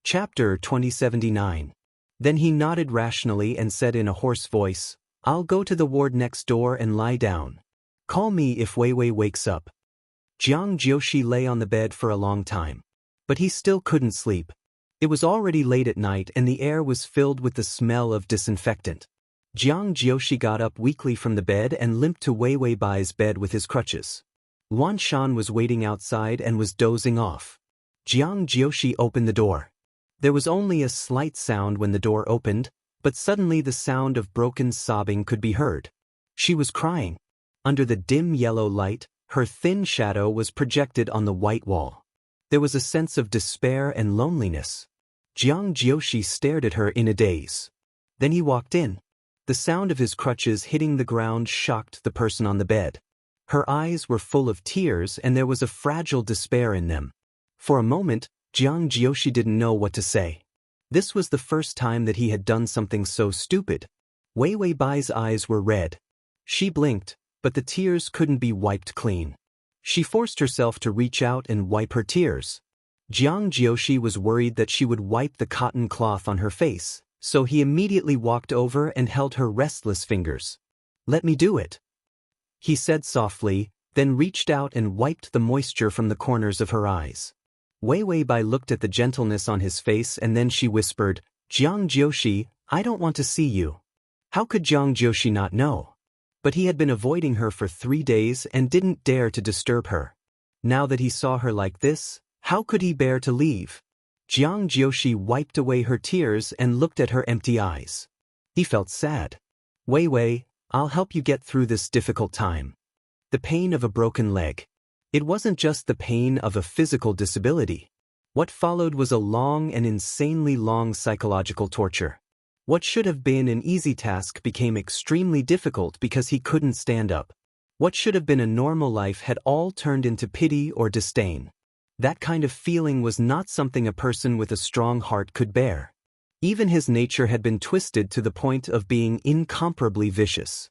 Chapter 2079. Then he nodded rationally and said in a hoarse voice, "I'll go to the ward next door and lie down. Call me if Wei Wei wakes up." Jiang Jiushi lay on the bed for a long time. But he still couldn't sleep. It was already late at night and the air was filled with the smell of disinfectant. Jiang Jiushi got up weakly from the bed and limped to Wei Wei Bai's bed with his crutches. Wan Shan was waiting outside and was dozing off. Jiang Jiushi opened the door. There was only a slight sound when the door opened, but suddenly the sound of broken sobbing could be heard. She was crying. Under the dim yellow light, her thin shadow was projected on the white wall. There was a sense of despair and loneliness. Jiang Jiushi stared at her in a daze. Then he walked in. The sound of his crutches hitting the ground shocked the person on the bed. Her eyes were full of tears and there was a fragile despair in them. For a moment, Jiang Jiushi didn't know what to say. This was the first time that he had done something so stupid. Wei Wei Bai's eyes were red. She blinked, but the tears couldn't be wiped clean. She forced herself to reach out and wipe her tears. Jiang Jiushi was worried that she would wipe the cotton cloth on her face, so he immediately walked over and held her restless fingers. "Let me do it," he said softly, then reached out and wiped the moisture from the corners of her eyes. Wei Wei Bai looked at the gentleness on his face and then she whispered, "Jiang Jiushi, I don't want to see you." How could Jiang Jiushi not know? But he had been avoiding her for 3 days and didn't dare to disturb her. Now that he saw her like this, how could he bear to leave? Jiang Jiushi wiped away her tears and looked at her empty eyes. He felt sad. "Wei Wei, I'll help you get through this difficult time." The pain of a broken leg. It wasn't just the pain of a physical disability. What followed was a long and insanely long psychological torture. What should have been an easy task became extremely difficult because he couldn't stand up. What should have been a normal life had all turned into pity or disdain. That kind of feeling was not something a person with a strong heart could bear. Even his nature had been twisted to the point of being incomparably vicious.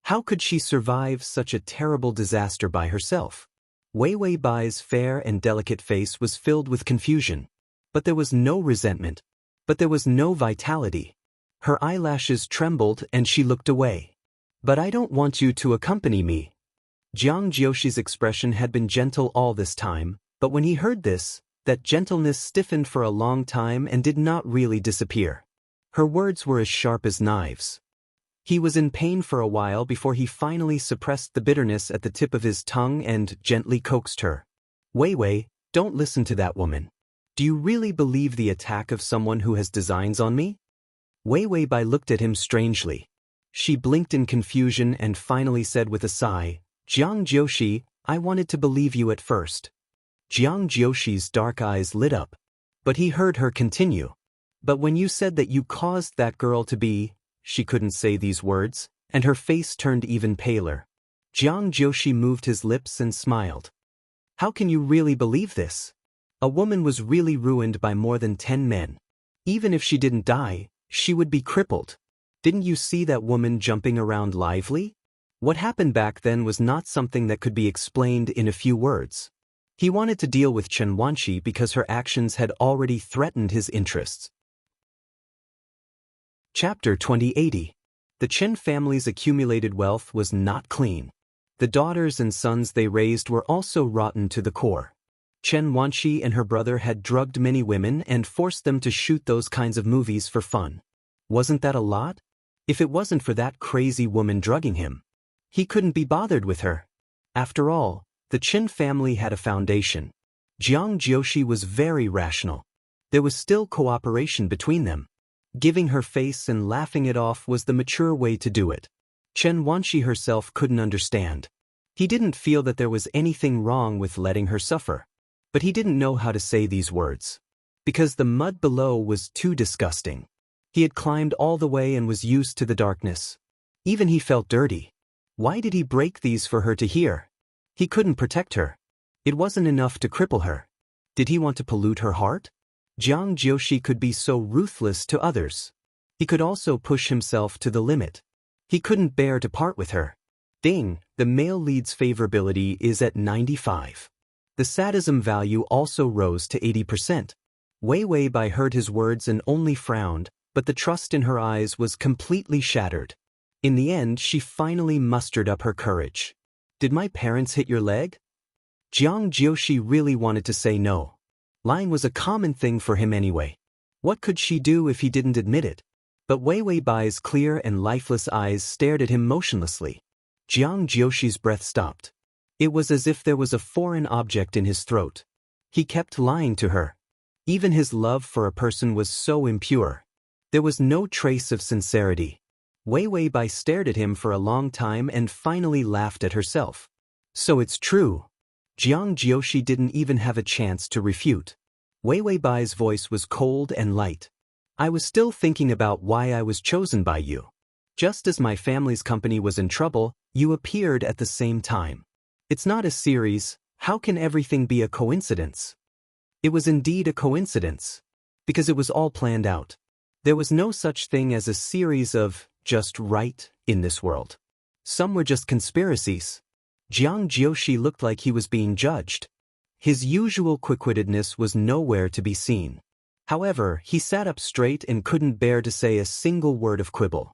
How could she survive such a terrible disaster by herself? Wei Wei Bai's fair and delicate face was filled with confusion. But there was no resentment. But there was no vitality. Her eyelashes trembled and she looked away. "But I don't want you to accompany me." Jiang Jiushi's expression had been gentle all this time, but when he heard this, that gentleness stiffened for a long time and did not really disappear. Her words were as sharp as knives. He was in pain for a while before he finally suppressed the bitterness at the tip of his tongue and gently coaxed her. "Wei Wei, don't listen to that woman. Do you really believe the attack of someone who has designs on me?" Wei Wei Bai looked at him strangely. She blinked in confusion and finally said with a sigh, "Jiang Jiushi, I wanted to believe you at first." Jiang Jiushi's dark eyes lit up. But he heard her continue. "But when you said that you caused that girl to be..." She couldn't say these words, and her face turned even paler. Jiang Jiushi moved his lips and smiled. "How can you really believe this? A woman was really ruined by more than 10 men. Even if she didn't die, she would be crippled. Didn't you see that woman jumping around lively? What happened back then was not something that could be explained in a few words." He wanted to deal with Chen Wanqi because her actions had already threatened his interests. Chapter 2080. The Chen family's accumulated wealth was not clean. The daughters and sons they raised were also rotten to the core. Chen Wanqi and her brother had drugged many women and forced them to shoot those kinds of movies for fun. Wasn't that a lot? If it wasn't for that crazy woman drugging him, he couldn't be bothered with her. After all, the Chen family had a foundation. Jiang Jiushi was very rational. There was still cooperation between them. Giving her face and laughing it off was the mature way to do it. Chen Wanqi herself couldn't understand. He didn't feel that there was anything wrong with letting her suffer. But he didn't know how to say these words. Because the mud below was too disgusting. He had climbed all the way and was used to the darkness. Even he felt dirty. Why did he break these for her to hear? He couldn't protect her. It wasn't enough to cripple her. Did he want to pollute her heart? Jiang Jiushi could be so ruthless to others. He could also push himself to the limit. He couldn't bear to part with her. Ding, the male lead's favorability is at 95. The sadism value also rose to 80%. Wei Wei Bai heard his words and only frowned, but the trust in her eyes was completely shattered. In the end, she finally mustered up her courage. Did my parents hit your leg? Jiang Jiushi really wanted to say no. Lying was a common thing for him anyway. What could she do if he didn't admit it? But Wei Wei Bai's clear and lifeless eyes stared at him motionlessly. Jiang Jiushi's breath stopped. It was as if there was a foreign object in his throat. He kept lying to her. Even his love for a person was so impure. There was no trace of sincerity. Wei Wei Bai stared at him for a long time and finally laughed at herself. So it's true. Jiang Jiushi didn't even have a chance to refute. Wei Wei Bai's voice was cold and light. I was still thinking about why I was chosen by you. Just as my family's company was in trouble, you appeared at the same time. It's not a series, how can everything be a coincidence? It was indeed a coincidence. Because it was all planned out. There was no such thing as a series of just right in this world. Some were just conspiracies. Jiang Jiushi looked like he was being judged. His usual quick-wittedness was nowhere to be seen. However, he sat up straight and couldn't bear to say a single word of quibble.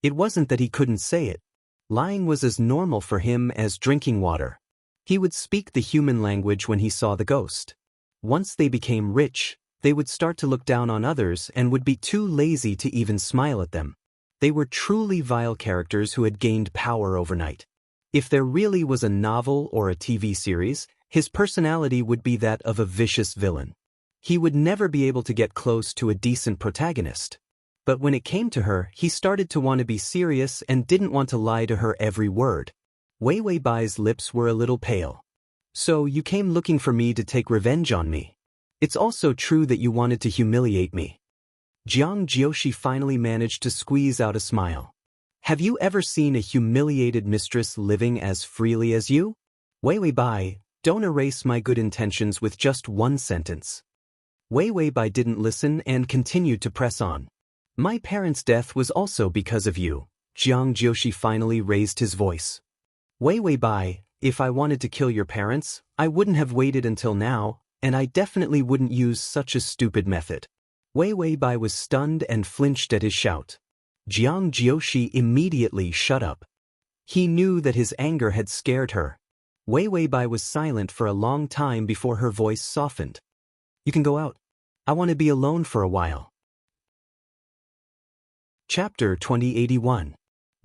It wasn't that he couldn't say it. Lying was as normal for him as drinking water. He would speak the human language when he saw the ghost. Once they became rich, they would start to look down on others and would be too lazy to even smile at them. They were truly vile characters who had gained power overnight. If there really was a novel or a TV series, his personality would be that of a vicious villain. He would never be able to get close to a decent protagonist. But when it came to her, he started to want to be serious and didn't want to lie to her every word. Wei Wei Bai's lips were a little pale. So you came looking for me to take revenge on me. It's also true that you wanted to humiliate me. Jiang Jiushi finally managed to squeeze out a smile. Have you ever seen a humiliated mistress living as freely as you? Wei Wei Bai, don't erase my good intentions with just one sentence. Wei Wei Bai didn't listen and continued to press on. My parents' death was also because of you. Jiang Jiushi finally raised his voice. Wei Wei Bai, if I wanted to kill your parents, I wouldn't have waited until now, and I definitely wouldn't use such a stupid method. Wei Wei Bai was stunned and flinched at his shout. Jiang Jiushi immediately shut up. He knew that his anger had scared her. Wei Wei Bai was silent for a long time before her voice softened. You can go out. I want to be alone for a while. Chapter 2081.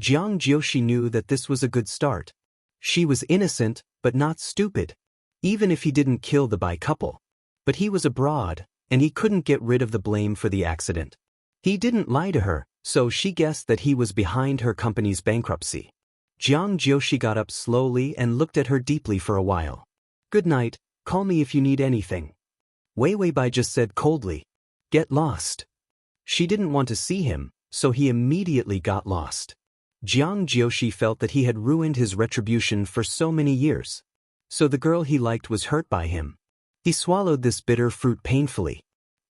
Jiang Jiushi knew that this was a good start. She was innocent, but not stupid. Even if he didn't kill the Bai couple. But he was abroad, and he couldn't get rid of the blame for the accident. He didn't lie to her, so she guessed that he was behind her company's bankruptcy. Jiang Jiushi got up slowly and looked at her deeply for a while. Good night, call me if you need anything. Wei Wei Bai just said coldly. Get lost. She didn't want to see him, so he immediately got lost. Jiang Jiushi felt that he had ruined his retribution for so many years. So the girl he liked was hurt by him. He swallowed this bitter fruit painfully.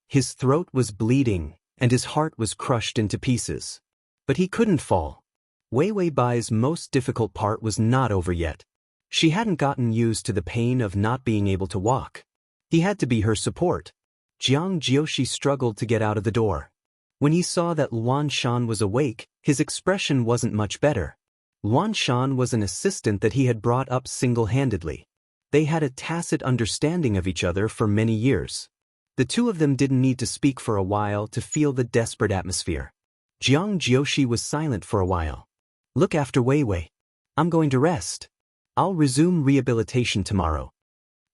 His throat was bleeding, and his heart was crushed into pieces. But he couldn't fall. Wei Wei Bai's most difficult part was not over yet. She hadn't gotten used to the pain of not being able to walk. He had to be her support. Jiang Jiushi struggled to get out of the door. When he saw that Luan Shan was awake, his expression wasn't much better. Luan Shan was an assistant that he had brought up single-handedly. They had a tacit understanding of each other for many years. The two of them didn't need to speak for a while to feel the desperate atmosphere. Jiang Jiushi was silent for a while. Look after Wei Wei. I'm going to rest. I'll resume rehabilitation tomorrow.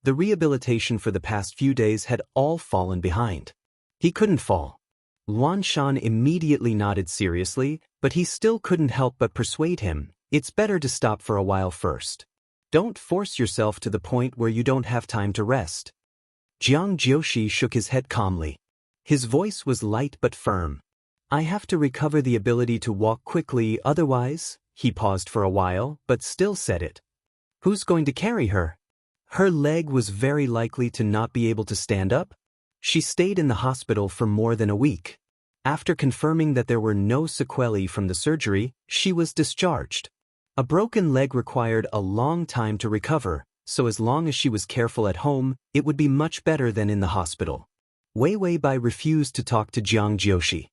The rehabilitation for the past few days had all fallen behind. He couldn't fall. Luan Shan immediately nodded seriously, but he still couldn't help but persuade him, it's better to stop for a while first. Don't force yourself to the point where you don't have time to rest. Jiang Jiushi shook his head calmly. His voice was light but firm. I have to recover the ability to walk quickly, otherwise, he paused for a while, but still said it. Who's going to carry her? Her leg was very likely to not be able to stand up. She stayed in the hospital for more than a week. After confirming that there were no sequelae from the surgery, she was discharged. A broken leg required a long time to recover, so as long as she was careful at home, it would be much better than in the hospital. Wei Weibai refused to talk to Jiang Jioshi.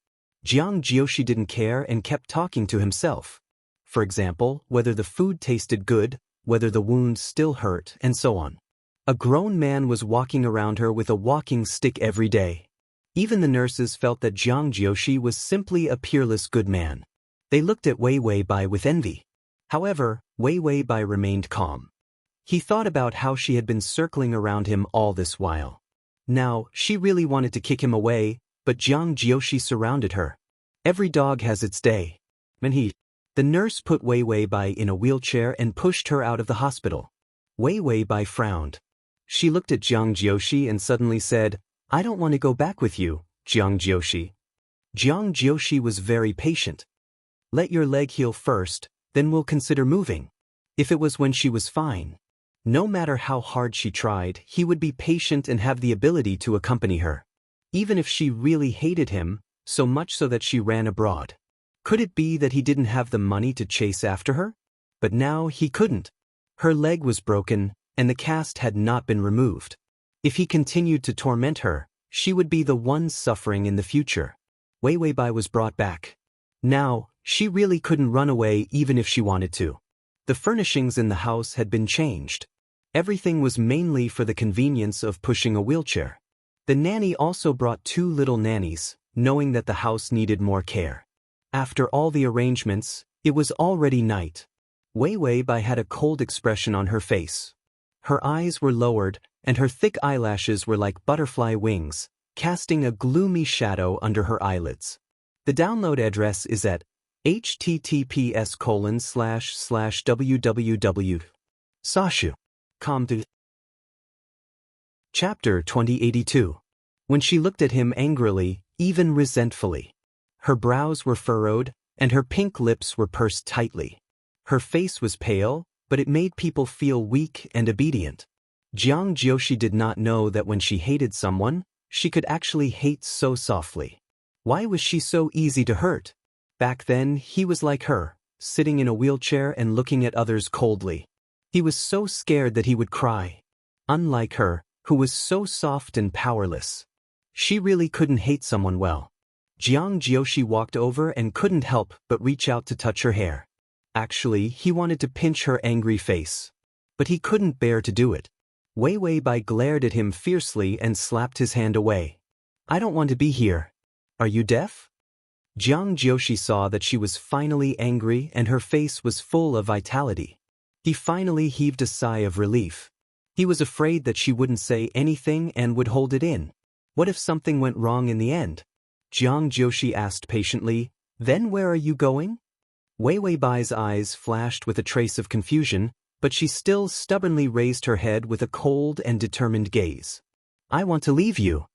Jiang Jioshi didn't care and kept talking to himself. For example, whether the food tasted good, whether the wound still hurt, and so on. A grown man was walking around her with a walking stick every day. Even the nurses felt that Jiang Jioshi was simply a peerless good man. They looked at Wei Weibai with envy. However, Wei Weibai remained calm. He thought about how she had been circling around him all this while. Now, she really wanted to kick him away, but Jiang Jioshi surrounded her. Every dog has its day. The nurse put Wei Weibai in a wheelchair and pushed her out of the hospital. Wei Weibai frowned. She looked at Jiang Jioshi and suddenly said, "I don't want to go back with you, Jiang Jioshi." Jiang Jioshi was very patient. "Let your leg heal first, then we'll consider moving." If it was when she was fine, no matter how hard she tried, he would be patient and have the ability to accompany her. Even if she really hated him, so much so that she ran abroad. Could it be that he didn't have the money to chase after her? But now he couldn't. Her leg was broken, and the cast had not been removed. If he continued to torment her, she would be the one suffering in the future. Wei Weibai was brought back. Now, she really couldn't run away even if she wanted to. The furnishings in the house had been changed. Everything was mainly for the convenience of pushing a wheelchair. The nanny also brought 2 little nannies, knowing that the house needed more care. After all the arrangements, it was already night. Wei Weibai had a cold expression on her face. Her eyes were lowered, and her thick eyelashes were like butterfly wings, casting a gloomy shadow under her eyelids. The download address is at https://www.sashu.com. Chapter 2082. When she looked at him angrily, even resentfully. Her brows were furrowed, and her pink lips were pursed tightly. Her face was pale, but it made people feel weak and obedient. Jiang Jioshi did not know that when she hated someone, she could actually hate so softly. Why was she so easy to hurt? Back then, he was like her, sitting in a wheelchair and looking at others coldly. He was so scared that he would cry. Unlike her, who was so soft and powerless. She really couldn't hate someone well. Jiang Jioshi walked over and couldn't help but reach out to touch her hair. Actually, he wanted to pinch her angry face. But he couldn't bear to do it. Wei Weibai glared at him fiercely and slapped his hand away. "I don't want to be here. Are you deaf?" Jiang Jioshi saw that she was finally angry and her face was full of vitality. He finally heaved a sigh of relief. He was afraid that she wouldn't say anything and would hold it in. What if something went wrong in the end? Jiang Jioshi asked patiently, "Then where are you going?" Wei Weibai's eyes flashed with a trace of confusion, but she still stubbornly raised her head with a cold and determined gaze. "I want to leave you."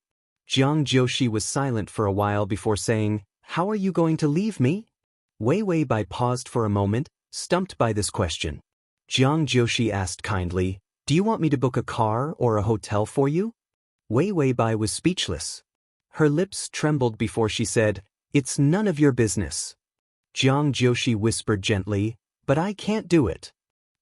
Jiang Jioshi was silent for a while before saying, "How are you going to leave me?" Wei Weibai paused for a moment, stumped by this question. Jiang Jioshi asked kindly, "Do you want me to book a car or a hotel for you?" Wei Weibai was speechless. Her lips trembled before she said, "It's none of your business." Jiang Jioshi whispered gently, "But I can't do it."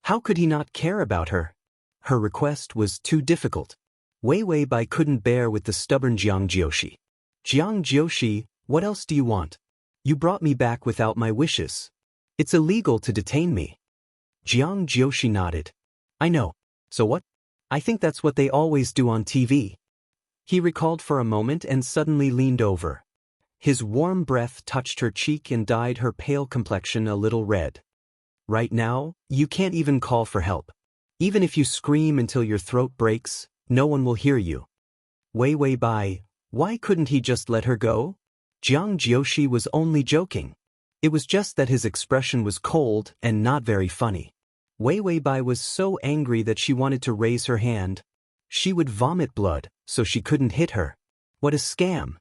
How could he not care about her? Her request was too difficult. Wei Weibai couldn't bear with the stubborn Jiang Jioshi. "Jiang Jioshi, what else do you want? You brought me back without my wishes. It's illegal to detain me." Jiang Jioshi nodded. "I know. So what? I think that's what they always do on TV." He recalled for a moment and suddenly leaned over. His warm breath touched her cheek and dyed her pale complexion a little red. "Right now, you can't even call for help. Even if you scream until your throat breaks, no one will hear you." Wei Weibai, why couldn't he just let her go? Jiang Jioshi was only joking. It was just that his expression was cold and not very funny. Wei Weibai was so angry that she wanted to raise her hand. She would vomit blood, so she couldn't hit her. What a scam.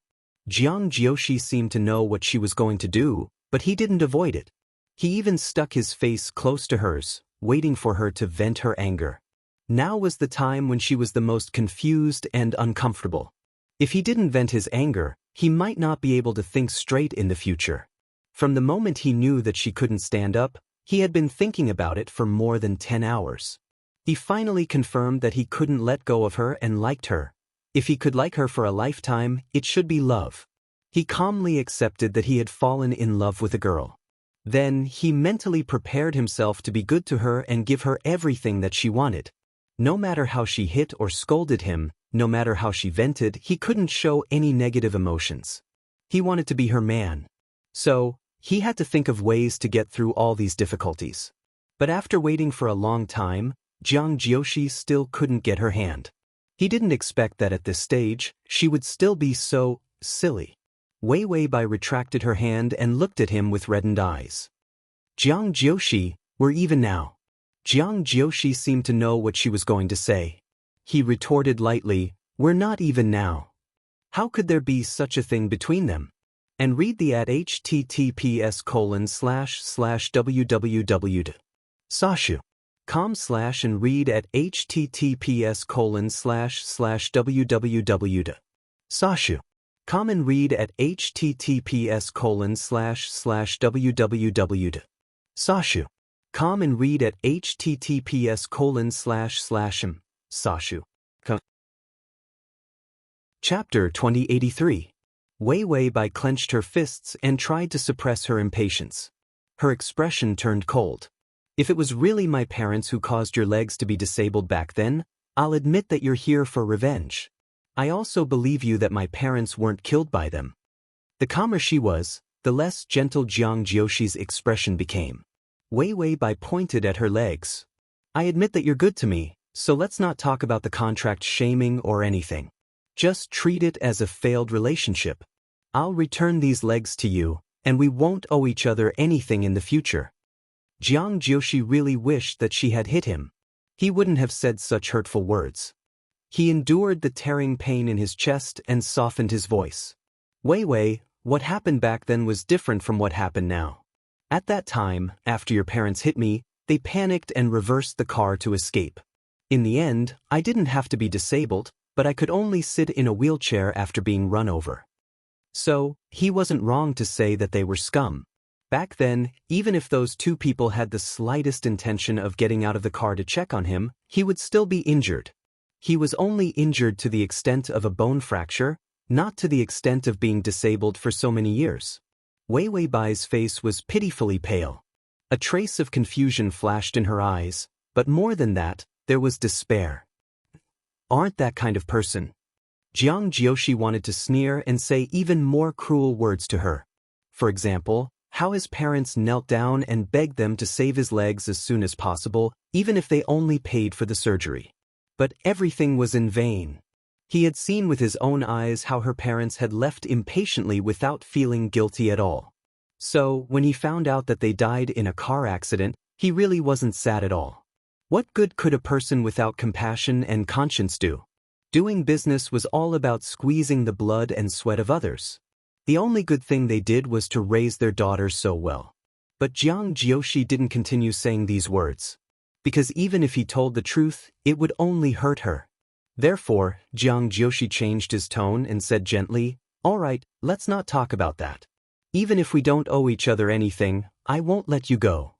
Jiang Jioshi seemed to know what she was going to do, but he didn't avoid it. He even stuck his face close to hers, waiting for her to vent her anger. Now was the time when she was the most confused and uncomfortable. If he didn't vent his anger, he might not be able to think straight in the future. From the moment he knew that she couldn't stand up, he had been thinking about it for more than 10 hours. He finally confirmed that he couldn't let go of her and liked her. If he could like her for a lifetime, it should be love. He calmly accepted that he had fallen in love with a girl. Then, he mentally prepared himself to be good to her and give her everything that she wanted. No matter how she hit or scolded him, no matter how she vented, he couldn't show any negative emotions. He wanted to be her man. So, he had to think of ways to get through all these difficulties. But after waiting for a long time, Jiang Jiushi still couldn't get her hand. He didn't expect that at this stage, she would still be so silly. Wei Weibai retracted her hand and looked at him with reddened eyes. Jiang Jiushi, we're even now. Jiang Jiushi seemed to know what she was going to say. He retorted lightly, we're not even now. How could there be such a thing between them? And read the at https://www.sashu.com/ and read at https://www.sashu.com and read at https://www.sashu.com and read at https://sashu.com. Chapter 2083. Wei Weibai clenched her fists and tried to suppress her impatience. Her expression turned cold. If it was really my parents who caused your legs to be disabled back then, I'll admit that you're here for revenge. I also believe you that my parents weren't killed by them. The calmer she was, the less gentle Jiang Jiushi's expression became. Wei Weibai pointed at her legs. I admit that you're good to me, so let's not talk about the contract shaming or anything. Just treat it as a failed relationship. I'll return these legs to you, and we won't owe each other anything in the future. Jiang Jiushi really wished that she had hit him. He wouldn't have said such hurtful words. He endured the tearing pain in his chest and softened his voice. Wei Wei, what happened back then was different from what happened now. At that time, after your parents hit me, they panicked and reversed the car to escape. In the end, I didn't have to be disabled, but I could only sit in a wheelchair after being run over. So, he wasn't wrong to say that they were scum. Back then, even if those two people had the slightest intention of getting out of the car to check on him, he would still be injured. He was only injured to the extent of a bone fracture, not to the extent of being disabled for so many years. Wei Weibai's face was pitifully pale. A trace of confusion flashed in her eyes, but more than that, there was despair. Aren't that kind of person. Jiang Jiushi wanted to sneer and say even more cruel words to her. For example, how his parents knelt down and begged them to save his legs as soon as possible, even if they only paid for the surgery. But everything was in vain. He had seen with his own eyes how her parents had left impatiently without feeling guilty at all. So, when he found out that they died in a car accident, he really wasn't sad at all. What good could a person without compassion and conscience do? Doing business was all about squeezing the blood and sweat of others. The only good thing they did was to raise their daughter so well. But Jiang Jiushi didn't continue saying these words. Because even if he told the truth, it would only hurt her. Therefore, Jiang Jiushi changed his tone and said gently, all right, let's not talk about that. Even if we don't owe each other anything, I won't let you go.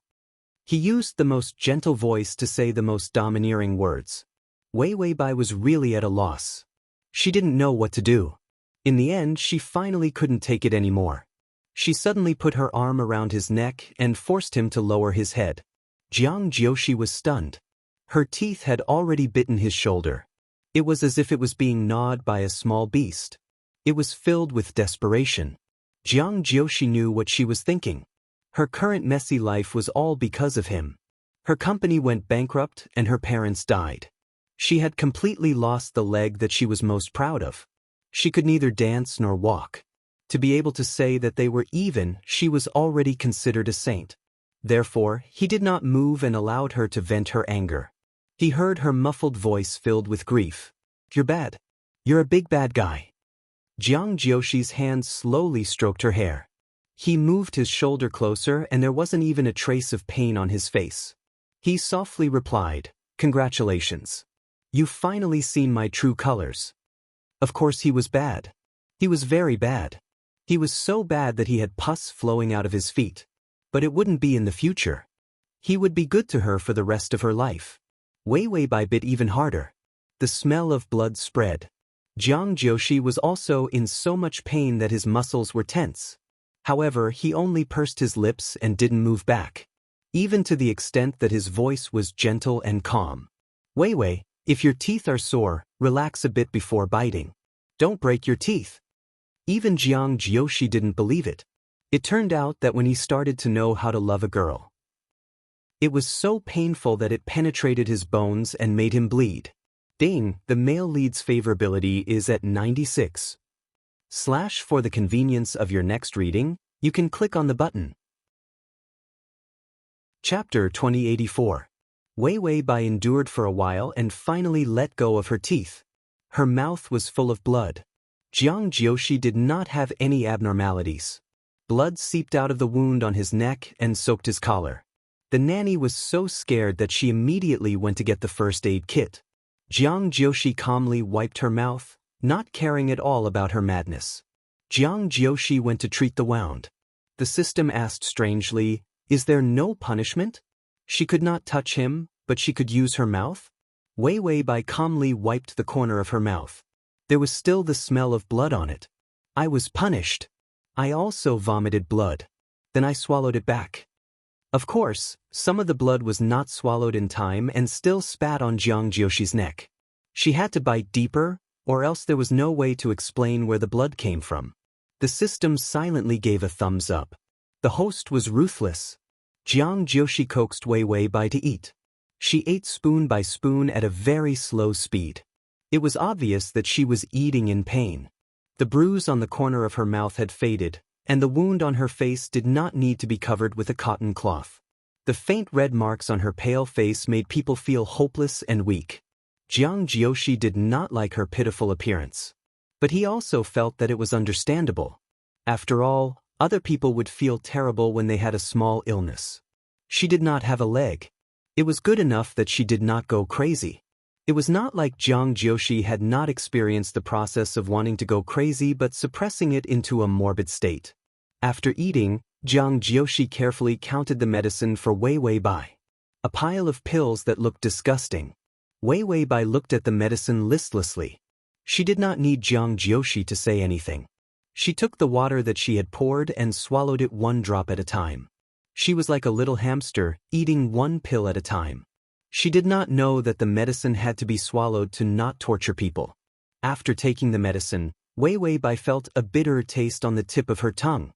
He used the most gentle voice to say the most domineering words. Wei Weibai was really at a loss. She didn't know what to do. In the end, she finally couldn't take it anymore. She suddenly put her arm around his neck and forced him to lower his head. Jiang Jiushi was stunned. Her teeth had already bitten his shoulder. It was as if it was being gnawed by a small beast. It was filled with desperation. Jiang Jiushi knew what she was thinking. Her current messy life was all because of him. Her company went bankrupt and her parents died. She had completely lost the leg that she was most proud of. She could neither dance nor walk. To be able to say that they were even, she was already considered a saint. Therefore, he did not move and allowed her to vent her anger. He heard her muffled voice filled with grief. You're bad. You're a big bad guy. Jiang Jiushi's hand slowly stroked her hair. He moved his shoulder closer and there wasn't even a trace of pain on his face. He softly replied, congratulations. You've finally seen my true colors. Of course he was bad. He was very bad. He was so bad that he had pus flowing out of his feet. But it wouldn't be in the future. He would be good to her for the rest of her life. Wei Weibai bit even harder. The smell of blood spread. Jiang Jiushi was also in so much pain that his muscles were tense. However, he only pursed his lips and didn't move back, even to the extent that his voice was gentle and calm. Wei Wei, if your teeth are sore, relax a bit before biting. Don't break your teeth. Even Jiang Jiushi didn't believe it. It turned out that when he started to know how to love a girl, it was so painful that it penetrated his bones and made him bleed. Ding, the male lead's favorability is at 96. For the convenience of your next reading, you can click on the button. Chapter 2084. Wei Wei Bai endured for a while and finally let go of her teeth. Her mouth was full of blood. Jiang Jiushi did not have any abnormalities. Blood seeped out of the wound on his neck and soaked his collar. The nanny was so scared that she immediately went to get the first aid kit. Jiang Jiushi calmly wiped her mouth, not caring at all about her madness. Jiang Jiushi went to treat the wound. The system asked strangely, "Is there no punishment?" She could not touch him, but she could use her mouth? Wei Wei Bai calmly wiped the corner of her mouth. There was still the smell of blood on it. I was punished. I also vomited blood. Then I swallowed it back. Of course, some of the blood was not swallowed in time and still spat on Jiang Jiushi's neck. She had to bite deeper, or else there was no way to explain where the blood came from. The system silently gave a thumbs up. The host was ruthless. Jiang Jiushi coaxed Wei Wei Bai to eat. She ate spoon by spoon at a very slow speed. It was obvious that she was eating in pain. The bruise on the corner of her mouth had faded, and the wound on her face did not need to be covered with a cotton cloth. The faint red marks on her pale face made people feel hopeless and weak. Jiang Jiushi did not like her pitiful appearance. But he also felt that it was understandable. After all, other people would feel terrible when they had a small illness. She did not have a leg. It was good enough that she did not go crazy. It was not like Jiang Jiushi had not experienced the process of wanting to go crazy but suppressing it into a morbid state. After eating, Jiang Jiushi carefully counted the medicine for Wei Wei Bai. A pile of pills that looked disgusting. Wei Wei Bai looked at the medicine listlessly. She did not need Jiang Jiushi to say anything. She took the water that she had poured and swallowed it one drop at a time. She was like a little hamster, eating one pill at a time. She did not know that the medicine had to be swallowed to not torture people. After taking the medicine, Wei Wei Bai felt a bitter taste on the tip of her tongue.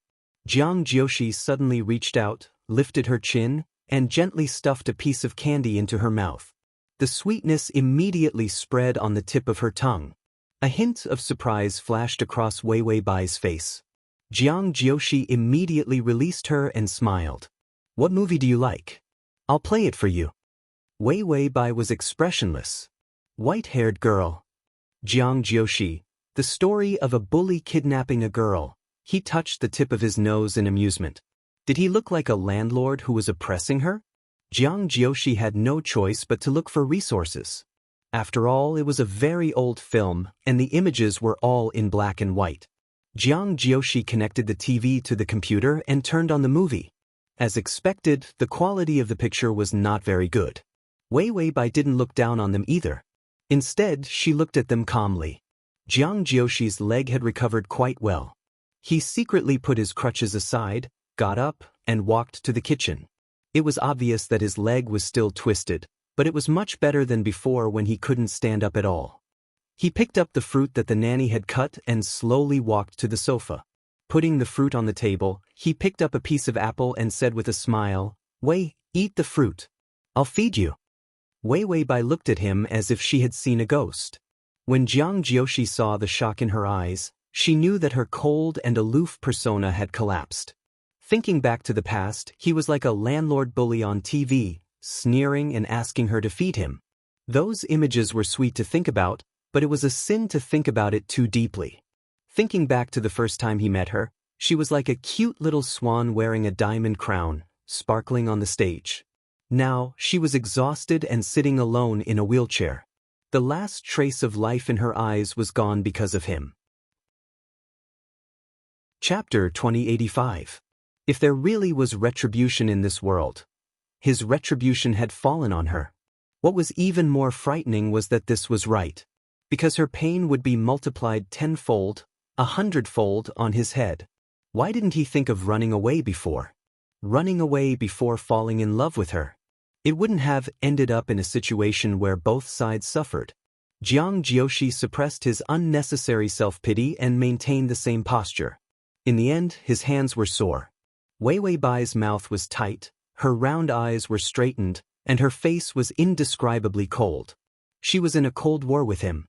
Jiang Jiushi suddenly reached out, lifted her chin, and gently stuffed a piece of candy into her mouth. The sweetness immediately spread on the tip of her tongue. A hint of surprise flashed across Wei Wei Bai's face. Jiang Jiushi immediately released her and smiled. "What movie do you like? I'll play it for you." Wei Wei Bai was expressionless. White-haired girl. Jiang Jiushi, the story of a bully kidnapping a girl. He touched the tip of his nose in amusement. Did he look like a landlord who was oppressing her? Jiang Jiushi had no choice but to look for resources. After all, it was a very old film, and the images were all in black and white. Jiang Jiushi connected the TV to the computer and turned on the movie. As expected, the quality of the picture was not very good. Wei Wei Bai didn't look down on them either. Instead, she looked at them calmly. Jiang Jiushi's leg had recovered quite well. He secretly put his crutches aside, got up, and walked to the kitchen. It was obvious that his leg was still twisted, but it was much better than before when he couldn't stand up at all. He picked up the fruit that the nanny had cut and slowly walked to the sofa. Putting the fruit on the table, he picked up a piece of apple and said with a smile, "Wei, eat the fruit. I'll feed you." Wei Wei Bai looked at him as if she had seen a ghost. When Jiang Jiushi saw the shock in her eyes, she knew that her cold and aloof persona had collapsed. Thinking back to the past, he was like a landlord bully on TV, sneering and asking her to feed him. Those images were sweet to think about, but it was a sin to think about it too deeply. Thinking back to the first time he met her, she was like a cute little swan wearing a diamond crown, sparkling on the stage. Now, she was exhausted and sitting alone in a wheelchair. The last trace of life in her eyes was gone because of him. Chapter 2085. If there really was retribution in this world, his retribution had fallen on her. What was even more frightening was that this was right. Because her pain would be multiplied tenfold, 100-fold on his head. Why didn't he think of running away before? Running away before falling in love with her. It wouldn't have ended up in a situation where both sides suffered. Jiang Jiushi suppressed his unnecessary self-pity and maintained the same posture. In the end, his hands were sore. Wei Wei Bai's mouth was tight, her round eyes were straightened, and her face was indescribably cold. She was in a cold war with him.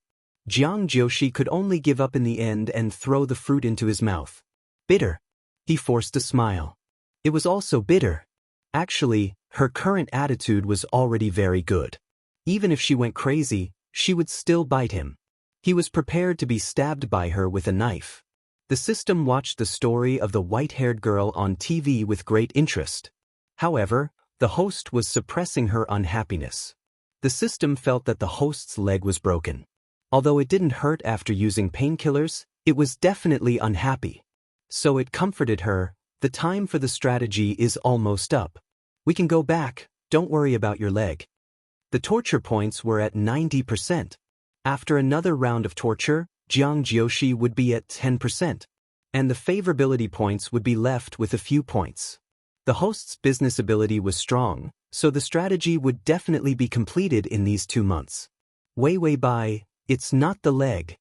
Jiang Jiushi could only give up in the end and throw the fruit into his mouth. Bitter. He forced a smile. It was also bitter. Actually, her current attitude was already very good. Even if she went crazy, she would still bite him. He was prepared to be stabbed by her with a knife. The system watched the story of the white-haired girl on TV with great interest. However, the host was suppressing her unhappiness. The system felt that the host's leg was broken. Although it didn't hurt after using painkillers, it was definitely unhappy. So it comforted her, the time for the strategy is almost up. We can go back, don't worry about your leg. The torture points were at 90%. After another round of torture, Jiang Jiushi would be at 10%. And the favorability points would be left with a few points. The host's business ability was strong, so the strategy would definitely be completed in these 2 months. Wei Wei Bai, it's not the leg.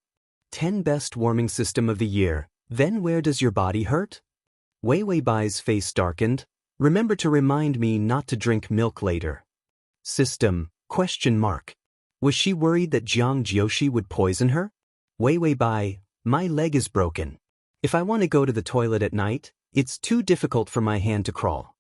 10 best warming system of the year, then where does your body hurt? Wei Wei Bai's face darkened. Remember to remind me not to drink milk later. System, ? Was she worried that Jiang Jiushi would poison her? Wei Wei Bai, my leg is broken. If I want to go to the toilet at night, it's too difficult for my hand to crawl.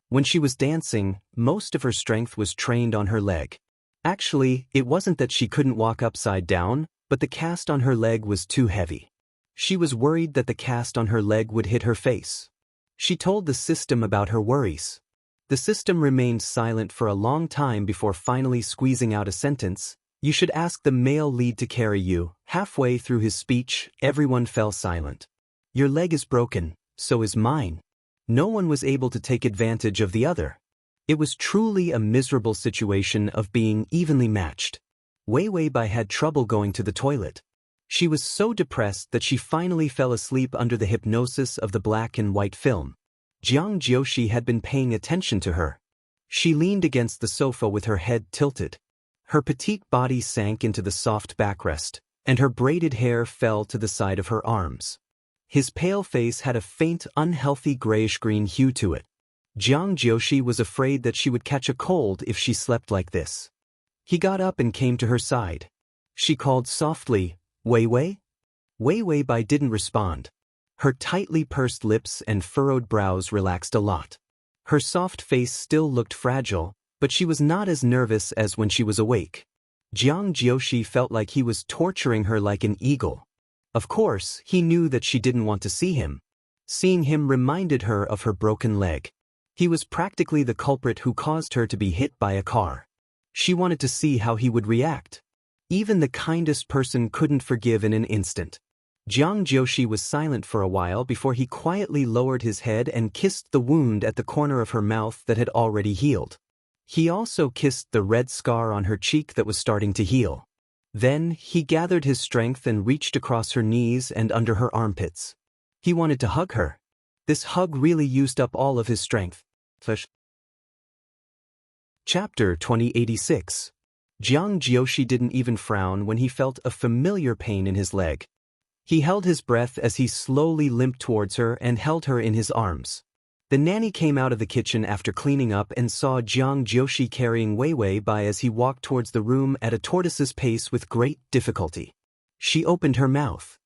When she was dancing, most of her strength was trained on her leg. Actually, it wasn't that she couldn't walk upside down, but the cast on her leg was too heavy. She was worried that the cast on her leg would hit her face. She told the system about her worries. The system remained silent for a long time before finally squeezing out a sentence. You should ask the male lead to carry you. Halfway through his speech, everyone fell silent. Your leg is broken, so is mine. No one was able to take advantage of the other. It was truly a miserable situation of being evenly matched. Wei Wei Bai had trouble going to the toilet. She was so depressed that she finally fell asleep under the hypnosis of the black and white film. Jiang Jiushi had been paying attention to her. She leaned against the sofa with her head tilted. Her petite body sank into the soft backrest, and her braided hair fell to the side of her arms. His pale face had a faint, unhealthy grayish-green hue to it. Jiang Jiushi was afraid that she would catch a cold if she slept like this. He got up and came to her side. She called softly, Wei Wei? Wei Wei Bai didn't respond. Her tightly pursed lips and furrowed brows relaxed a lot. Her soft face still looked fragile, but she was not as nervous as when she was awake. Jiang Jiushi felt like he was torturing her like an eagle. Of course, he knew that she didn't want to see him. Seeing him reminded her of her broken leg. He was practically the culprit who caused her to be hit by a car. She wanted to see how he would react. Even the kindest person couldn't forgive in an instant. Jiang Jiushi was silent for a while before he quietly lowered his head and kissed the wound at the corner of her mouth that had already healed. He also kissed the red scar on her cheek that was starting to heal. Then, he gathered his strength and reached across her knees and under her armpits. He wanted to hug her. This hug really used up all of his strength. Chapter 2086. Jiang Jiushi didn't even frown when he felt a familiar pain in his leg. He held his breath as he slowly limped towards her and held her in his arms. The nanny came out of the kitchen after cleaning up and saw Jiang Jiushi carrying Wei Wei Bai as he walked towards the room at a tortoise's pace with great difficulty. She opened her mouth.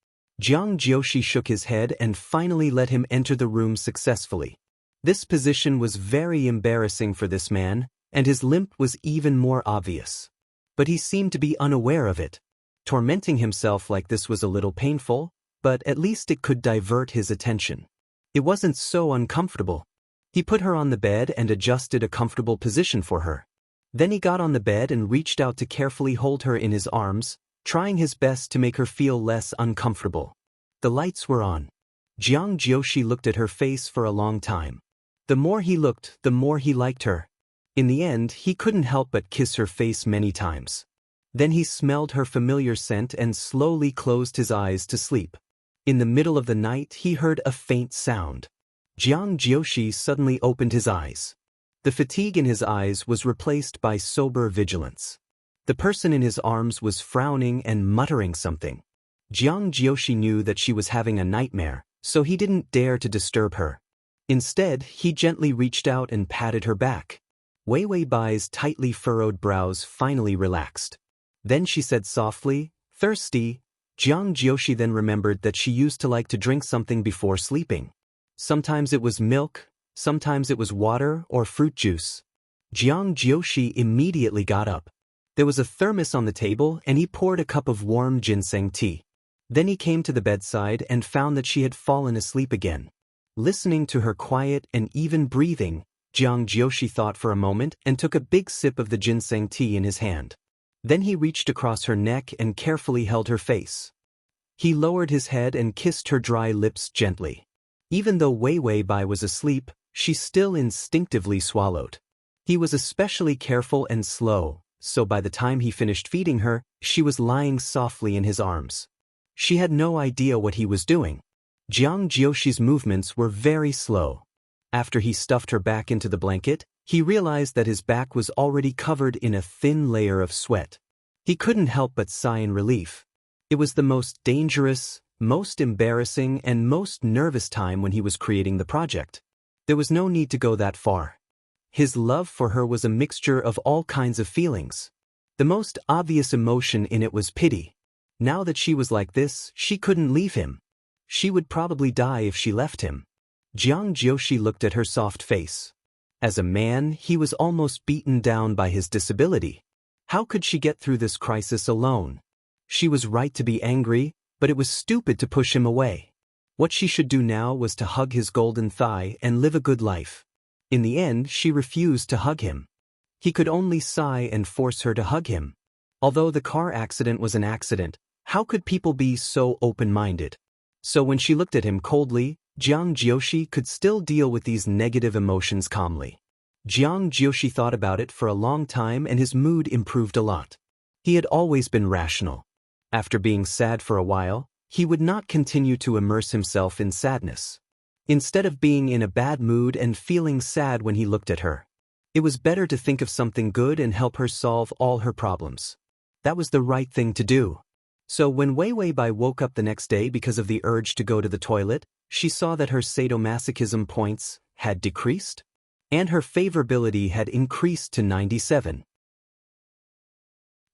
Jiang Jiushi shook his head and finally let him enter the room successfully. This position was very embarrassing for this man, and his limp was even more obvious. But he seemed to be unaware of it. Tormenting himself like this was a little painful, but at least it could divert his attention. It wasn't so uncomfortable. He put her on the bed and adjusted a comfortable position for her. Then he got on the bed and reached out to carefully hold her in his arms, trying his best to make her feel less uncomfortable. The lights were on. Jiang Jiushi looked at her face for a long time. The more he looked, the more he liked her. In the end, he couldn't help but kiss her face many times. Then he smelled her familiar scent and slowly closed his eyes to sleep. In the middle of the night he heard a faint sound. Jiang Jiushi suddenly opened his eyes. The fatigue in his eyes was replaced by sober vigilance. The person in his arms was frowning and muttering something. Jiang Jiushi knew that she was having a nightmare, so he didn't dare to disturb her. Instead, he gently reached out and patted her back. Wei Wei Bai's tightly furrowed brows finally relaxed. Then she said softly, "Thirsty?" Jiang Jiushi then remembered that she used to like to drink something before sleeping. Sometimes it was milk, sometimes it was water or fruit juice. Jiang Jiushi immediately got up. There was a thermos on the table and he poured a cup of warm ginseng tea. Then he came to the bedside and found that she had fallen asleep again. Listening to her quiet and even breathing, Jiang Jiushi thought for a moment and took a big sip of the ginseng tea in his hand. Then he reached across her neck and carefully held her face. He lowered his head and kissed her dry lips gently. Even though Wei Wei Bai was asleep, she still instinctively swallowed. He was especially careful and slow, so by the time he finished feeding her, she was lying softly in his arms. She had no idea what he was doing. Jiang Jiushi's movements were very slow. After he stuffed her back into the blanket, he realized that his back was already covered in a thin layer of sweat. He couldn't help but sigh in relief. It was the most dangerous, most embarrassing, and most nervous time when he was creating the project. There was no need to go that far. His love for her was a mixture of all kinds of feelings. The most obvious emotion in it was pity. Now that she was like this, she couldn't leave him. She would probably die if she left him. Jiang Jiushi looked at her soft face. As a man, he was almost beaten down by his disability. How could she get through this crisis alone? She was right to be angry, but it was stupid to push him away. What she should do now was to hug his golden thigh and live a good life. In the end, she refused to hug him. He could only sigh and force her to hug him. Although the car accident was an accident, how could people be so open-minded? So when she looked at him coldly, Jiang Jiushi could still deal with these negative emotions calmly. Jiang Jiushi thought about it for a long time and his mood improved a lot. He had always been rational. After being sad for a while, he would not continue to immerse himself in sadness. Instead of being in a bad mood and feeling sad when he looked at her, it was better to think of something good and help her solve all her problems. That was the right thing to do. So when Wei Wei Bai woke up the next day because of the urge to go to the toilet, she saw that her sadomasochism points had decreased, and her favorability had increased to 97.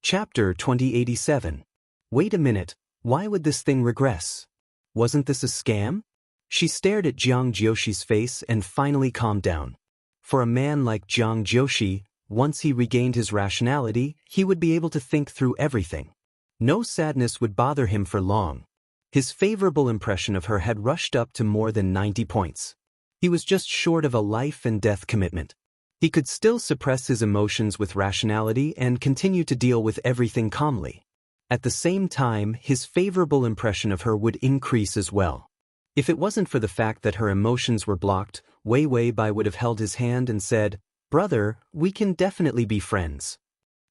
Chapter 2087. Wait a minute, why would this thing regress? Wasn't this a scam? She stared at Jiang Jiushi's face and finally calmed down. For a man like Jiang Jiushi, once he regained his rationality, he would be able to think through everything. No sadness would bother him for long. His favorable impression of her had rushed up to more than 90 points. He was just short of a life and death commitment. He could still suppress his emotions with rationality and continue to deal with everything calmly. At the same time, his favorable impression of her would increase as well. If it wasn't for the fact that her emotions were blocked, Wei Wei Bai would have held his hand and said, "Brother, we can definitely be friends."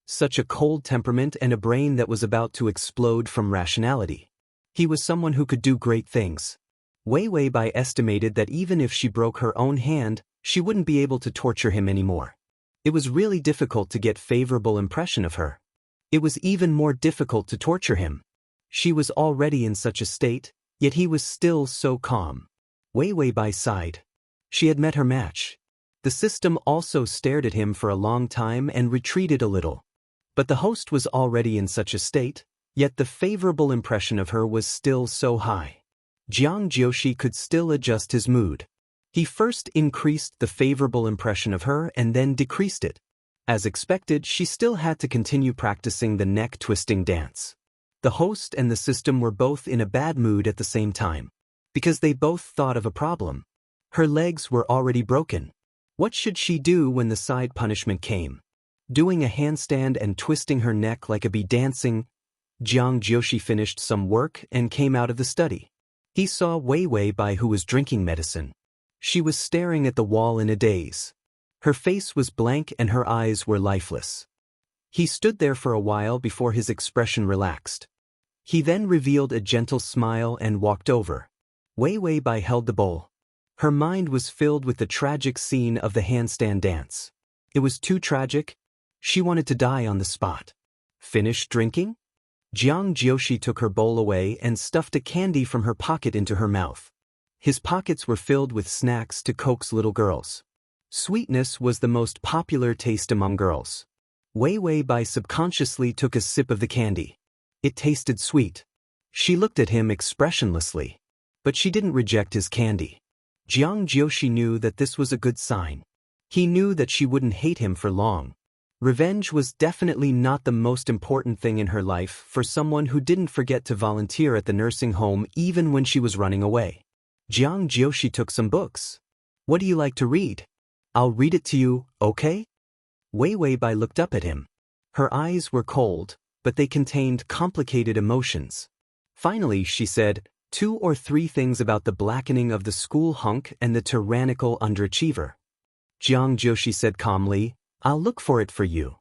Such a cold temperament and a brain that was about to explode from rationality. He was someone who could do great things. Wei Wei Bai estimated that even if she broke her own hand, she wouldn't be able to torture him anymore. It was really difficult to get favorable impression of her. It was even more difficult to torture him. She was already in such a state, yet he was still so calm. Wei Wei Bai sighed. She had met her match. The system also stared at him for a long time and retreated a little. But the host was already in such a state, yet the favorable impression of her was still so high. Jiang Jiushi could still adjust his mood. He first increased the favorable impression of her and then decreased it. As expected, she still had to continue practicing the neck-twisting dance. The host and the system were both in a bad mood at the same time, because they both thought of a problem. Her legs were already broken. What should she do when the side punishment came? Doing a handstand and twisting her neck like a bee dancing. Jiang Jiushi finished some work and came out of the study. He saw Wei Wei Bai, who was drinking medicine. She was staring at the wall in a daze. Her face was blank and her eyes were lifeless. He stood there for a while before his expression relaxed. He then revealed a gentle smile and walked over. Wei Wei Bai held the bowl. Her mind was filled with the tragic scene of the handstand dance. It was too tragic. She wanted to die on the spot. Finished drinking? Jiang Jiushi took her bowl away and stuffed a candy from her pocket into her mouth. His pockets were filled with snacks to coax little girls. Sweetness was the most popular taste among girls. Wei Wei Bai subconsciously took a sip of the candy. It tasted sweet. She looked at him expressionlessly. But she didn't reject his candy. Jiang Jiushi knew that this was a good sign. He knew that she wouldn't hate him for long. Revenge was definitely not the most important thing in her life for someone who didn't forget to volunteer at the nursing home even when she was running away. Jiang Jiushi took some books. What do you like to read? I'll read it to you, okay? Wei Wei Bai looked up at him. Her eyes were cold, but they contained complicated emotions. Finally, she said, 2 or 3 things about the blackening of the school hunk and the tyrannical underachiever. Jiang Jiushi said calmly, I'll look for it for you.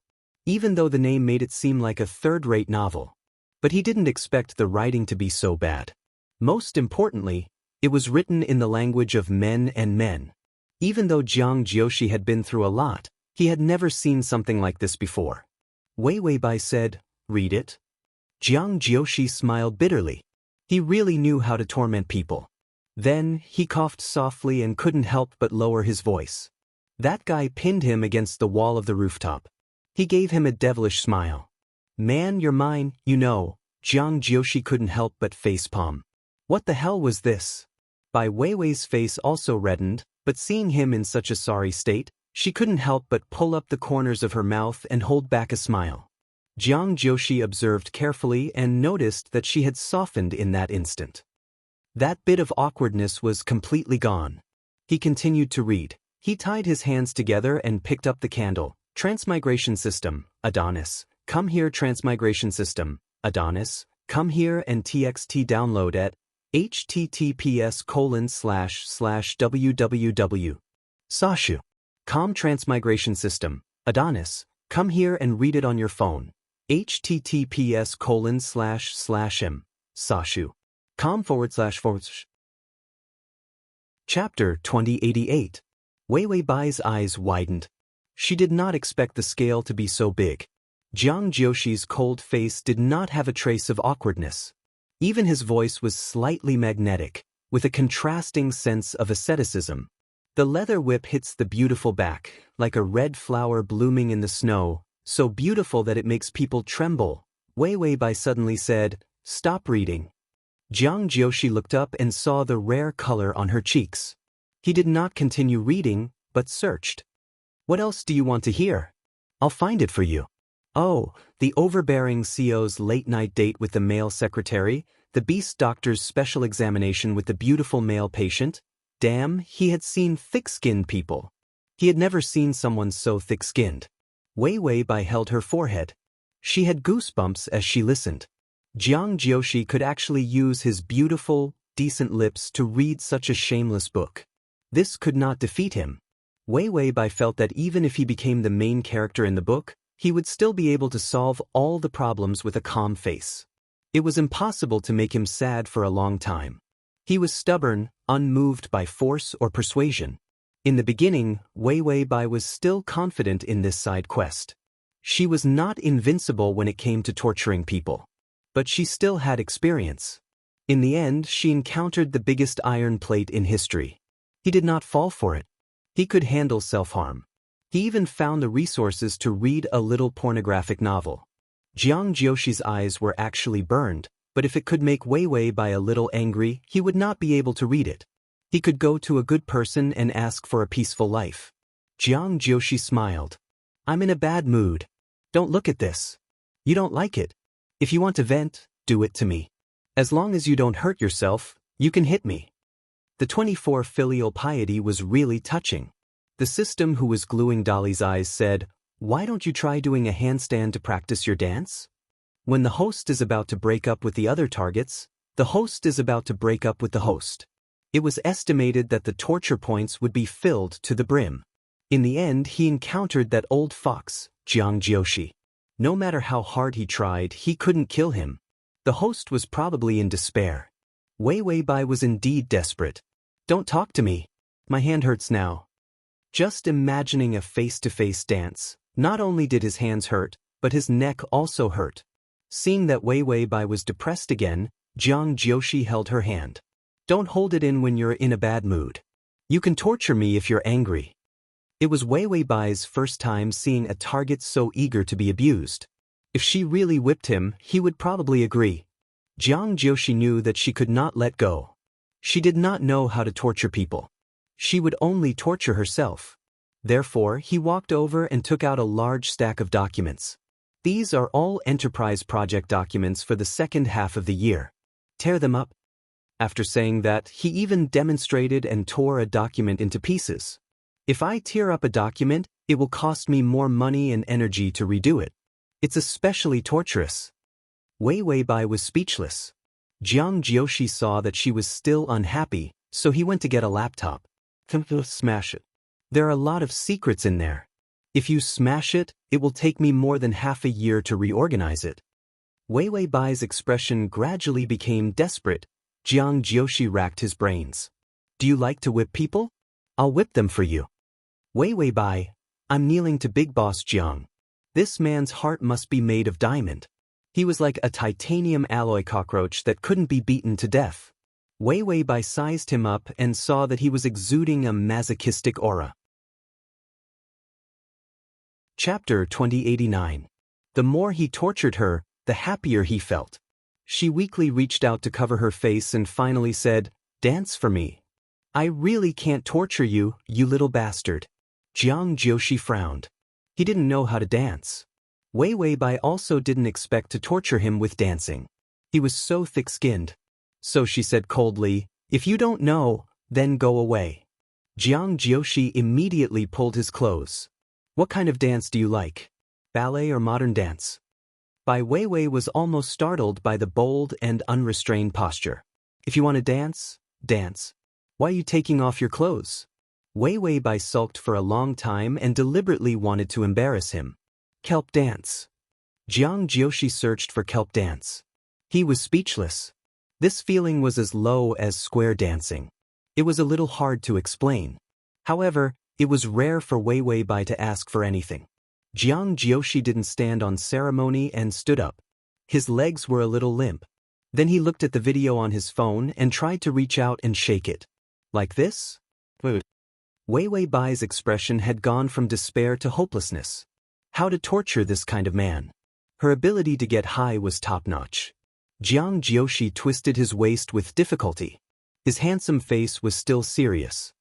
Even though the name made it seem like a third-rate novel. But he didn't expect the writing to be so bad. Most importantly, it was written in the language of men and men. Even though Jiang Jiushi had been through a lot, he had never seen something like this before. Wei Wei Bai said, read it. Jiang Jiushi smiled bitterly. He really knew how to torment people. Then, he coughed softly and couldn't help but lower his voice. That guy pinned him against the wall of the rooftop. He gave him a devilish smile. Man, you're mine, you know. Jiang Jiushi couldn't help but facepalm. What the hell was this? Bai Weiwei's face also reddened, but seeing him in such a sorry state, she couldn't help but pull up the corners of her mouth and hold back a smile. Jiang Jiushi observed carefully and noticed that she had softened in that instant. That bit of awkwardness was completely gone. He continued to read. He tied his hands together and picked up the candle. Transmigration system, Adonis. Come here, Transmigration system, Adonis. Come here and TXT download at https://www. Sashu. Com Transmigration system, Adonis. Come here and read it on your phone. https://m. Sashu. Com// Chapter 2088. Wei Wei Bai's eyes widened. She did not expect the scale to be so big. Jiang Jiushi's cold face did not have a trace of awkwardness. Even his voice was slightly magnetic, with a contrasting sense of asceticism. The leather whip hits the beautiful back, like a red flower blooming in the snow, so beautiful that it makes people tremble. Wei Wei Bai suddenly said, Stop reading. Jiang Jiushi looked up and saw the rare color on her cheeks. He did not continue reading, but searched. What else do you want to hear? I'll find it for you. Oh, the overbearing CEO's late-night date with the male secretary, the beast doctor's special examination with the beautiful male patient. Damn, he had seen thick-skinned people. He had never seen someone so thick-skinned. Wei Wei Bai held her forehead. She had goosebumps as she listened. Jiang Jiushi could actually use his beautiful, decent lips to read such a shameless book. This could not defeat him. Wei Wei Bai felt that even if he became the main character in the book, he would still be able to solve all the problems with a calm face. It was impossible to make him sad for a long time. He was stubborn, unmoved by force or persuasion. In the beginning, Wei Wei Bai was still confident in this side quest. She was not invincible when it came to torturing people. But she still had experience. In the end, she encountered the biggest iron plate in history. He did not fall for it. He could handle self-harm. He even found the resources to read a little pornographic novel. Jiang Jiushi's eyes were actually burned, but if it could make Wei Wei Bai a little angry, he would not be able to read it. He could go to a good person and ask for a peaceful life. Jiang Jiushi smiled. I'm in a bad mood. Don't look at this. You don't like it. If you want to vent, do it to me. As long as you don't hurt yourself, you can hit me. The 24 filial piety was really touching. The system who was gluing Dolly's eyes said, Why don't you try doing a handstand to practice your dance? When the host is about to break up with the other targets, the host is about to break up with the host. It was estimated that the torture points would be filled to the brim. In the end, he encountered that old fox, Jiang Jiushi. No matter how hard he tried, he couldn't kill him. The host was probably in despair. Wei Wei Bai was indeed desperate. Don't talk to me. My hand hurts now. Just imagining a face-to-face dance, not only did his hands hurt, but his neck also hurt. Seeing that Wei Wei Bai was depressed again, Jiang Jiushi held her hand. Don't hold it in when you're in a bad mood. You can torture me if you're angry. It was Wei Wei Bai's first time seeing a target so eager to be abused. If she really whipped him, he would probably agree. Jiang Jiushi knew that she could not let go. She did not know how to torture people. She would only torture herself. Therefore, he walked over and took out a large stack of documents. These are all enterprise project documents for the second half of the year. Tear them up. After saying that, he even demonstrated and tore a document into pieces. If I tear up a document, it will cost me more money and energy to redo it. It's especially torturous. Wei Wei Bai was speechless. Jiang Jiushi saw that she was still unhappy, so he went to get a laptop. Smash it. There are a lot of secrets in there. If you smash it, it will take me more than half a year to reorganize it. Wei Wei Bai's expression gradually became desperate. Jiang Jiushi racked his brains. Do you like to whip people? I'll whip them for you. Wei Wei Bai, I'm kneeling to Big Boss Jiang. This man's heart must be made of diamond. He was like a titanium alloy cockroach that couldn't be beaten to death. Wei Wei Bai sized him up and saw that he was exuding a masochistic aura. Chapter 2089. The more he tortured her, the happier he felt. She weakly reached out to cover her face and finally said, "Dance for me." I really can't torture you, you little bastard. Jiang Jiushi frowned. He didn't know how to dance. Wei Wei Bai also didn't expect to torture him with dancing. He was so thick-skinned. So she said coldly, "If you don't know, then go away." Jiang Jiushi immediately pulled his clothes. What kind of dance do you like? Ballet or modern dance? Bai Weiwei was almost startled by the bold and unrestrained posture. If you want to dance, dance. Why are you taking off your clothes? Weiwei Bai sulked for a long time and deliberately wanted to embarrass him. Kelp dance. Jiang Jiushi searched for kelp dance. He was speechless. This feeling was as low as square dancing. It was a little hard to explain. However, it was rare for Wei Wei Bai to ask for anything. Jiang Jiushi didn't stand on ceremony and stood up. His legs were a little limp. Then he looked at the video on his phone and tried to reach out and shake it. Like this? Wei Wei Bai's expression had gone from despair to hopelessness. How to torture this kind of man? Her ability to get high was top-notch. Jiang Jiushi twisted his waist with difficulty. His handsome face was still serious.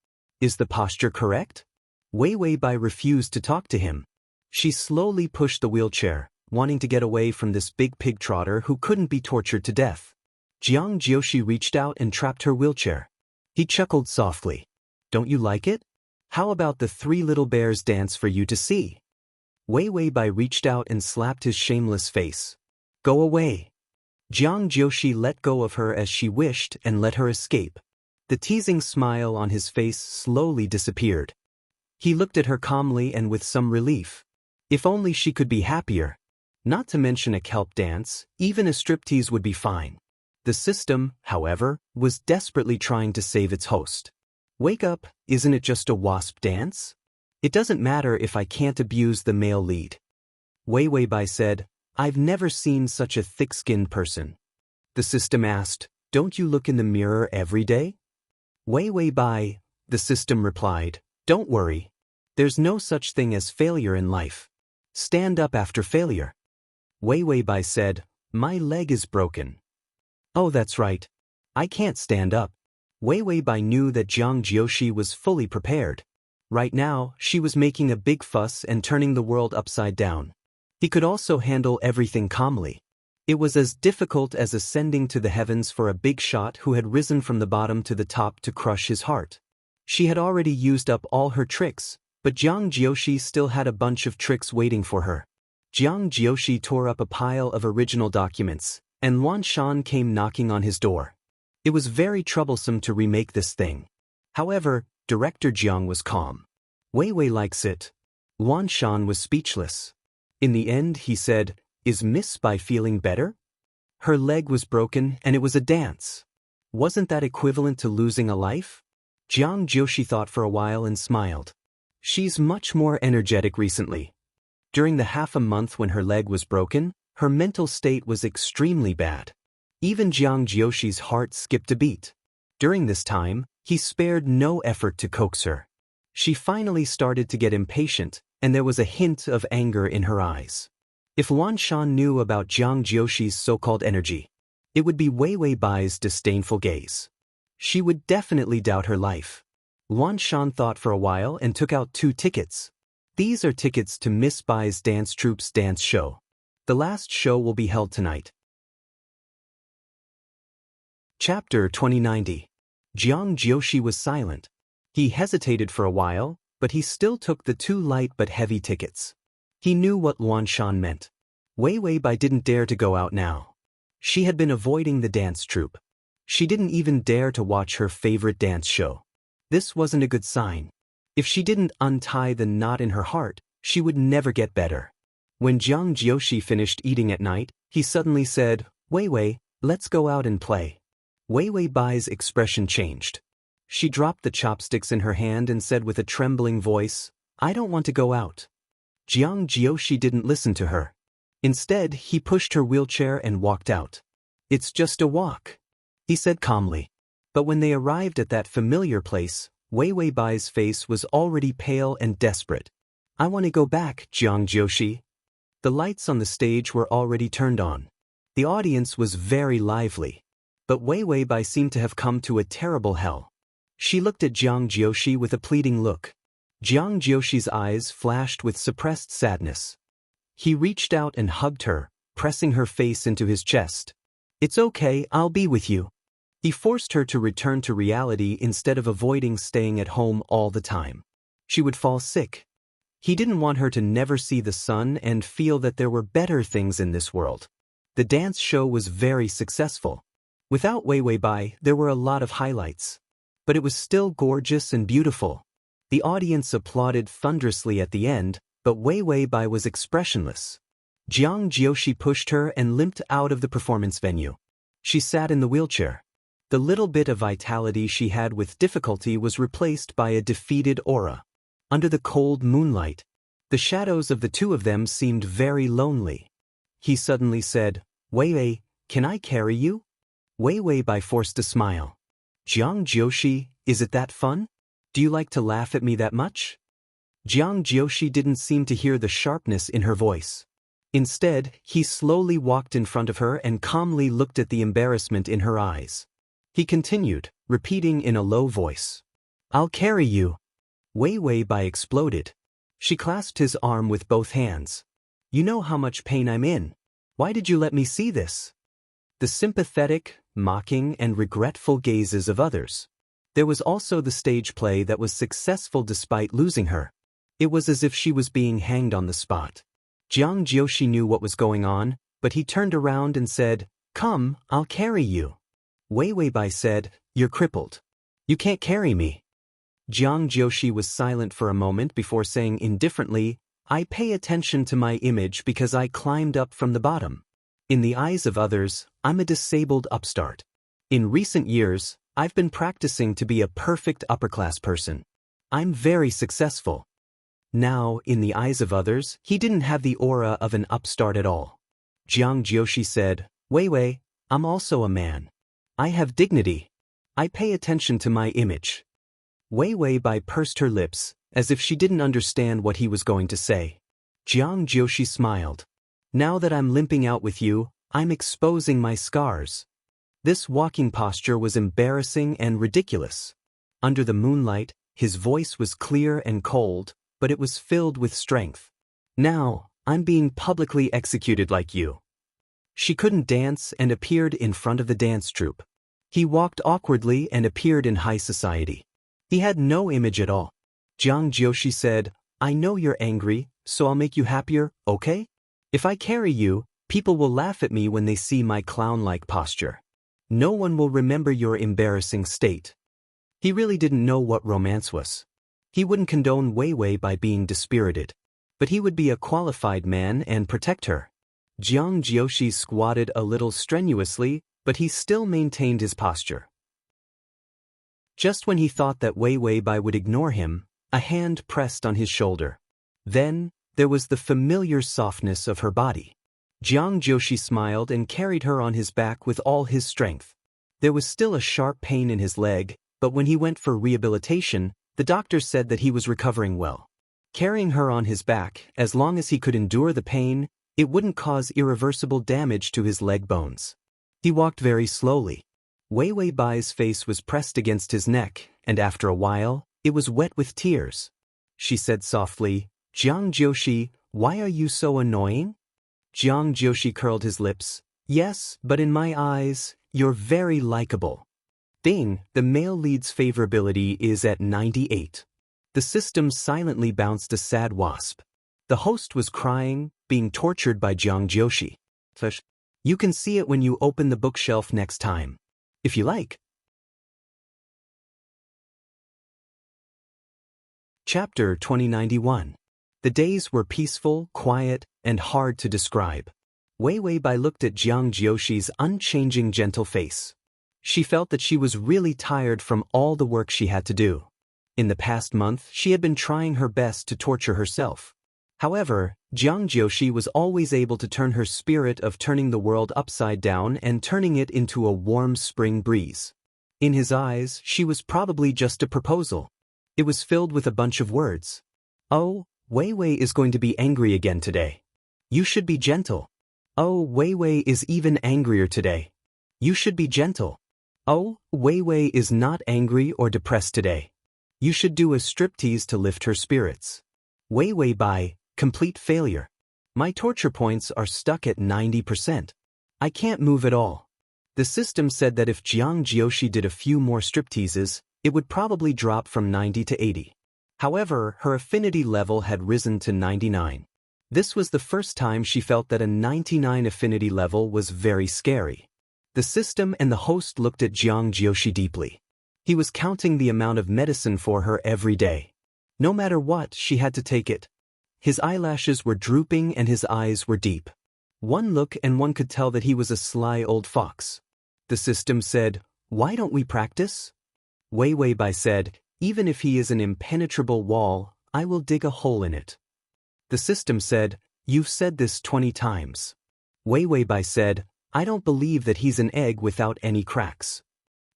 Is the posture correct? Wei Wei Bai refused to talk to him. She slowly pushed the wheelchair, wanting to get away from this big pig trotter who couldn't be tortured to death. Jiang Jiushi reached out and trapped her wheelchair. He chuckled softly. Don't you like it? How about the three little bears dance for you to see? Wei Wei Bai reached out and slapped his shameless face. Go away. Jiang Jiushi let go of her as she wished and let her escape. The teasing smile on his face slowly disappeared. He looked at her calmly and with some relief. If only she could be happier. Not to mention a kelp dance, even a striptease would be fine. The system, however, was desperately trying to save its host. Wake up, isn't it just a wasp dance? It doesn't matter if I can't abuse the male lead. Wei Wei Bai said, I've never seen such a thick-skinned person. The system asked, don't you look in the mirror every day? Wei Wei Bai, the system replied, don't worry. There's no such thing as failure in life. Stand up after failure. Wei Wei Bai said, my leg is broken. Oh, that's right. I can't stand up. Wei Wei Bai knew that Jiang Jiushi was fully prepared. Right now, she was making a big fuss and turning the world upside down. He could also handle everything calmly. It was as difficult as ascending to the heavens for a big shot who had risen from the bottom to the top to crush his heart. She had already used up all her tricks, but Jiang Jiushi still had a bunch of tricks waiting for her. Jiang Jiushi tore up a pile of original documents, and Luan Shan came knocking on his door. It was very troublesome to remake this thing. However, Director Jiang was calm. Wei Wei likes it. Luan Shan was speechless. In the end, he said, "Is Miss Bai feeling better?" Her leg was broken and it was a dance. Wasn't that equivalent to losing a life? Jiang Jiushi thought for a while and smiled. She's much more energetic recently. During the half a month when her leg was broken, her mental state was extremely bad. Even Jiang Jiushi's heart skipped a beat. During this time, he spared no effort to coax her. She finally started to get impatient, and there was a hint of anger in her eyes. If Wan Shan knew about Jiang Jiushi's so-called energy, it would be Wei Wei Bai's disdainful gaze. She would definitely doubt her life. Wan Shan thought for a while and took out 2 tickets. These are tickets to Miss Bai's dance troupe's dance show. The last show will be held tonight. Chapter 2090. Jiang Jiushi was silent. He hesitated for a while, but he still took the 2 light but heavy tickets. He knew what Wan Shan meant. Wei Wei Bai didn't dare to go out now. She had been avoiding the dance troupe. She didn't even dare to watch her favorite dance show. This wasn't a good sign. If she didn't untie the knot in her heart, she would never get better. When Jiang Jiushi finished eating at night, he suddenly said, "Wei Wei, let's go out and play." Wei Wei Bai's expression changed. She dropped the chopsticks in her hand and said with a trembling voice, "I don't want to go out." Jiang Jiushi didn't listen to her. Instead, he pushed her wheelchair and walked out. "It's just a walk," he said calmly. But when they arrived at that familiar place, Wei Wei Bai's face was already pale and desperate. "I want to go back, Jiang Jiushi." The lights on the stage were already turned on. The audience was very lively. But Wei Wei Bai seemed to have come to a terrible hell. She looked at Jiang Jiushi with a pleading look. Jiang Jiushi's eyes flashed with suppressed sadness. He reached out and hugged her, pressing her face into his chest. "It's okay, I'll be with you." He forced her to return to reality instead of avoiding staying at home all the time. She would fall sick. He didn't want her to never see the sun and feel that there were better things in this world. The dance show was very successful. Without Wei Wei Bai, there were a lot of highlights. But it was still gorgeous and beautiful. The audience applauded thunderously at the end, but Wei Wei Bai was expressionless. Jiang Jiushi pushed her and limped out of the performance venue. She sat in the wheelchair. The little bit of vitality she had with difficulty was replaced by a defeated aura. Under the cold moonlight, the shadows of the 2 of them seemed very lonely. He suddenly said, "Wei Wei, can I carry you?" Wei Wei Bai forced a smile. "Jiang Jiushi, is it that fun? Do you like to laugh at me that much?" Jiang Jiushi didn't seem to hear the sharpness in her voice. Instead, he slowly walked in front of her and calmly looked at the embarrassment in her eyes. He continued, repeating in a low voice, "I'll carry you." Wei Wei Bai exploded. She clasped his arm with both hands. "You know how much pain I'm in. Why did you let me see this?" The sympathetic, mocking, and regretful gazes of others. There was also the stage play that was successful despite losing her. It was as if she was being hanged on the spot. Jiang Jiushi knew what was going on, but he turned around and said, "Come, I'll carry you." Wei Wei Bai said, "You're crippled. You can't carry me." Jiang Jiushi was silent for a moment before saying indifferently, "I pay attention to my image because I climbed up from the bottom. In the eyes of others, I'm a disabled upstart. In recent years, I've been practicing to be a perfect upper-class person. I'm very successful." Now, in the eyes of others, he didn't have the aura of an upstart at all. Jiang Jiushi said, "Wei Wei, I'm also a man. I have dignity. I pay attention to my image." Wei Wei Bai pursed her lips, as if she didn't understand what he was going to say. Jiang Jiushi smiled. "Now that I'm limping out with you, I'm exposing my scars." This walking posture was embarrassing and ridiculous. Under the moonlight, his voice was clear and cold, but it was filled with strength. "Now, I'm being publicly executed like you." She couldn't dance and appeared in front of the dance troupe. He walked awkwardly and appeared in high society. He had no image at all. Jiang Jiushi said, "I know you're angry, so I'll make you happier, okay? If I carry you, people will laugh at me when they see my clown-like posture. No one will remember your embarrassing state." He really didn't know what romance was. He wouldn't condone Wei Wei by being dispirited. but he would be a qualified man and protect her. Jiang Jiushi squatted a little strenuously, but he still maintained his posture. Just when he thought that Wei Wei Bai would ignore him, a hand pressed on his shoulder. Then, there was the familiar softness of her body. Jiang Jiushi smiled and carried her on his back with all his strength. There was still a sharp pain in his leg, but when he went for rehabilitation, the doctor said that he was recovering well. Carrying her on his back, as long as he could endure the pain, it wouldn't cause irreversible damage to his leg bones. He walked very slowly. Wei Wei Bai's face was pressed against his neck, and after a while, it was wet with tears. She said softly, "Jiang Jiushi, why are you so annoying?" Jiang Jiushi curled his lips. "Yes, but in my eyes, you're very likable." Ding, the male lead's favorability is at 98. The system silently bounced a sad wasp. The host was crying, being tortured by Jiang Jiushi. You can see it when you open the bookshelf next time. If you like. Chapter 2091. The days were peaceful, quiet, and hard to describe. Wei Wei Bai looked at Jiang Jiushi's unchanging gentle face. She felt that she was really tired from all the work she had to do. In the past month, she had been trying her best to torture herself. However, Jiang Jiushi was always able to turn her spirit of turning the world upside down and turning it into a warm spring breeze. In his eyes, she was probably just a proposal. It was filled with a bunch of words. "Oh, Wei Wei is going to be angry again today. You should be gentle. Oh, Wei Wei is even angrier today. You should be gentle. Oh, Wei Wei is not angry or depressed today. You should do a striptease to lift her spirits. Wei Wei Bai, complete failure. My torture points are stuck at 90%. I can't move at all." The system said that if Jiang Jiushi did a few more stripteases, it would probably drop from 90 to 80. However, her affinity level had risen to 99. This was the first time she felt that a 99 affinity level was very scary. The system and the host looked at Jiang Jiushi deeply. He was counting the amount of medicine for her every day. No matter what, she had to take it. His eyelashes were drooping and his eyes were deep. One look and one could tell that he was a sly old fox. The system said, "Why don't we practice?" Wei Wei Bai said, "Even if he is an impenetrable wall, I will dig a hole in it." The system said, "You've said this 20 times. Wei Wei Bai said, "I don't believe that he's an egg without any cracks."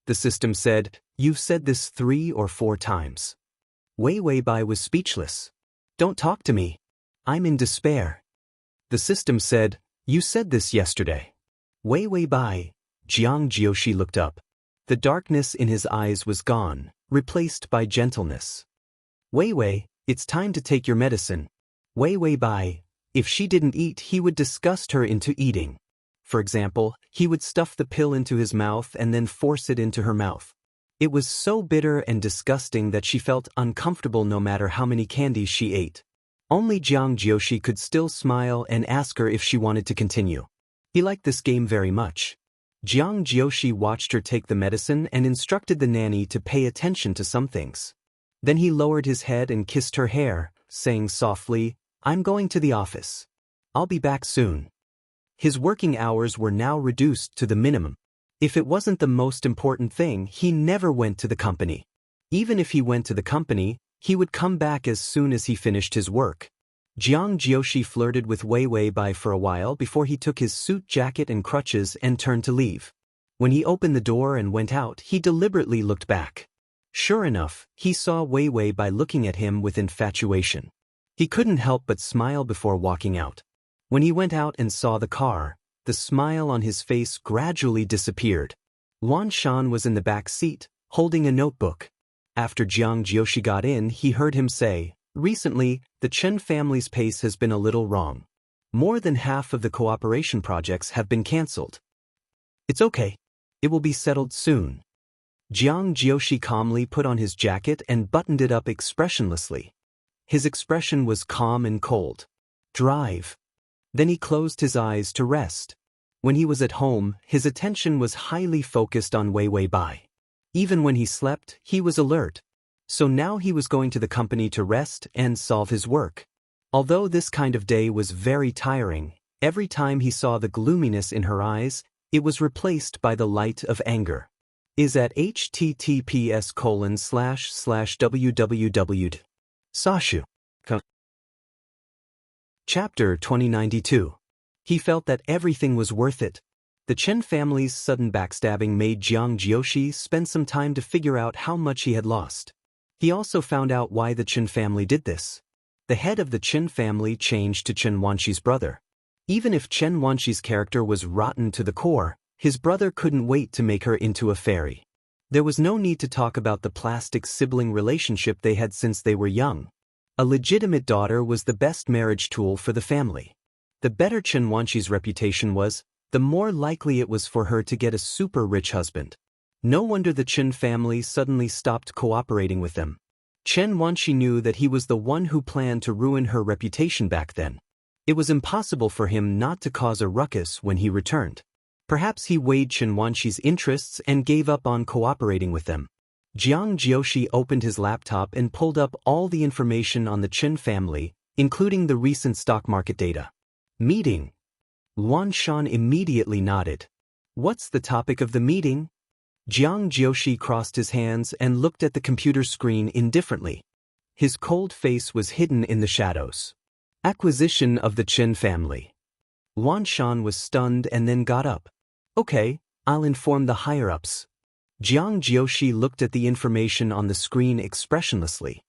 The system said, "You've said this 3 or 4 times. Wei Wei Bai was speechless. "Don't talk to me. I'm in despair." The system said, "You said this yesterday." Wei Wei Bai. Jiang Jiushi looked up. The darkness in his eyes was gone, replaced by gentleness. "Wei Wei, it's time to take your medicine." Wei Wei Bai. If she didn't eat, he would disgust her into eating. For example, he would stuff the pill into his mouth and then force it into her mouth. It was so bitter and disgusting that she felt uncomfortable no matter how many candies she ate. Only Jiang Jiushi could still smile and ask her if she wanted to continue. He liked this game very much. Jiang Jiushi watched her take the medicine and instructed the nanny to pay attention to some things. Then he lowered his head and kissed her hair, saying softly, "I'm going to the office. I'll be back soon." His working hours were now reduced to the minimum. If it wasn't the most important thing, he never went to the company. Even if he went to the company, he would come back as soon as he finished his work. Jiang Jiushi flirted with Wei Wei Bai for a while before he took his suit jacket and crutches and turned to leave. When he opened the door and went out, he deliberately looked back. Sure enough, he saw Wei Wei Bai looking at him with infatuation. He couldn't help but smile before walking out. When he went out and saw the car, the smile on his face gradually disappeared. Luan Shan was in the back seat, holding a notebook. After Jiang Jiushi got in, he heard him say, "Recently, the Chen family's pace has been a little wrong. More than half of the cooperation projects have been cancelled. It's okay. It will be settled soon." Jiang Jiushi calmly put on his jacket and buttoned it up expressionlessly. His expression was calm and cold. "Drive." Then he closed his eyes to rest. When he was at home, his attention was highly focused on Wei Wei Bai. Even when he slept, he was alert. So now he was going to the company to rest and solve his work. Although this kind of day was very tiring, every time he saw the gloominess in her eyes, it was replaced by the light of anger. Is at https://www. Sashu. Chapter 2092. He felt that everything was worth it. The Chen family's sudden backstabbing made Jiang Jiushi spend some time to figure out how much he had lost. He also found out why the Chen family did this. The head of the Chen family changed to Chen Wanxi's brother. Even if Chen Wanxi's character was rotten to the core, his brother couldn't wait to make her into a fairy. There was no need to talk about the plastic sibling relationship they had since they were young. A legitimate daughter was the best marriage tool for the family. The better Chen Wanxi's reputation was, the more likely it was for her to get a super rich husband. No wonder the Chen family suddenly stopped cooperating with them. Chen Wanxi knew that he was the one who planned to ruin her reputation back then. It was impossible for him not to cause a ruckus when he returned. Perhaps he weighed Chen Wanxi's interests and gave up on cooperating with them. Jiang Jiushi opened his laptop and pulled up all the information on the Chen family, including the recent stock market data. Meeting. Luan Shan immediately nodded. What's the topic of the meeting? Jiang Jiushi crossed his hands and looked at the computer screen indifferently. His cold face was hidden in the shadows. Acquisition of the Chen family. Luan Shan was stunned and then got up. Okay, I'll inform the higher-ups. Jiang Jiushi looked at the information on the screen expressionlessly.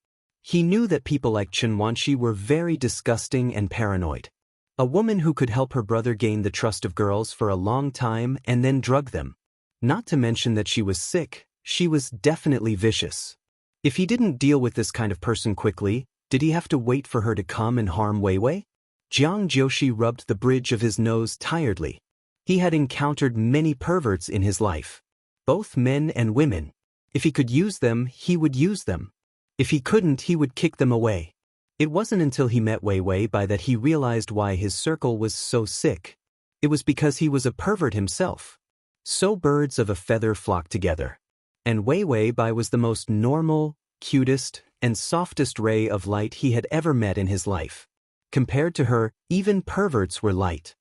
He knew that people like Chen Wanxi were very disgusting and paranoid. A woman who could help her brother gain the trust of girls for a long time and then drug them. Not to mention that she was sick, she was definitely vicious. If he didn't deal with this kind of person quickly, did he have to wait for her to come and harm Weiwei? Jiang Jiushi rubbed the bridge of his nose tiredly. He had encountered many perverts in his life. Both men and women. If he could use them, he would use them. If he couldn't, he would kick them away. It wasn't until he met Weiwei Bai that he realized why his circle was so sick. It was because he was a pervert himself. So birds of a feather flocked together. And Weiwei Bai was the most normal, cutest, and softest ray of light he had ever met in his life. Compared to her, even perverts were light.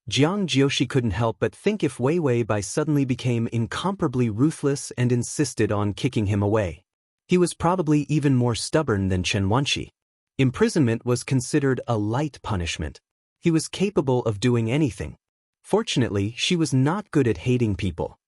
Jiang Jiushi couldn't help but think if Weiwei Bai suddenly became incomparably ruthless and insisted on kicking him away. He was probably even more stubborn than Chen Wanxi. Imprisonment was considered a light punishment. He was capable of doing anything. Fortunately, she was not good at hating people.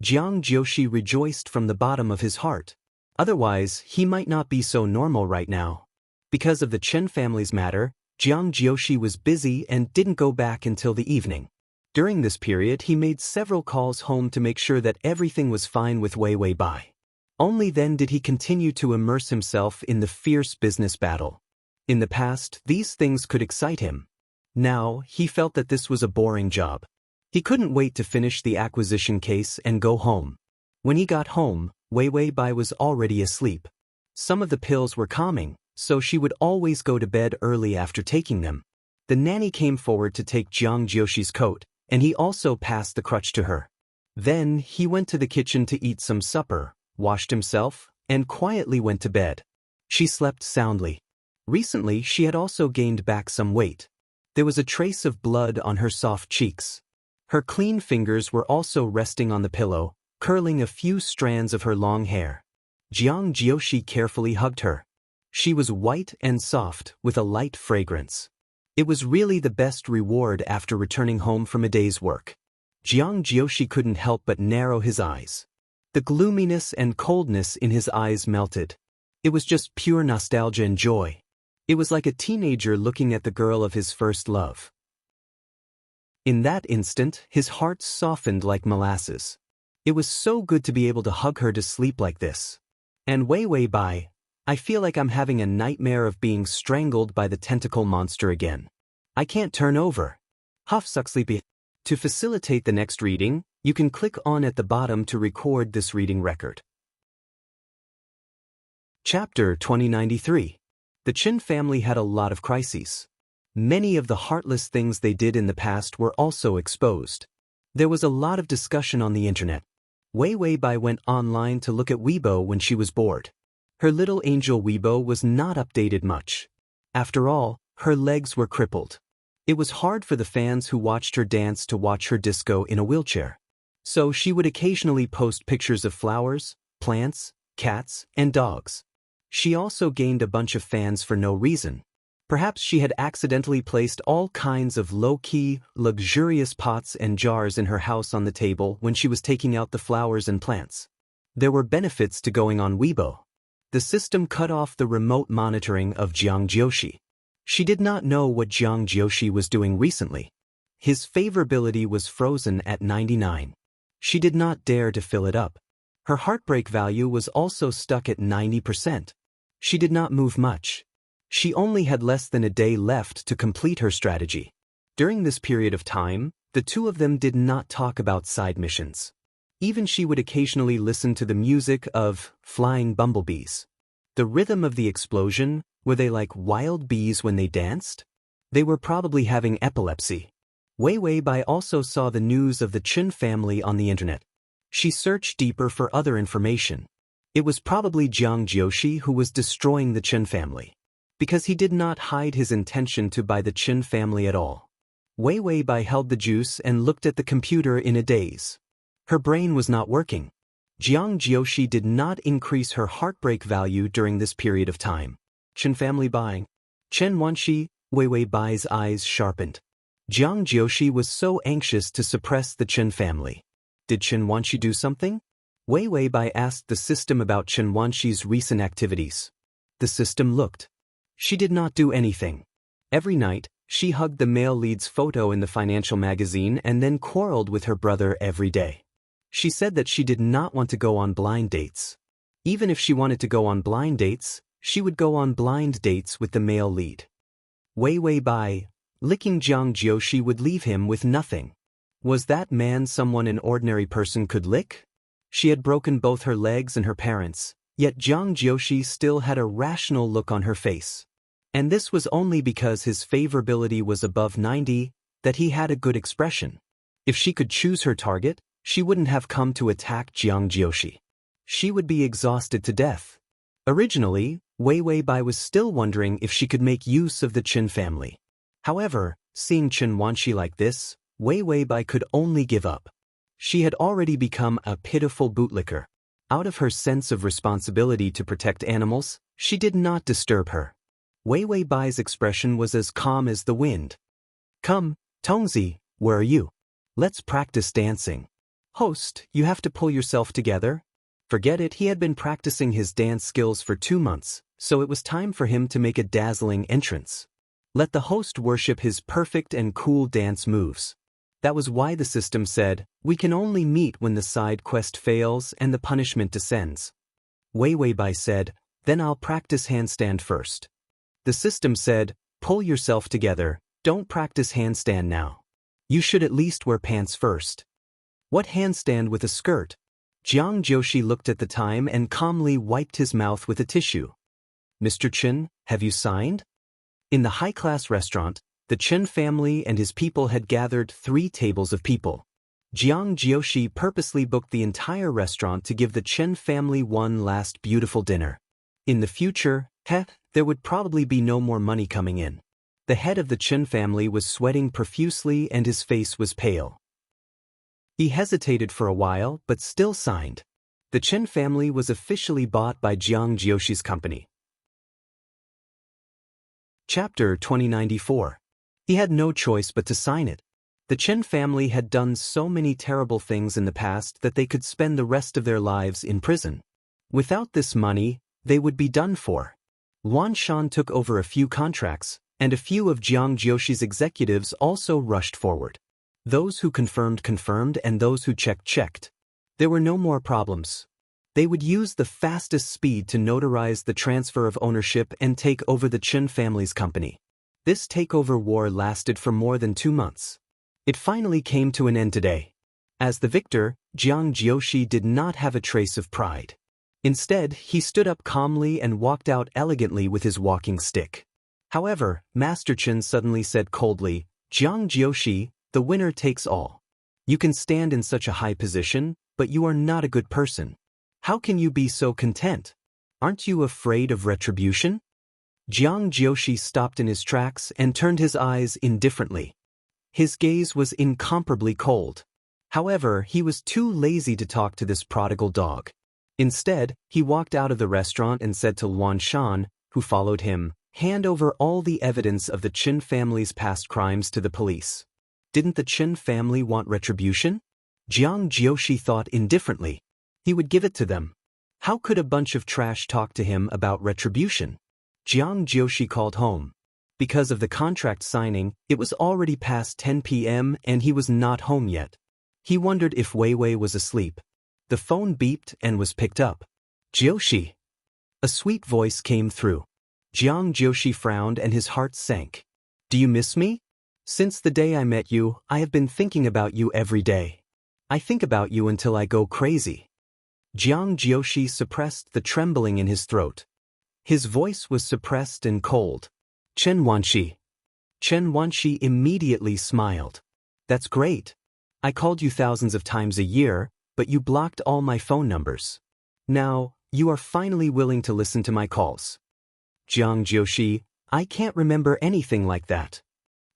Jiang Jiushi rejoiced from the bottom of his heart. Otherwise, he might not be so normal right now. Because of the Chen family's matter, Jiang Jiushi was busy and didn't go back until the evening. During this period, he made several calls home to make sure that everything was fine with Weiwei Bai. Only then did he continue to immerse himself in the fierce business battle. In the past, these things could excite him. Now, he felt that this was a boring job. He couldn't wait to finish the acquisition case and go home. When he got home, Weiwei Bai was already asleep. Some of the pills were calming, so she would always go to bed early after taking them. The nanny came forward to take Jiang Jiushi's coat, and he also passed the crutch to her. Then, he went to the kitchen to eat some supper, washed himself, and quietly went to bed. She slept soundly. Recently, she had also gained back some weight. There was a trace of blood on her soft cheeks. Her clean fingers were also resting on the pillow, curling a few strands of her long hair. Jiang Jiushi carefully hugged her. She was white and soft, with a light fragrance. It was really the best reward after returning home from a day's work. Jiang Jiushi couldn't help but narrow his eyes. The gloominess and coldness in his eyes melted. It was just pure nostalgia and joy. It was like a teenager looking at the girl of his first love. In that instant, his heart softened like molasses. It was so good to be able to hug her to sleep like this. And Weiwei Bai, I feel like I'm having a nightmare of being strangled by the tentacle monster again. I can't turn over. Huff suck sleepy. To facilitate the next reading, you can click on at the bottom to record this reading record. Chapter 2093. The Chen family had a lot of crises. Many of the heartless things they did in the past were also exposed. There was a lot of discussion on the internet. Weiwei Bai went online to look at Weibo when she was bored. Her little angel Weibo was not updated much. After all, her legs were crippled. It was hard for the fans who watched her dance to watch her disco in a wheelchair. So she would occasionally post pictures of flowers, plants, cats, and dogs. She also gained a bunch of fans for no reason. Perhaps she had accidentally placed all kinds of low-key, luxurious pots and jars in her house on the table when she was taking out the flowers and plants. There were benefits to going on Weibo. The system cut off the remote monitoring of Jiang Jiushi. She did not know what Jiang Jiushi was doing recently. His favorability was frozen at 99. She did not dare to fill it up. Her heartbreak value was also stuck at 90%. She did not move much. She only had less than a day left to complete her strategy. During this period of time, the two of them did not talk about side missions. Even she would occasionally listen to the music of flying bumblebees. The rhythm of the explosion, were they like wild bees when they danced? They were probably having epilepsy. Wei Weibai also saw the news of the Chen family on the internet. She searched deeper for other information. It was probably Jiang Jiushi who was destroying the Chen family, because he did not hide his intention to buy the Chen family at all. Wei Weibai held the juice and looked at the computer in a daze. Her brain was not working. Jiang Jiushi did not increase her heartbreak value during this period of time. Chen family buying. Chen Wanxi, Wei Weibai's eyes sharpened. Jiang Jiushi was so anxious to suppress the Chen family. Did Chen Wanxi do something? Wei Weibai asked the system about Chen Wanxi's recent activities. The system looked. She did not do anything. Every night, she hugged the male lead's photo in the financial magazine and then quarreled with her brother every day. She said that she did not want to go on blind dates. Even if she wanted to go on blind dates, she would go on blind dates with the male lead. Wei Weibai, licking Jiang Jiushi would leave him with nothing. Was that man someone an ordinary person could lick? She had broken both her legs and her parents, yet Jiang Jiushi still had a rational look on her face. And this was only because his favorability was above 90, that he had a good expression. If she could choose her target, she wouldn't have come to attack Jiang Jiushi. She would be exhausted to death. Originally, Wei Weibai was still wondering if she could make use of the Chen family. However, seeing Chen Wanxi like this, Wei Weibai could only give up. She had already become a pitiful bootlicker. Out of her sense of responsibility to protect animals, she did not disturb her. Wei Weibai's expression was as calm as the wind. Come, Tongzi, where are you? Let's practice dancing. Host, you have to pull yourself together. Forget it, he had been practicing his dance skills for 2 months, so it was time for him to make a dazzling entrance. Let the host worship his perfect and cool dance moves. That was why the system said, we can only meet when the side quest fails and the punishment descends. Wei Weibai said, then I'll practice handstand first. The system said, pull yourself together, don't practice handstand now. You should at least wear pants first. What handstand with a skirt? Jiang Jiushi looked at the time and calmly wiped his mouth with a tissue. Mr. Chen, have you signed? In the high-class restaurant, the Chen family and his people had gathered 3 tables of people. Jiang Jiushi purposely booked the entire restaurant to give the Chen family one last beautiful dinner. In the future, there would probably be no more money coming in. The head of the Chen family was sweating profusely and his face was pale. He hesitated for a while but still signed. The Chen family was officially bought by Jiang Jiushi's company. Chapter 2094. He had no choice but to sign it. The Chen family had done so many terrible things in the past that they could spend the rest of their lives in prison. Without this money, they would be done for. Luan Shan took over a few contracts, and a few of Jiang Jiushi's executives also rushed forward. Those who confirmed and those who checked. There were no more problems. They would use the fastest speed to notarize the transfer of ownership and take over the Chen family's company. This takeover war lasted for more than 2 months. It finally came to an end today. As the victor, Jiang Jiushi did not have a trace of pride. Instead, he stood up calmly and walked out elegantly with his walking stick. However, Master Chen suddenly said coldly, Jiang Jiushi, the winner takes all. You can stand in such a high position, but you are not a good person. How can you be so content? Aren't you afraid of retribution? Jiang Jiushi stopped in his tracks and turned his eyes indifferently. His gaze was incomparably cold. However, he was too lazy to talk to this prodigal dog. Instead, he walked out of the restaurant and said to Luan Shan, who followed him, "Hand over all the evidence of the Chen family's past crimes to the police." Didn't the Chen family want retribution? Jiang Jiushi thought indifferently. He would give it to them. How could a bunch of trash talk to him about retribution? Jiang Jiushi called home. Because of the contract signing, it was already past 10 p.m. and he was not home yet. He wondered if Wei Wei was asleep. The phone beeped and was picked up. "Jiushi." A sweet voice came through. Jiang Jiushi frowned and his heart sank. "Do you miss me? Since the day I met you, I have been thinking about you every day. I think about you until I go crazy." Jiang Jiushi suppressed the trembling in his throat. His voice was suppressed and cold. "Chen Wanshi." Chen Wanshi immediately smiled. "That's great. I called you thousands of times a year, but you blocked all my phone numbers. Now, you are finally willing to listen to my calls." "Jiang Jiushi, I can't remember anything like that.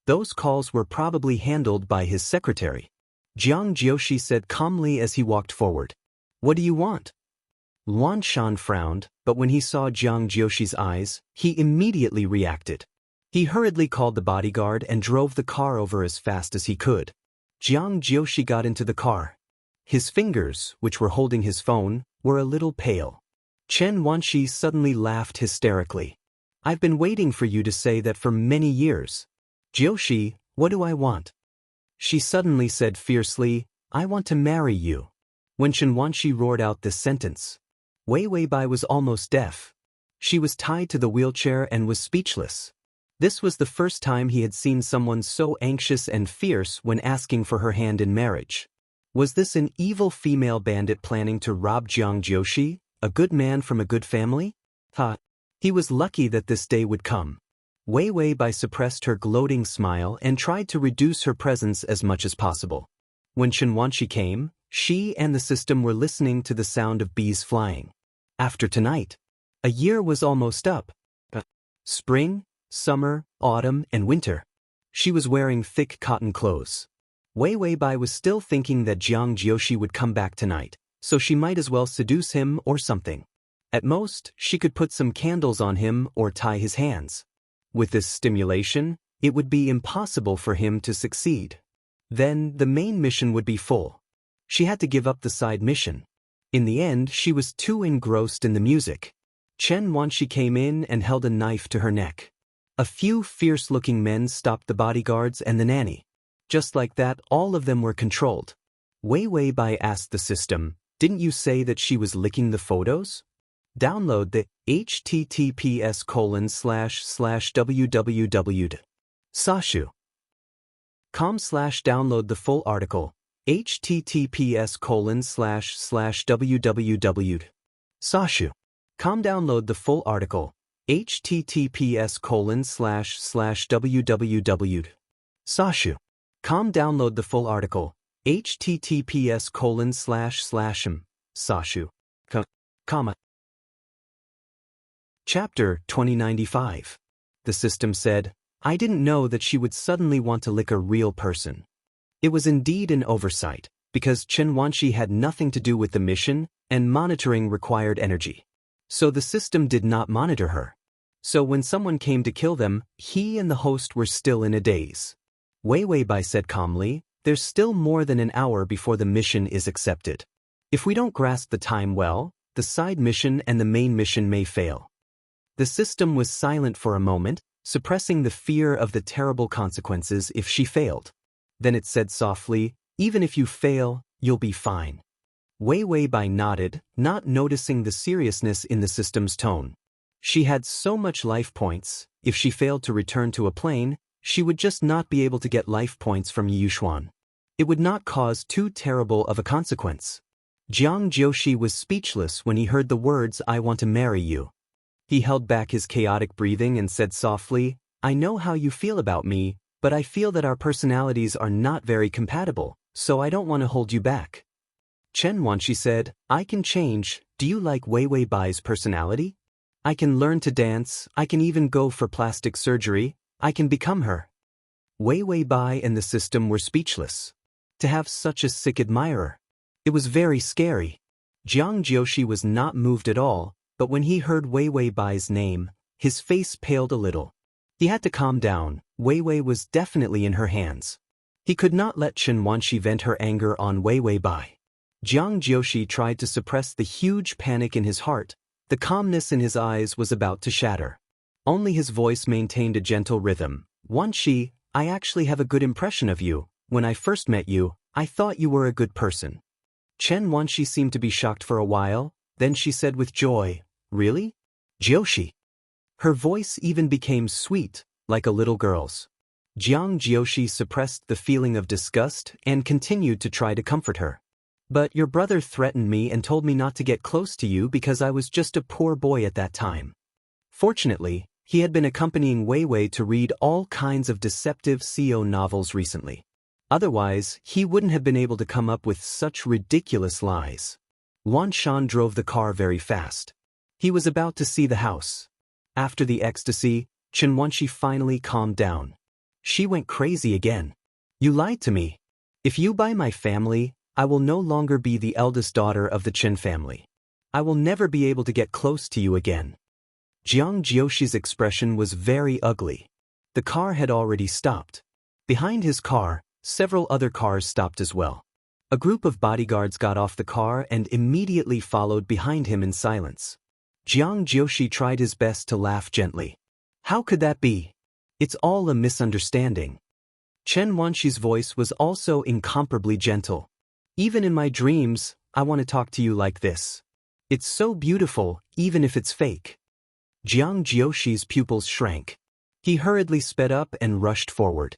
Those calls were probably handled by his secretary." Jiang Jiushi said calmly as he walked forward. "What do you want?" Luan Shan frowned, but when he saw Jiang Jiushi's eyes, he immediately reacted. He hurriedly called the bodyguard and drove the car over as fast as he could. Jiang Jiushi got into the car. His fingers, which were holding his phone, were a little pale. Chen Wanshi suddenly laughed hysterically. "I've been waiting for you to say that for many years. Jiushi, what do I want?" She suddenly said fiercely, "I want to marry you." When Chen Wanshi roared out this sentence, Wei Weibai was almost deaf. She was tied to the wheelchair and was speechless. This was the first time he had seen someone so anxious and fierce when asking for her hand in marriage. Was this an evil female bandit planning to rob Jiang Jiushi, a good man from a good family? He was lucky that this day would come. Wei Weibai suppressed her gloating smile and tried to reduce her presence as much as possible. When Chen Wanshi came, she and the system were listening to the sound of bees flying. After tonight, a year was almost up. Spring, summer, autumn, and winter. She was wearing thick cotton clothes. Wei Weibai was still thinking that Jiang Jiushi would come back tonight, so she might as well seduce him or something. At most, she could put some candles on him or tie his hands. With this stimulation, it would be impossible for him to succeed. Then the main mission would be full. She had to give up the side mission. In the end, she was too engrossed in the music. Chen Wanshi came in and held a knife to her neck. A few fierce-looking men stopped the bodyguards and the nanny. Just like that, all of them were controlled. Wei Weibai asked the system, "Didn't you say that she was licking the photos?" Download the https://www.sashu.com/download the full article. https://www.sashu.com download the full article. https://www.sashu.com download the full article. https://sashu.com. Chapter 2095. The system said, "I didn't know that she would suddenly want to lick a real person." It was indeed an oversight, because Chen Wanshi had nothing to do with the mission, and monitoring required energy. So the system did not monitor her. So when someone came to kill them, he and the host were still in a daze. Wei Weibai said calmly, "There's still more than an hour before the mission is accepted. If we don't grasp the time well, the side mission and the main mission may fail." The system was silent for a moment, suppressing the fear of the terrible consequences if she failed. Then it said softly, "Even if you fail, you'll be fine." Wei Weibai nodded, not noticing the seriousness in the system's tone. She had so much life points, if she failed to return to a plane, she would just not be able to get life points from Yushuan. It would not cause too terrible of a consequence. Jiang Jiushi was speechless when he heard the words, "I want to marry you." He held back his chaotic breathing and said softly, "I know how you feel about me, but I feel that our personalities are not very compatible, so I don't want to hold you back." Chen Wanshi said, "I can change. Do you like Wei Weibai's personality?" I can learn to dance, I can even go for plastic surgery, I can become her. Wei Wei Bai and the system were speechless. To have such a sick admirer. It was very scary. Jiang Jiushi was not moved at all, but when he heard Wei Wei Bai's name, his face paled a little. He had to calm down. Wei Wei was definitely in her hands. He could not let Chen Wanshi vent her anger on Wei Wei Bai. Jiang Jiushi tried to suppress the huge panic in his heart. The calmness in his eyes was about to shatter. Only his voice maintained a gentle rhythm. Wanshi, I actually have a good impression of you. When I first met you, I thought you were a good person. Chen Wanshi seemed to be shocked for a while, then she said with joy, Really? Jiushi. Her voice even became sweet, like a little girl's. Jiang Jiushi suppressed the feeling of disgust and continued to try to comfort her. But your brother threatened me and told me not to get close to you because I was just a poor boy at that time. Fortunately, he had been accompanying Wei Wei to read all kinds of deceptive CO novels recently. Otherwise, he wouldn't have been able to come up with such ridiculous lies. Wan Shan drove the car very fast. He was about to see the house. After the ecstasy, Chen Wanshi finally calmed down. She went crazy again. You lied to me. If you buy my family, I will no longer be the eldest daughter of the Chen family. I will never be able to get close to you again. Jiang Jiushi's expression was very ugly. The car had already stopped. Behind his car, several other cars stopped as well. A group of bodyguards got off the car and immediately followed behind him in silence. Jiang Jiushi tried his best to laugh gently. How could that be? It's all a misunderstanding. Chen Wanshi's voice was also incomparably gentle. Even in my dreams, I want to talk to you like this. It's so beautiful, even if it's fake. Jiang Jiushi's pupils shrank. He hurriedly sped up and rushed forward.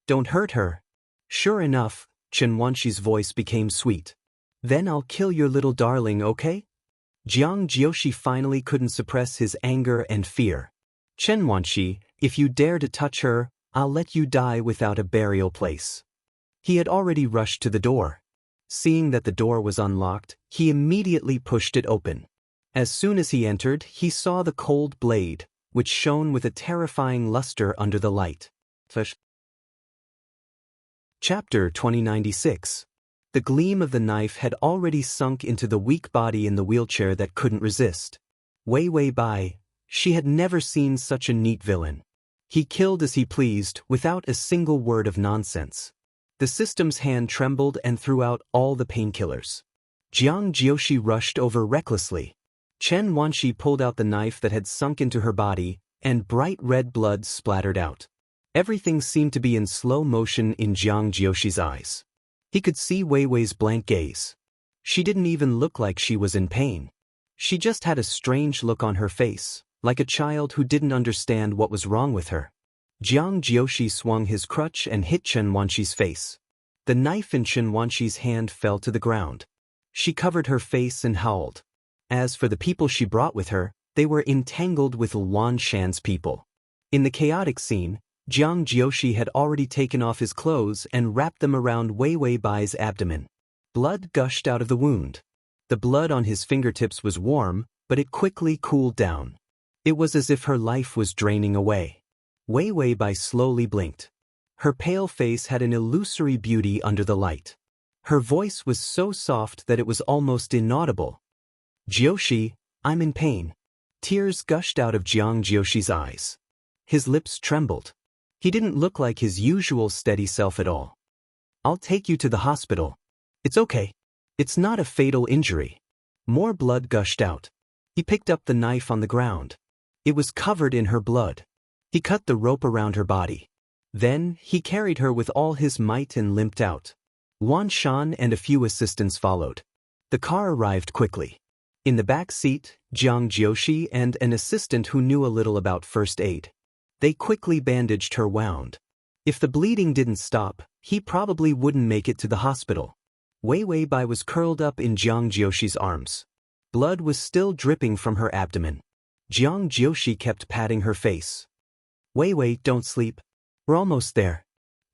Don't hurt her. Sure enough, Chen Wanshi's voice became sweet. Then I'll kill your little darling, okay? Jiang Jiushi finally couldn't suppress his anger and fear. Chen Wanshi, if you dare to touch her, I'll let you die without a burial place. He had already rushed to the door. Seeing that the door was unlocked, he immediately pushed it open. As soon as he entered, he saw the cold blade, which shone with a terrifying luster under the light. Chapter 2096. The gleam of the knife had already sunk into the weak body in the wheelchair that couldn't resist. Wei Wei Bai, she had never seen such a neat villain. He killed as he pleased, without a single word of nonsense. The system's hand trembled and threw out all the painkillers. Jiang Jiushi rushed over recklessly. Chen Wanshi pulled out the knife that had sunk into her body, and bright red blood splattered out. Everything seemed to be in slow motion in Jiang Jiushi's eyes. He could see Wei Wei's blank gaze. She didn't even look like she was in pain. She just had a strange look on her face, like a child who didn't understand what was wrong with her. Jiang Jiushi swung his crutch and hit Chen Wanshi's face. The knife in Chen Wanshi's hand fell to the ground. She covered her face and howled. As for the people she brought with her, they were entangled with Wan Shan's people. In the chaotic scene, Jiang Jiushi had already taken off his clothes and wrapped them around Wei Wei Bai's abdomen. Blood gushed out of the wound. The blood on his fingertips was warm, but it quickly cooled down. It was as if her life was draining away. Wei Wei Bai slowly blinked. Her pale face had an illusory beauty under the light. Her voice was so soft that it was almost inaudible. Jiushi, I'm in pain. Tears gushed out of Jiang Jiushi's eyes. His lips trembled. He didn't look like his usual steady self at all. I'll take you to the hospital. It's okay. It's not a fatal injury. More blood gushed out. He picked up the knife on the ground. It was covered in her blood. He cut the rope around her body. Then, he carried her with all his might and limped out. Wan Shan and a few assistants followed. The car arrived quickly. In the back seat, Jiang Jiushi and an assistant who knew a little about first aid. They quickly bandaged her wound. If the bleeding didn't stop, he probably wouldn't make it to the hospital. Wei Wei Bai was curled up in Jiang Jiushi's arms. Blood was still dripping from her abdomen. Jiang Jiushi kept patting her face. Wei Wei, don't sleep. We're almost there.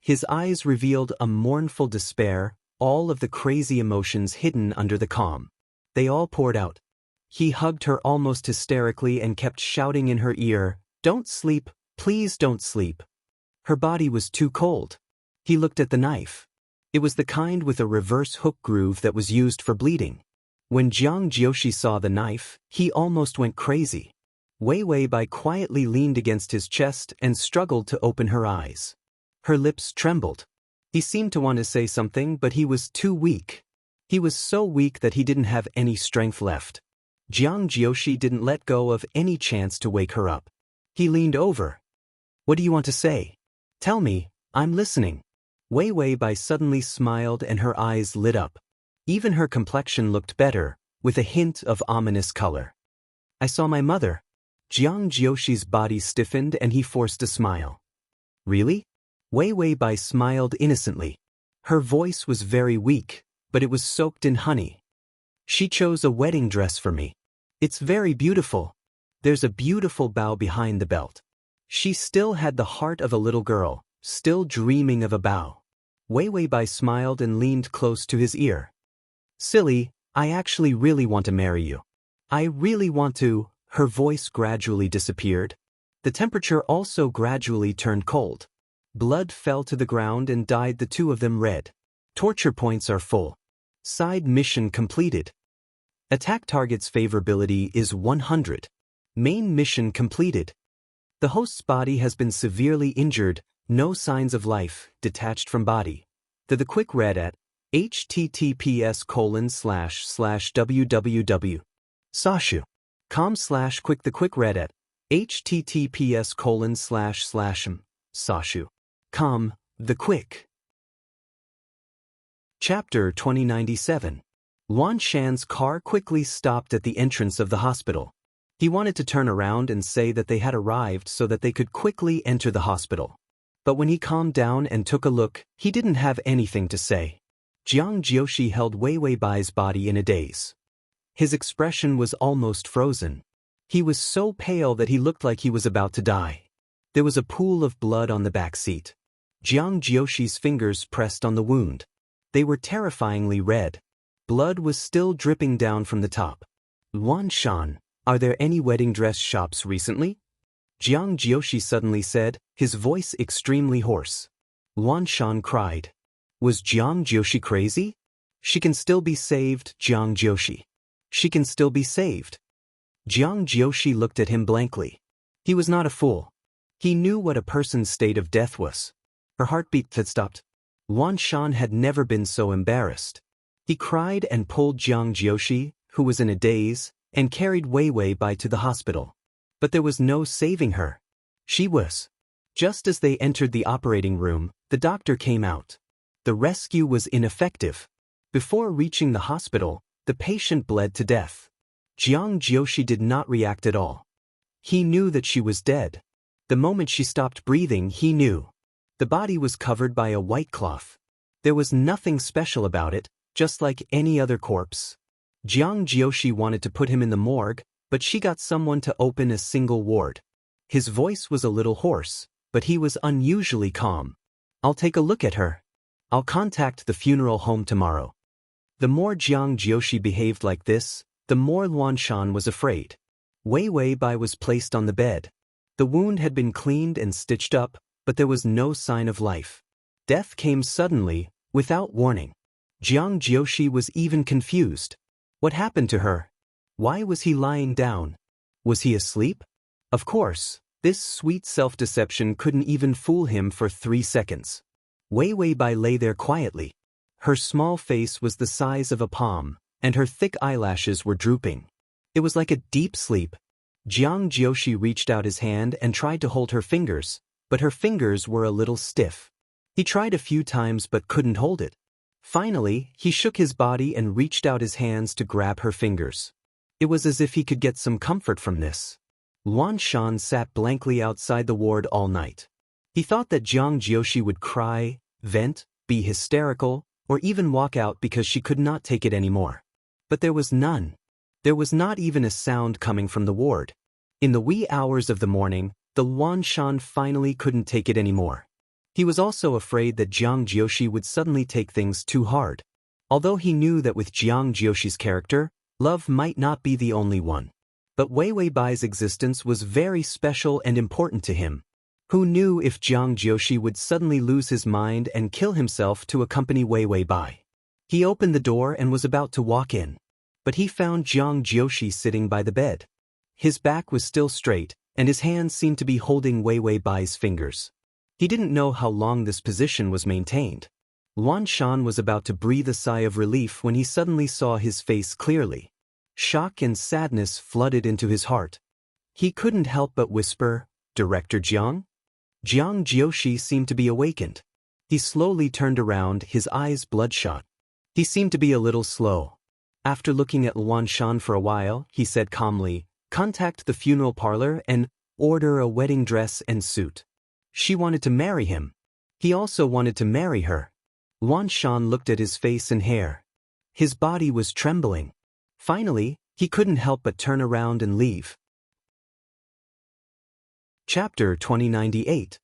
His eyes revealed a mournful despair, all of the crazy emotions hidden under the calm. They all poured out. He hugged her almost hysterically and kept shouting in her ear, "Don't sleep, please don't sleep." Her body was too cold. He looked at the knife. It was the kind with a reverse hook groove that was used for bleeding. When Jiang Jiushi saw the knife, he almost went crazy. Wei Wei Bai quietly leaned against his chest and struggled to open her eyes. Her lips trembled. He seemed to want to say something, but he was too weak. He was so weak that he didn't have any strength left. Jiang Jiushi didn't let go of any chance to wake her up. He leaned over. "What do you want to say? Tell me, I'm listening." Wei Wei Bai suddenly smiled and her eyes lit up. Even her complexion looked better, with a hint of ominous color. "I saw my mother." Jiang Jiushi's body stiffened and he forced a smile. "Really?" Wei Wei Bai smiled innocently. Her voice was very weak, but it was soaked in honey. "She chose a wedding dress for me. It's very beautiful. There's a beautiful bow behind the belt." She still had the heart of a little girl, still dreaming of a bow. Wei Wei Bai smiled and leaned close to his ear. "Silly, I actually really want to marry you. I really want to." Her voice gradually disappeared. The temperature also gradually turned cold. Blood fell to the ground and dyed the two of them red. Torture points are full. Side mission completed. Attack target's favorability is 100. Main mission completed. The host's body has been severely injured, no signs of life, detached from body. The quick read at https://www.sashu.com/quick. The quick read at https://sashu.com. The quick. Chapter 2097. Wan Shan's car quickly stopped at the entrance of the hospital. He wanted to turn around and say that they had arrived so that they could quickly enter the hospital. But when he calmed down and took a look, he didn't have anything to say. Jiang Jiushi held Wei Wei Bai's body in a daze. His expression was almost frozen. He was so pale that he looked like he was about to die. There was a pool of blood on the back seat. Jiang Jiushi's fingers pressed on the wound. They were terrifyingly red. Blood was still dripping down from the top. "Wan Shan, are there any wedding dress shops recently?" Jiang Jiushi suddenly said, his voice extremely hoarse. Wan Shan cried. Was Jiang Jiushi crazy? "She can still be saved, Jiang Jiushi. She can still be saved." Jiang Jiushi looked at him blankly. He was not a fool. He knew what a person's state of death was. Her heartbeat had stopped. Wan Shan had never been so embarrassed. He cried and pulled Jiang Jiushi, who was in a daze, and carried Wei Wei Bai to the hospital. But there was no saving her. She was. Just as they entered the operating room, the doctor came out. The rescue was ineffective. Before reaching the hospital, the patient bled to death. Jiang Jiushi did not react at all. He knew that she was dead. The moment she stopped breathing, he knew. The body was covered by a white cloth. There was nothing special about it, just like any other corpse. Jiang Jiushi wanted to put him in the morgue, but she got someone to open a single ward. His voice was a little hoarse, but he was unusually calm. "I'll take a look at her. I'll contact the funeral home tomorrow." The more Jiang Jiushi behaved like this, the more Wan Shan was afraid. Wei Wei Bai was placed on the bed. The wound had been cleaned and stitched up, but there was no sign of life. Death came suddenly, without warning. Jiang Jiushi was even confused. What happened to her? Why was he lying down? Was he asleep? Of course, this sweet self-deception couldn't even fool him for 3 seconds. Wei Wei Bai lay there quietly. Her small face was the size of a palm, and her thick eyelashes were drooping. It was like a deep sleep. Jiang Jiushi reached out his hand and tried to hold her fingers, but her fingers were a little stiff. He tried a few times but couldn't hold it. Finally, he shook his body and reached out his hands to grab her fingers. It was as if he could get some comfort from this. Wan Shan sat blankly outside the ward all night. He thought that Jiang Jiushi would cry, vent, be hysterical, or even walk out because she could not take it anymore. But there was none. There was not even a sound coming from the ward. In the wee hours of the morning, the Wan Shan finally couldn't take it anymore. He was also afraid that Jiang Jiushi would suddenly take things too hard. Although he knew that with Jiang Jiushi's character, Love might not be the only one. But Wei Wei Bai's existence was very special and important to him. Who knew if Jiang Jiushi would suddenly lose his mind and kill himself to accompany Wei Wei Bai? He opened the door and was about to walk in. But he found Jiang Jiushi sitting by the bed. His back was still straight, and his hands seemed to be holding Wei Wei Bai's fingers. He didn't know how long this position was maintained. Luan Shan was about to breathe a sigh of relief when he suddenly saw his face clearly. Shock and sadness flooded into his heart. He couldn't help but whisper, "Director Jiang?" Jiang Jiushi seemed to be awakened. He slowly turned around, his eyes bloodshot. He seemed to be a little slow. After looking at Luan Shan for a while, he said calmly, "Contact the funeral parlor and order a wedding dress and suit." She wanted to marry him. He also wanted to marry her. Luan Shan looked at his face and hair. His body was trembling. Finally, he couldn't help but turn around and leave. Chapter 2098.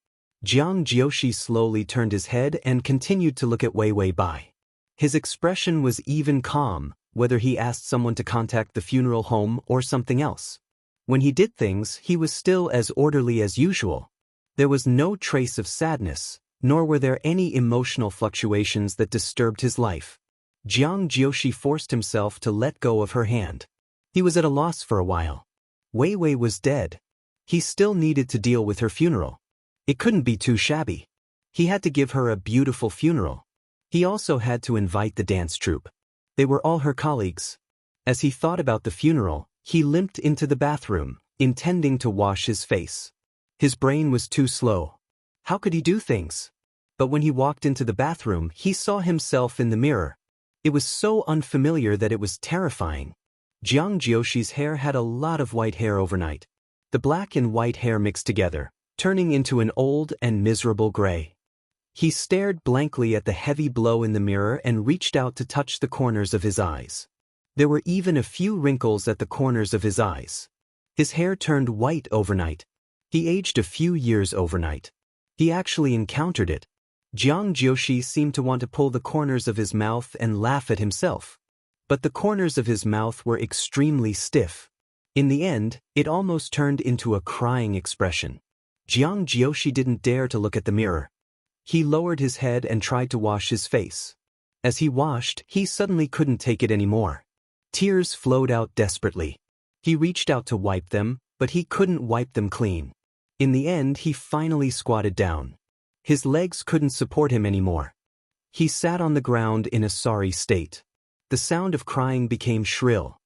Jiang Jiushi slowly turned his head and continued to look at Wei Wei Bai. His expression was even calm, whether he asked someone to contact the funeral home or something else. When he did things, he was still as orderly as usual. There was no trace of sadness, nor were there any emotional fluctuations that disturbed his life. Jiang Jiushi forced himself to let go of her hand. He was at a loss for a while. Wei Wei was dead. He still needed to deal with her funeral. It couldn't be too shabby. He had to give her a beautiful funeral. He also had to invite the dance troupe. They were all her colleagues. As he thought about the funeral, he limped into the bathroom, intending to wash his face. His brain was too slow. How could he do things? But when he walked into the bathroom, he saw himself in the mirror. It was so unfamiliar that it was terrifying. Jiang Jiushi's hair had a lot of white hair overnight. The black and white hair mixed together, turning into an old and miserable gray. He stared blankly at the heavy blow in the mirror and reached out to touch the corners of his eyes. There were even a few wrinkles at the corners of his eyes. His hair turned white overnight. He aged a few years overnight. He actually encountered it. Jiang Jiushi seemed to want to pull the corners of his mouth and laugh at himself. But the corners of his mouth were extremely stiff. In the end, it almost turned into a crying expression. Jiang Jiushi didn't dare to look at the mirror. He lowered his head and tried to wash his face. As he washed, he suddenly couldn't take it anymore. Tears flowed out desperately. He reached out to wipe them, but he couldn't wipe them clean. In the end, he finally squatted down. His legs couldn't support him anymore. He sat on the ground in a sorry state. The sound of crying became shrill.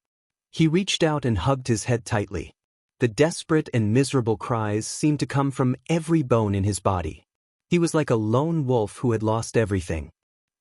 He reached out and hugged his head tightly. The desperate and miserable cries seemed to come from every bone in his body. He was like a lone wolf who had lost everything.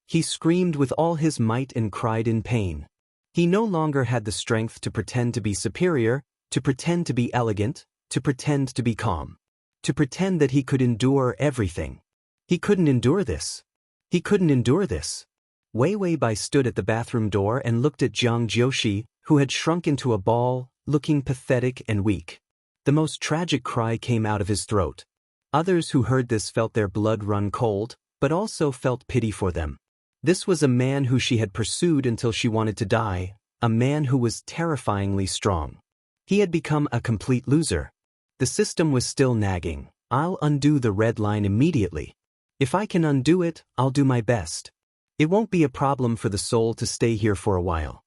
He screamed with all his might and cried in pain. He no longer had the strength to pretend to be superior, to pretend to be elegant, to pretend to be calm, to pretend that he could endure everything. He couldn't endure this. He couldn't endure this. Wei Wei Bai stood at the bathroom door and looked at Jiang Jiushi, who had shrunk into a ball, looking pathetic and weak. The most tragic cry came out of his throat. Others who heard this felt their blood run cold, but also felt pity for them. This was a man who she had pursued until she wanted to die, a man who was terrifyingly strong. He had become a complete loser. The system was still nagging. I'll undo the red line immediately. If I can undo it, I'll do my best. It won't be a problem for the soul to stay here for a while.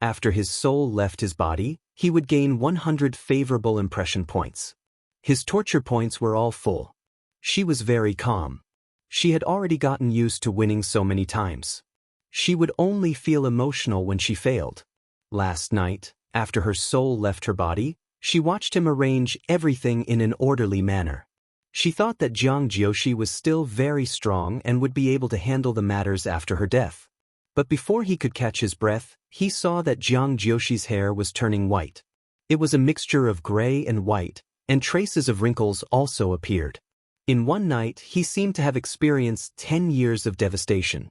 After his soul left his body, he would gain 100 favorable impression points. His torture points were all full. She was very calm. She had already gotten used to winning so many times. She would only feel emotional when she failed. Last night, after her soul left her body, she watched him arrange everything in an orderly manner. She thought that Jiang Jiushi was still very strong and would be able to handle the matters after her death. But before he could catch his breath, he saw that Jiang Jiushi's hair was turning white. It was a mixture of gray and white, and traces of wrinkles also appeared. In one night, he seemed to have experienced 10 years of devastation.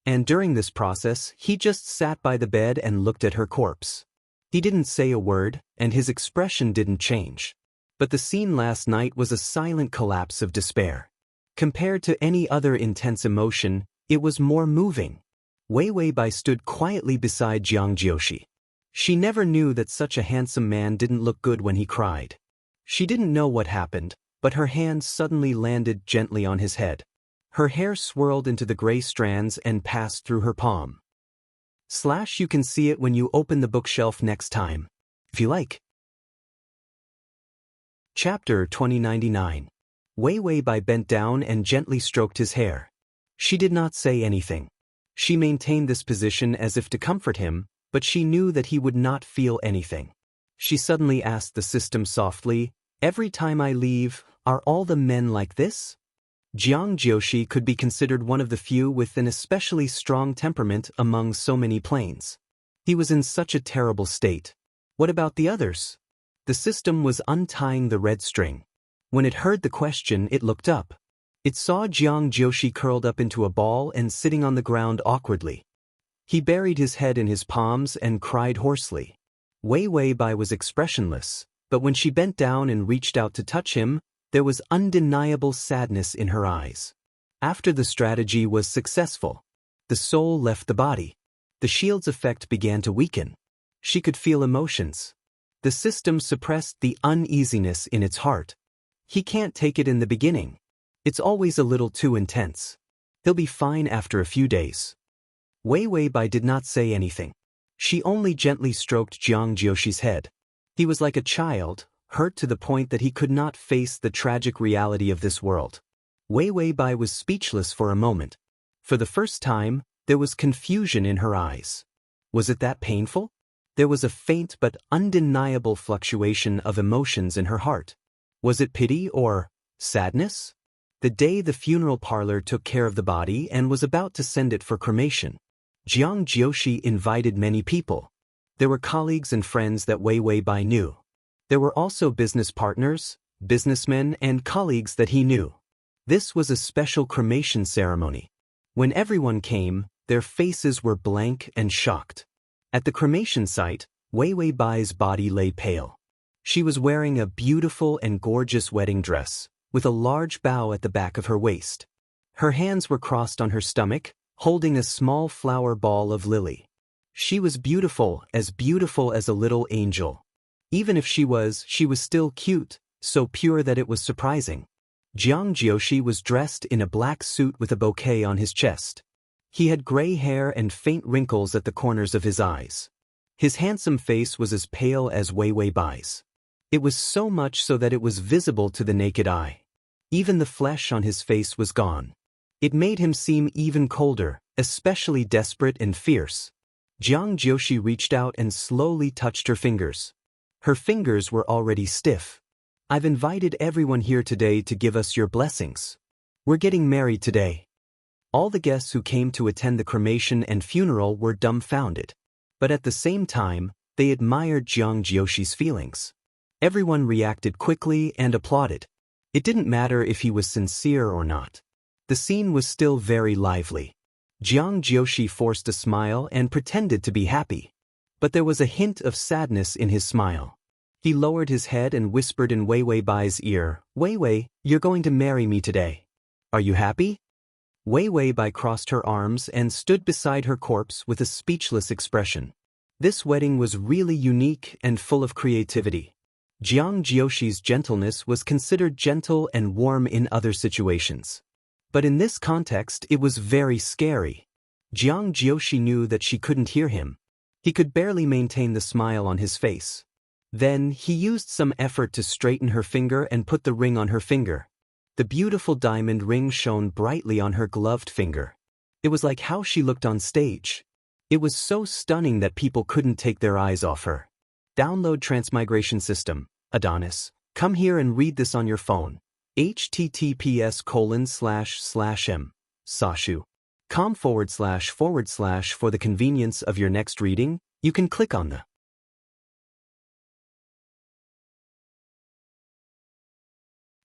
And during this process, he just sat by the bed and looked at her corpse. He didn't say a word, and his expression didn't change. But the scene last night was a silent collapse of despair. Compared to any other intense emotion, it was more moving. Wei Wei Bai stood quietly beside Jiang Jiushi. She never knew that such a handsome man didn't look good when he cried. She didn't know what happened, but her hand suddenly landed gently on his head. Her hair swirled into the gray strands and passed through her palm. You can see it when you open the bookshelf next time. If you like. Chapter 2099. Wei Wei Bai bent down and gently stroked his hair. She did not say anything. She maintained this position as if to comfort him, but she knew that he would not feel anything. She suddenly asked the system softly, "Every time I leave, are all the men like this?" Jiang Jiushi could be considered one of the few with an especially strong temperament among so many planes. He was in such a terrible state. What about the others? The system was untying the red string. When it heard the question, it looked up. It saw Jiang Jiushi curled up into a ball and sitting on the ground awkwardly. He buried his head in his palms and cried hoarsely. Wei Wei Bai was expressionless, but when she bent down and reached out to touch him, there was undeniable sadness in her eyes. After the strategy was successful, the soul left the body. The shield's effect began to weaken. She could feel emotions. The system suppressed the uneasiness in its heart. He can't take it in the beginning. It's always a little too intense. He'll be fine after a few days. Wei Wei Bai did not say anything. She only gently stroked Jiang Jiushi's head. He was like a child, hurt to the point that he could not face the tragic reality of this world. Wei Wei Bai was speechless for a moment. For the first time, there was confusion in her eyes. Was it that painful? There was a faint but undeniable fluctuation of emotions in her heart. Was it pity or sadness? The day the funeral parlor took care of the body and was about to send it for cremation, Jiang Jiushi invited many people. There were colleagues and friends that Wei Wei Bai knew. There were also business partners, businessmen, and colleagues that he knew. This was a special cremation ceremony. When everyone came, their faces were blank and shocked. At the cremation site, Wei Wei Bai's body lay pale. She was wearing a beautiful and gorgeous wedding dress, with a large bow at the back of her waist. Her hands were crossed on her stomach, holding a small flower ball of lily. She was beautiful as a little angel. Even if she was still cute, so pure that it was surprising. Jiang Jiushi was dressed in a black suit with a bouquet on his chest. He had gray hair and faint wrinkles at the corners of his eyes. His handsome face was as pale as Wei Wei Bai's. It was so much so that it was visible to the naked eye. Even the flesh on his face was gone. It made him seem even colder, especially desperate and fierce. Jiang Jiushi reached out and slowly touched her fingers. Her fingers were already stiff. "I've invited everyone here today to give us your blessings. We're getting married today." All the guests who came to attend the cremation and funeral were dumbfounded. But at the same time, they admired Jiang Jiushi's feelings. Everyone reacted quickly and applauded. It didn't matter if he was sincere or not. The scene was still very lively. Jiang Jiushi forced a smile and pretended to be happy. But there was a hint of sadness in his smile. He lowered his head and whispered in Wei Wei Bai's ear, "Wei Wei, you're going to marry me today. Are you happy?" Wei Wei Bai crossed her arms and stood beside her corpse with a speechless expression. This wedding was really unique and full of creativity. Jiang Jiushi's gentleness was considered gentle and warm in other situations. But in this context, it was very scary. Jiang Jiushi knew that she couldn't hear him. He could barely maintain the smile on his face. Then, he used some effort to straighten her finger and put the ring on her finger. The beautiful diamond ring shone brightly on her gloved finger. It was like how she looked on stage. It was so stunning that people couldn't take their eyes off her. Download Transmigration System, Adonis. Come here and read this on your phone. https://m.sashu.com// for the convenience of your next reading, you can click on the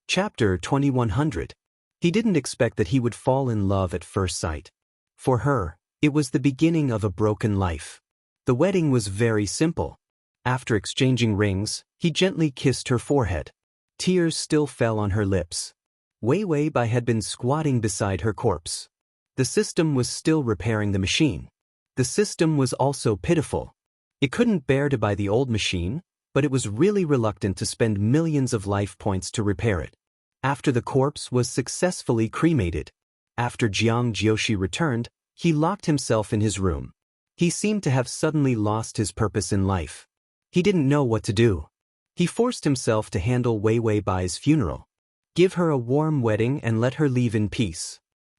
Chapter 2100. He didn't expect that he would fall in love at first sight. For her, it was the beginning of a broken life. The wedding was very simple. After exchanging rings, he gently kissed her forehead. Tears still fell on her lips. Wei Wei Bai had been squatting beside her corpse. The system was still repairing the machine. The system was also pitiful. It couldn't bear to buy the old machine, but it was really reluctant to spend millions of life points to repair it. After the corpse was successfully cremated, after Jiang Jiushi returned, he locked himself in his room. He seemed to have suddenly lost his purpose in life. He didn't know what to do. He forced himself to handle Wei Wei Bai's funeral. Give her a warm wedding and let her leave in peace.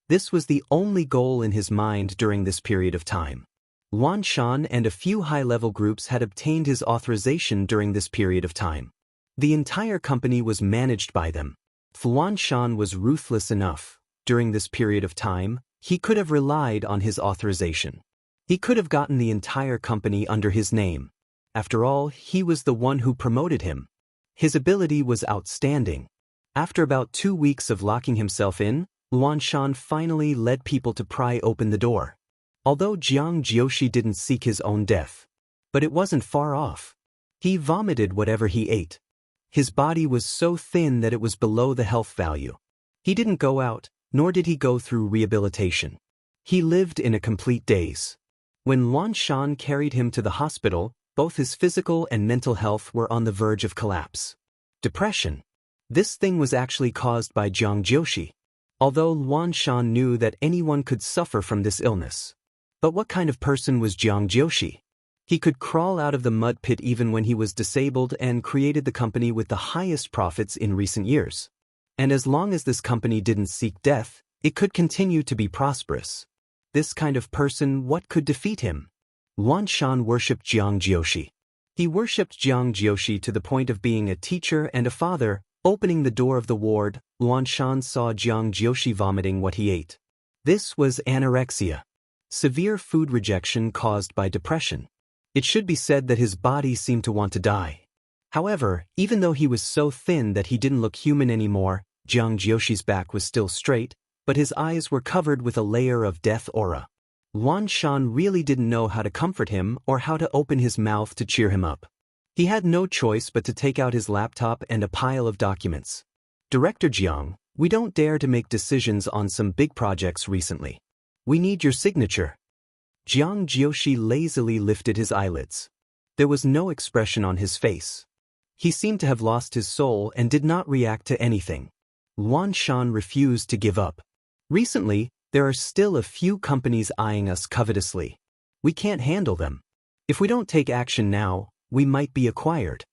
This was the only goal in his mind during this period of time. Luan Shan and a few high-level groups had obtained his authorization during this period of time. The entire company was managed by them. Luan Shan was ruthless enough. During this period of time, he could have relied on his authorization. He could have gotten the entire company under his name. After all, he was the one who promoted him. His ability was outstanding. After about 2 weeks of locking himself in, Luan Shan finally led people to pry open the door. Although Jiang Jiushi didn't seek his own death. But it wasn't far off. He vomited whatever he ate. His body was so thin that it was below the health value. He didn't go out, nor did he go through rehabilitation. He lived in a complete daze. When Luan Shan carried him to the hospital, both his physical and mental health were on the verge of collapse. Depression. This thing was actually caused by Jiang Jiushi. Although Luan Shan knew that anyone could suffer from this illness. But what kind of person was Jiang Jiushi? He could crawl out of the mud pit even when he was disabled and created the company with the highest profits in recent years. And as long as this company didn't seek death, it could continue to be prosperous. This kind of person, what could defeat him? Luan Shan worshipped Jiang Jiushi. He worshipped Jiang Jiushi to the point of being a teacher and a father. Opening the door of the ward, Luan Shan saw Jiang Jiushi vomiting what he ate. This was anorexia. Severe food rejection caused by depression. It should be said that his body seemed to want to die. However, even though he was so thin that he didn't look human anymore, Jiang Jiushi's back was still straight, but his eyes were covered with a layer of death aura. Luan Shan really didn't know how to comfort him or how to open his mouth to cheer him up. He had no choice but to take out his laptop and a pile of documents. Director Jiang, we don't dare to make decisions on some big projects recently. We need your signature. Jiang Jiushi lazily lifted his eyelids. There was no expression on his face. He seemed to have lost his soul and did not react to anything. Luan Shan refused to give up. Recently, there are still a few companies eyeing us covetously. We can't handle them. If we don't take action now, we might be acquired.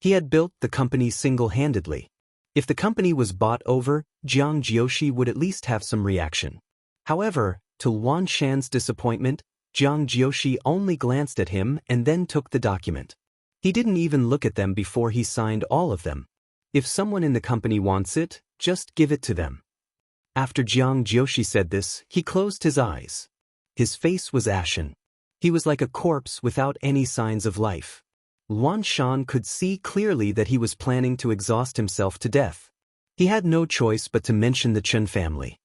He had built the company single-handedly. If the company was bought over, Jiang Jiushi would at least have some reaction. However, to Luan Shan's disappointment, Jiang Jiushi only glanced at him and then took the document. He didn't even look at them before he signed all of them. If someone in the company wants it, just give it to them. After Jiang Jiushi said this, he closed his eyes. His face was ashen. He was like a corpse without any signs of life. Luan Shan could see clearly that he was planning to exhaust himself to death. He had no choice but to mention the Chen family.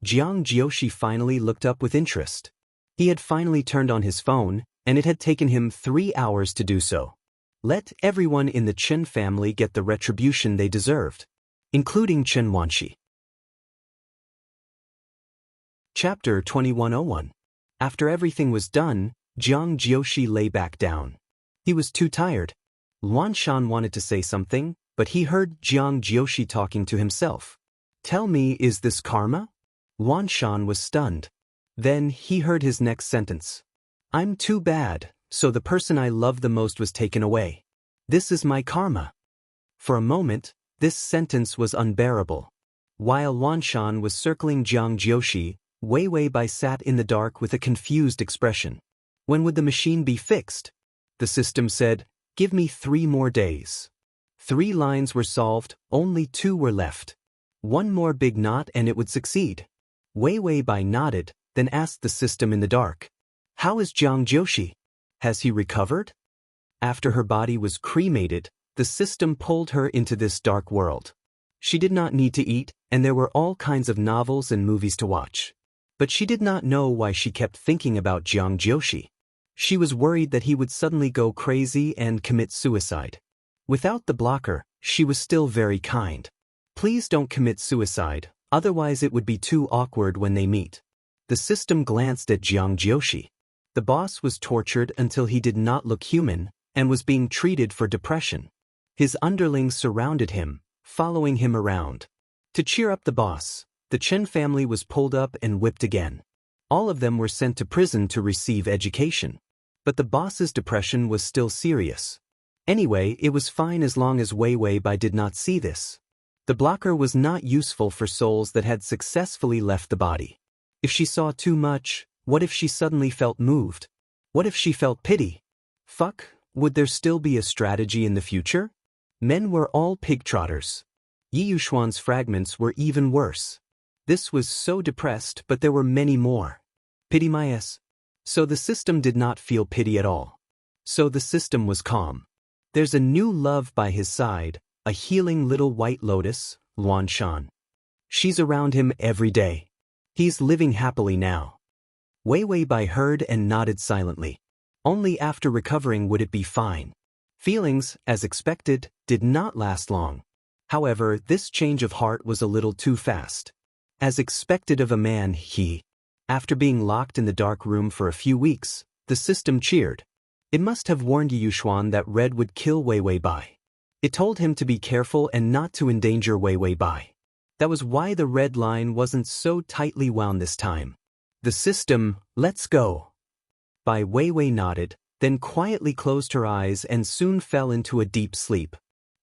Jiang Jiushi finally looked up with interest. He had finally turned on his phone, and it had taken him 3 hours to do so. Let everyone in the Chen family get the retribution they deserved, including Chen Wanshi. Chapter 2101. After everything was done, Jiang Jiushi lay back down. He was too tired. Luan Shan wanted to say something, but he heard Jiang Jiushi talking to himself. Tell me, is this karma? Luan Shan was stunned. Then he heard his next sentence. I'm too bad, so the person I loved the most was taken away. This is my karma. For a moment, this sentence was unbearable. While Luan Shan was circling Jiang Jiushi, Wei Wei Bai sat in the dark with a confused expression. When would the machine be fixed? The system said, give me 3 more days. 3 lines were solved, only 2 were left. 1 more big knot and it would succeed. Wei Wei Bai nodded, then asked the system in the dark. How is Jiang Jiushi? Has he recovered? After her body was cremated, the system pulled her into this dark world. She did not need to eat, and there were all kinds of novels and movies to watch. But she did not know why she kept thinking about Jiang Jiushi. She was worried that he would suddenly go crazy and commit suicide. Without the blocker, she was still very kind. Please don't commit suicide, otherwise it would be too awkward when they meet. The system glanced at Jiang Jiushi. The boss was tortured until he did not look human, and was being treated for depression. His underlings surrounded him, following him around. To cheer up the boss, the Chen family was pulled up and whipped again. All of them were sent to prison to receive education. But the boss's depression was still serious. Anyway, it was fine as long as Wei Wei Bai did not see this. The blocker was not useful for souls that had successfully left the body. If she saw too much, what if she suddenly felt moved? What if she felt pity? Fuck, would there still be a strategy in the future? Men were all pig-trotters. Yi Yuxuan's fragments were even worse. This was so depressed, but there were many more. Pity my ass. So the system did not feel pity at all. So the system was calm. There's a new love by his side, a healing little white lotus, Luan Shan. She's around him every day. He's living happily now. Wei Wei Bai heard and nodded silently. Only after recovering would it be fine. Feelings, as expected, did not last long. However, this change of heart was a little too fast. As expected of a man, after being locked in the dark room for a few weeks, the system cheered. It must have warned Yi Yuxuan that Red would kill Wei Wei Bai. It told him to be careful and not to endanger Wei Wei Bai. That was why the red line wasn't so tightly wound this time. The system, let's go. Bai Wei Wei nodded, then quietly closed her eyes and soon fell into a deep sleep.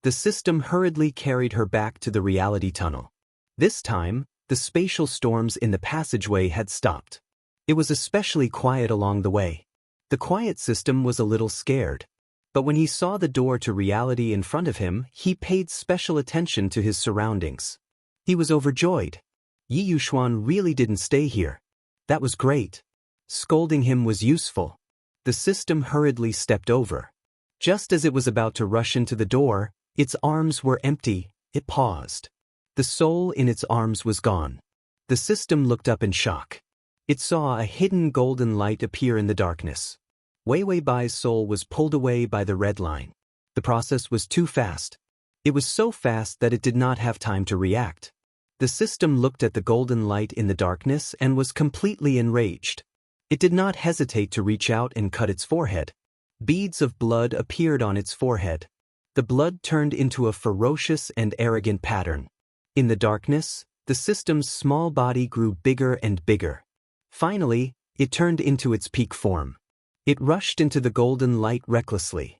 The system hurriedly carried her back to the reality tunnel. This time, the spatial storms in the passageway had stopped. It was especially quiet along the way. The quiet system was a little scared. But when he saw the door to reality in front of him, he paid special attention to his surroundings. He was overjoyed. Yi Yuxuan really didn't stay here. That was great. Scolding him was useful. The system hurriedly stepped over. Just as it was about to rush into the door, its arms were empty. It paused. The soul in its arms was gone. The system looked up in shock. It saw a hidden golden light appear in the darkness. Wei Wei Bai's soul was pulled away by the red line. The process was too fast. It was so fast that it did not have time to react. The system looked at the golden light in the darkness and was completely enraged. It did not hesitate to reach out and cut its forehead. Beads of blood appeared on its forehead. The blood turned into a ferocious and arrogant pattern. In the darkness, the system's small body grew bigger and bigger. Finally, it turned into its peak form. It rushed into the golden light recklessly.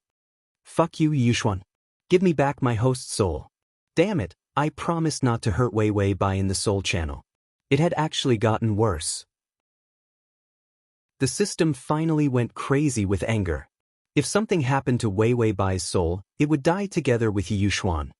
Fuck you, Yuxuan. Give me back my host soul. Damn it, I promised not to hurt Wei Wei Bai in the soul channel. It had actually gotten worse. The system finally went crazy with anger. If something happened to Wei Wei Bai's soul, it would die together with Yi Yuxuan.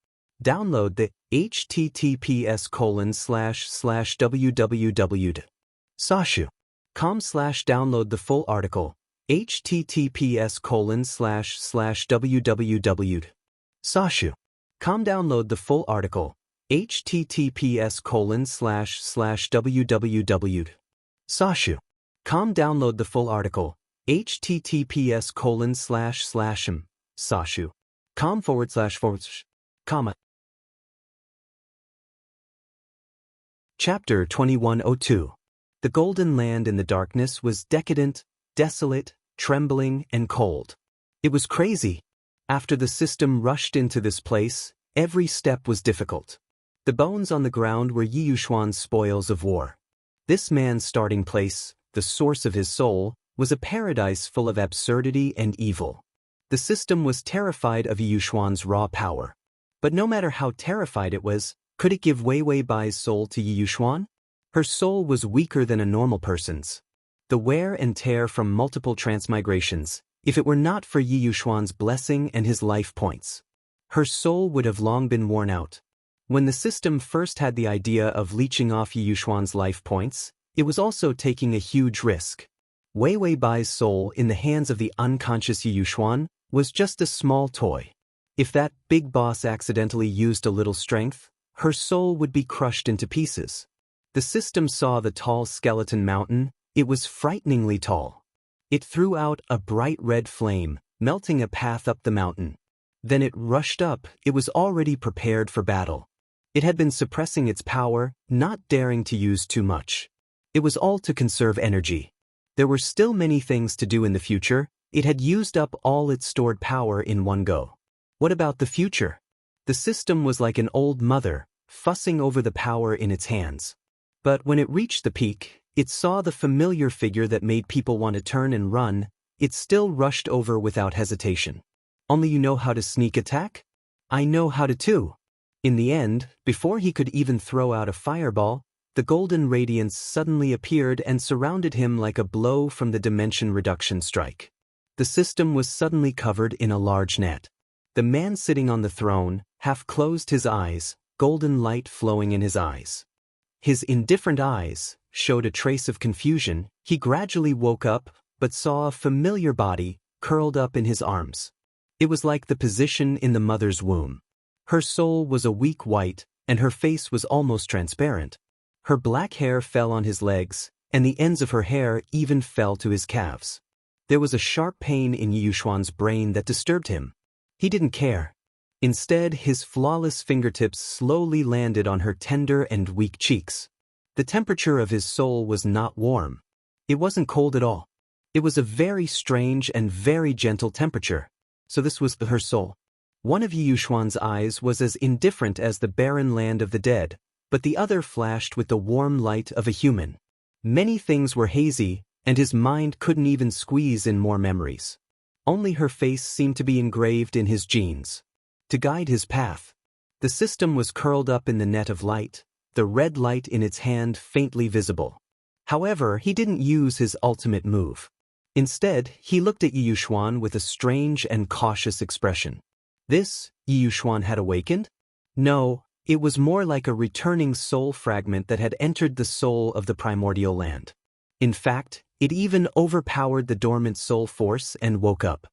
Download the https://www.sashu.com/download the full article. https://www.sashu.com download the full article. https://www.sashu.com download the full article. https://sashu.com// Chapter 2102. The Golden Land in the darkness was decadent, desolate, trembling, and cold. It was crazy. After the system rushed into this place, every step was difficult. The bones on the ground were Yi Yuxuan's spoils of war. This man's starting place, the source of his soul, was a paradise full of absurdity and evil. The system was terrified of Yi Yuxuan's raw power. But no matter how terrified it was, could it give Wei Wei Bai's soul to Yi Yuxuan? Her soul was weaker than a normal person's. The wear and tear from multiple transmigrations, if it were not for Yi Yuxuan's blessing and his life points. Her soul would have long been worn out. When the system first had the idea of leeching off Yi Yuxuan's life points, it was also taking a huge risk. Wei Wei Bai's soul in the hands of the unconscious Yi Yuxuan was just a small toy. If that big boss accidentally used a little strength, her soul would be crushed into pieces. The system saw the tall skeleton mountain. It was frighteningly tall. It threw out a bright red flame, melting a path up the mountain. Then it rushed up. It was already prepared for battle. It had been suppressing its power, not daring to use too much. It was all to conserve energy. There were still many things to do in the future. It had used up all its stored power in one go. What about the future? The system was like an old mother, fussing over the power in its hands. But when it reached the peak, it saw the familiar figure that made people want to turn and run. It still rushed over without hesitation. Only you know how to sneak attack? I know how to too. In the end, before he could even throw out a fireball, the golden radiance suddenly appeared and surrounded him like a blow from the dimension reduction strike. The system was suddenly covered in a large net. The man sitting on the throne half closed his eyes, golden light flowing in his eyes. His indifferent eyes showed a trace of confusion. He gradually woke up, but saw a familiar body curled up in his arms. It was like the position in the mother's womb. Her soul was a weak white, and her face was almost transparent. Her black hair fell on his legs, and the ends of her hair even fell to his calves. There was a sharp pain in Yushuan's brain that disturbed him. He didn't care. Instead, his flawless fingertips slowly landed on her tender and weak cheeks. The temperature of his soul was not warm. It wasn't cold at all. It was a very strange and very gentle temperature. So this was her soul. One of Yushuan's eyes was as indifferent as the barren land of the dead, but the other flashed with the warm light of a human. Many things were hazy, and his mind couldn't even squeeze in more memories. Only her face seemed to be engraved in his genes. To guide his path, the system was curled up in the net of light, the red light in its hand faintly visible. However, he didn't use his ultimate move. Instead, he looked at Yushuan with a strange and cautious expression. This, Yushuan had awakened? No, it was more like a returning soul fragment that had entered the soul of the primordial land. In fact, it even overpowered the dormant soul force and woke up.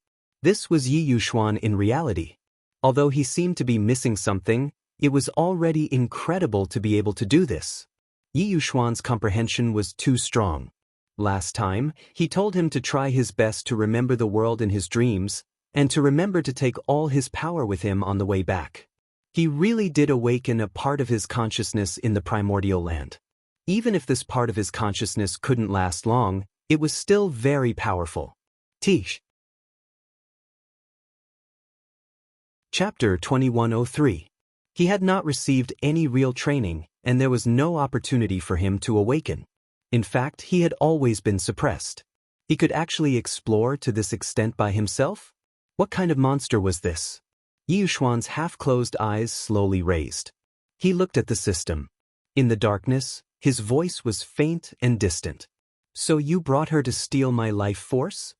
This was Yushuan in reality. Although he seemed to be missing something, it was already incredible to be able to do this. Yushuan's comprehension was too strong. Last time, he told him to try his best to remember the world in his dreams, and to remember to take all his power with him on the way back. He really did awaken a part of his consciousness in the primordial land. Even if this part of his consciousness couldn't last long, it was still very powerful. Tish. Chapter 2103. He had not received any real training, and there was no opportunity for him to awaken. In fact, he had always been suppressed. He could actually explore to this extent by himself? What kind of monster was this? Yushuan's half-closed eyes slowly raised. He looked at the system. In the darkness, his voice was faint and distant. So you brought her to steal my life force?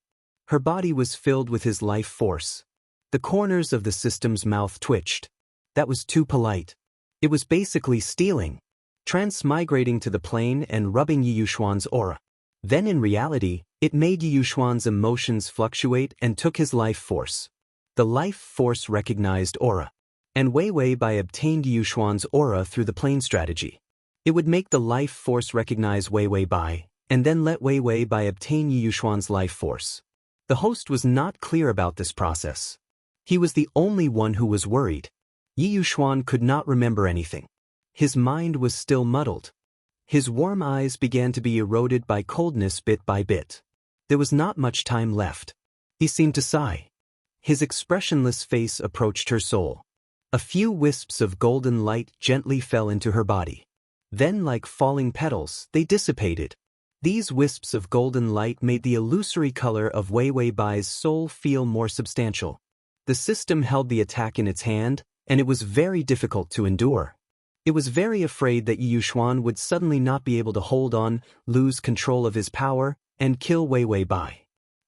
Her body was filled with his life force. The corners of the system's mouth twitched. That was too polite. It was basically stealing, transmigrating to the plane and rubbing Yushuan's aura. Then in reality, it made Yushuan's emotions fluctuate and took his life force. The life force recognized aura, and Weiwei Bai obtained Yushuan's aura through the plane strategy. It would make the life force recognize Weiwei Bai, and then let Weiwei Bai obtain Yushuan's life force. The host was not clear about this process. He was the only one who was worried. Yushuan could not remember anything. His mind was still muddled. His warm eyes began to be eroded by coldness bit by bit. There was not much time left. He seemed to sigh. His expressionless face approached her soul. A few wisps of golden light gently fell into her body. Then, like falling petals, they dissipated. These wisps of golden light made the illusory color of Weiwei Bai's soul feel more substantial. The system held the attack in its hand, and it was very difficult to endure. It was very afraid that Yushuan would suddenly not be able to hold on, lose control of his power, and kill Weiwei Bai.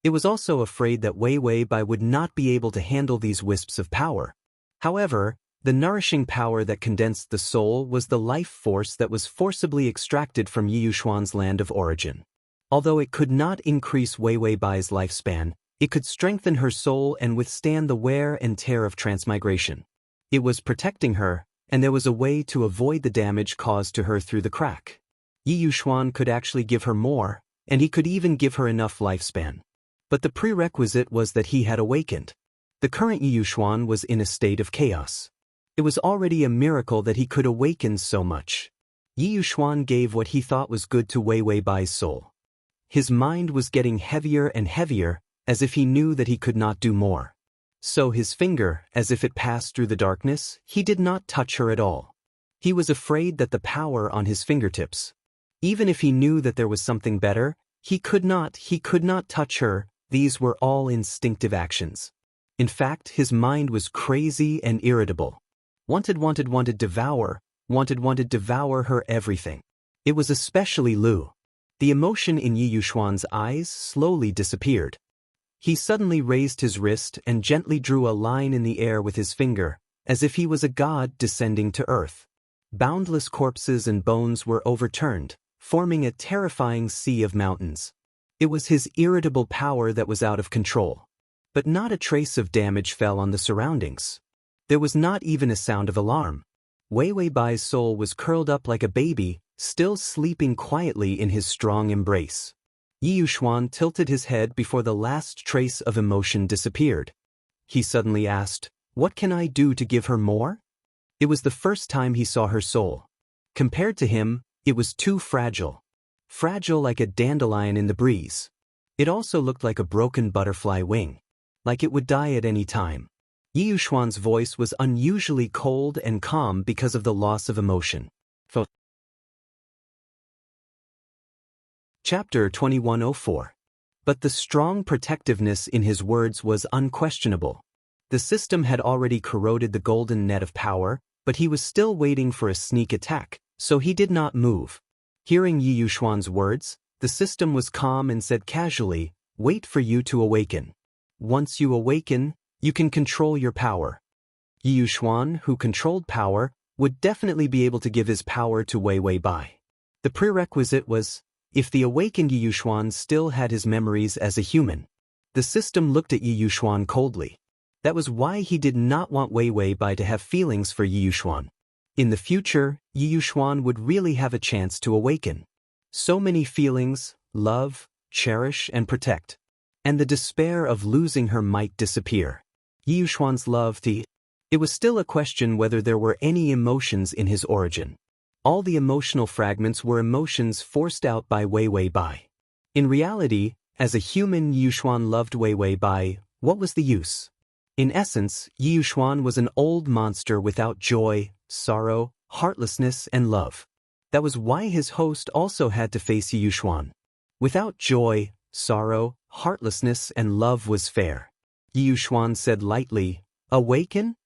It was also afraid that Weiwei Bai would not be able to handle these wisps of power. However, the nourishing power that condensed the soul was the life force that was forcibly extracted from Yushuan's land of origin. Although it could not increase Weiwei Bai's lifespan, it could strengthen her soul and withstand the wear and tear of transmigration. It was protecting her, and there was a way to avoid the damage caused to her through the crack. Yushuan could actually give her more, and he could even give her enough lifespan. But the prerequisite was that he had awakened. The current Yushuan was in a state of chaos. It was already a miracle that he could awaken so much. Yushuan gave what he thought was good to Weiwei Bai's soul. His mind was getting heavier and heavier, as if he knew that he could not do more. So his finger, as if it passed through the darkness, he did not touch her at all. He was afraid that the power on his fingertips. Even if he knew that there was something better, he could not touch her. These were all instinctive actions. In fact, his mind was crazy and irritable. Wanted devour her everything. It was especially Lu. The emotion in Yi Yuxuan's eyes slowly disappeared. He suddenly raised his wrist and gently drew a line in the air with his finger, as if he was a god descending to earth. Boundless corpses and bones were overturned, forming a terrifying sea of mountains. It was his irritable power that was out of control. But not a trace of damage fell on the surroundings. There was not even a sound of alarm. Wei Wei Bai's soul was curled up like a baby, still sleeping quietly in his strong embrace. Yi Yuxuan tilted his head before the last trace of emotion disappeared. He suddenly asked, "What can I do to give her more?" It was the first time he saw her soul. Compared to him, it was too fragile. Fragile like a dandelion in the breeze. It also looked like a broken butterfly wing. Like it would die at any time. Yi Yuxuan's voice was unusually cold and calm because of the loss of emotion. Chapter 2104. But the strong protectiveness in his words was unquestionable. The system had already corroded the golden net of power, but he was still waiting for a sneak attack, so he did not move. Hearing Yi Yuxuan's words, the system was calm and said casually, "Wait for you to awaken. Once you awaken, you can control your power." Yi Yuxuan, who controlled power, would definitely be able to give his power to Wei Wei Bai. The prerequisite was, if the awakened Yi Yuxuan still had his memories as a human. The system looked at Yi Yuxuan coldly. That was why he did not want Wei Wei Bai to have feelings for Yi Yuxuan. In the future, Yi Yuxuan would really have a chance to awaken. So many feelings, love, cherish and protect. And the despair of losing her might disappear. Yi Yuxuan's love, it was still a question whether there were any emotions in his origin. All the emotional fragments were emotions forced out by Wei Wei Bai. In reality, as a human Yi Yuxuan loved Wei Wei Bai, what was the use? In essence, Yi Yuxuan was an old monster without joy, sorrow, heartlessness and love. That was why his host also had to face Yi Yuxuan. Without joy, sorrow, heartlessness and love was fair. Yi Yuxuan said lightly, "Awaken?"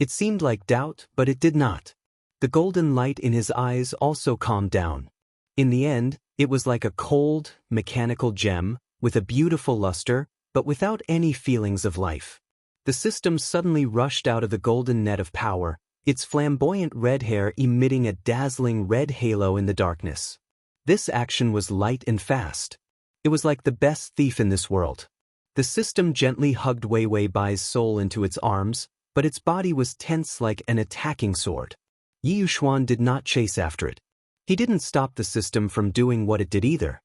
It seemed like doubt, but it did not. The golden light in his eyes also calmed down. In the end, it was like a cold, mechanical gem, with a beautiful luster, but without any feelings of life. The system suddenly rushed out of the golden net of power, its flamboyant red hair emitting a dazzling red halo in the darkness. This action was light and fast. It was like the best thief in this world. The system gently hugged Wei Wei Bai's soul into its arms, but its body was tense like an attacking sword. Yi Yuxuan did not chase after it. He didn't stop the system from doing what it did either.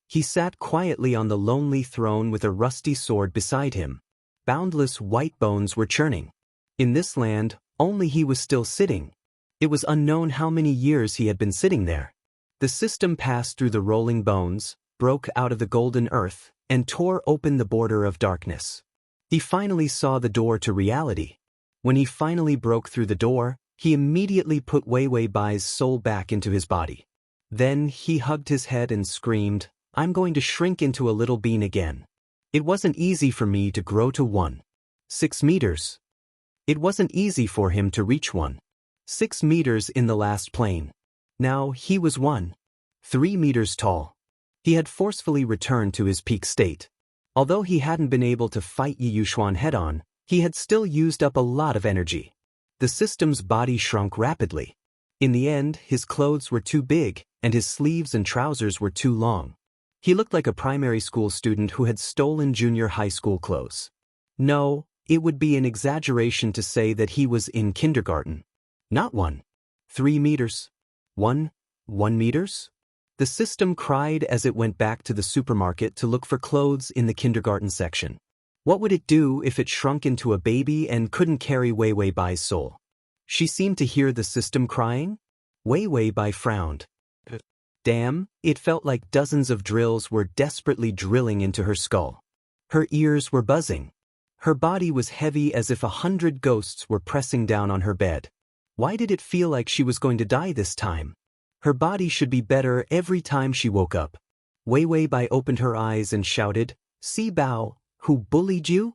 He sat quietly on the lonely throne with a rusty sword beside him. Boundless white bones were churning. In this land, only he was still sitting. It was unknown how many years he had been sitting there. The system passed through the rolling bones, broke out of the golden earth, and tore open the border of darkness. He finally saw the door to reality. When he finally broke through the door, he immediately put Wei Wei Bai's soul back into his body. Then he hugged his head and screamed, "I'm going to shrink into a little bean again. It wasn't easy for me to grow to 1.6 meters. It wasn't easy for him to reach 1.6 meters in the last plane. Now he was 1.3 meters tall. He had forcefully returned to his peak state. Although he hadn't been able to fight Yi Yuxuan head-on, he had still used up a lot of energy. The system's body shrunk rapidly. In the end, his clothes were too big, and his sleeves and trousers were too long. He looked like a primary school student who had stolen junior high school clothes. No, it would be an exaggeration to say that he was in kindergarten. Not 1.3 meters. 1 meters? The system cried as it went back to the supermarket to look for clothes in the kindergarten section. What would it do if it shrunk into a baby and couldn't carry Wei Wei Bai's soul? She seemed to hear the system crying. Wei Wei Bai frowned. Damn, it felt like dozens of drills were desperately drilling into her skull. Her ears were buzzing. Her body was heavy as if 100 ghosts were pressing down on her bed. Why did it feel like she was going to die this time? Her body should be better every time she woke up. Wei Wei Bai opened her eyes and shouted, "See Bao, who bullied you?"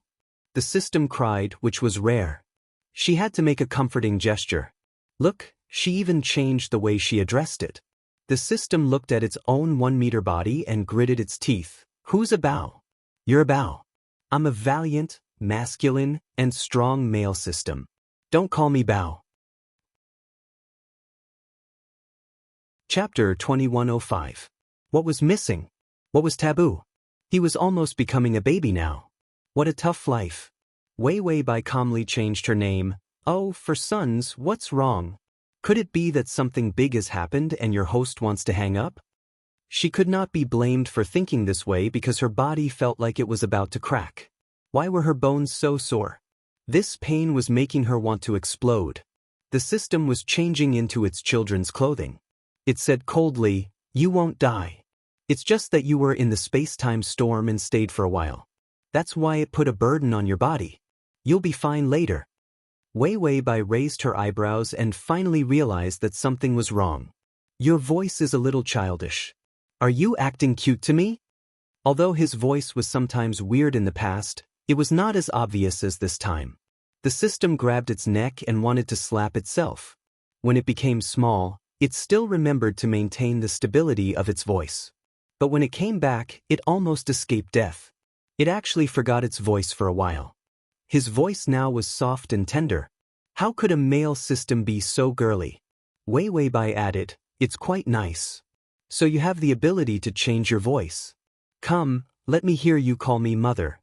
The system cried, which was rare. She had to make a comforting gesture. Look, she even changed the way she addressed it. The system looked at its own 1-meter body and gritted its teeth. Who's a Bao? You're a Bao. I'm a valiant, masculine, and strong male system. Don't call me Bao. Chapter 2105. What was missing? What was taboo? He was almost becoming a baby now. What a tough life. Wei Wei Bai calmly changed her name. Oh, for sons, what's wrong? Could it be that something big has happened and your host wants to hang up? She could not be blamed for thinking this way because her body felt like it was about to crack. Why were her bones so sore? This pain was making her want to explode. The system was changing into its children's clothing. It said coldly, "You won't die. It's just that you were in the space-time storm and stayed for a while. That's why it put a burden on your body. You'll be fine later." Wei Wei Bai raised her eyebrows and finally realized that something was wrong. Your voice is a little childish. Are you acting cute to me? Although his voice was sometimes weird in the past, it was not as obvious as this time. The system grabbed its neck and wanted to slap itself. When it became small, it still remembered to maintain the stability of its voice. But when it came back, it almost escaped death. It actually forgot its voice for a while. His voice now was soft and tender. How could a male system be so girly? Wei Wei Bai added, "It's quite nice. So you have the ability to change your voice. Come, let me hear you call me mother."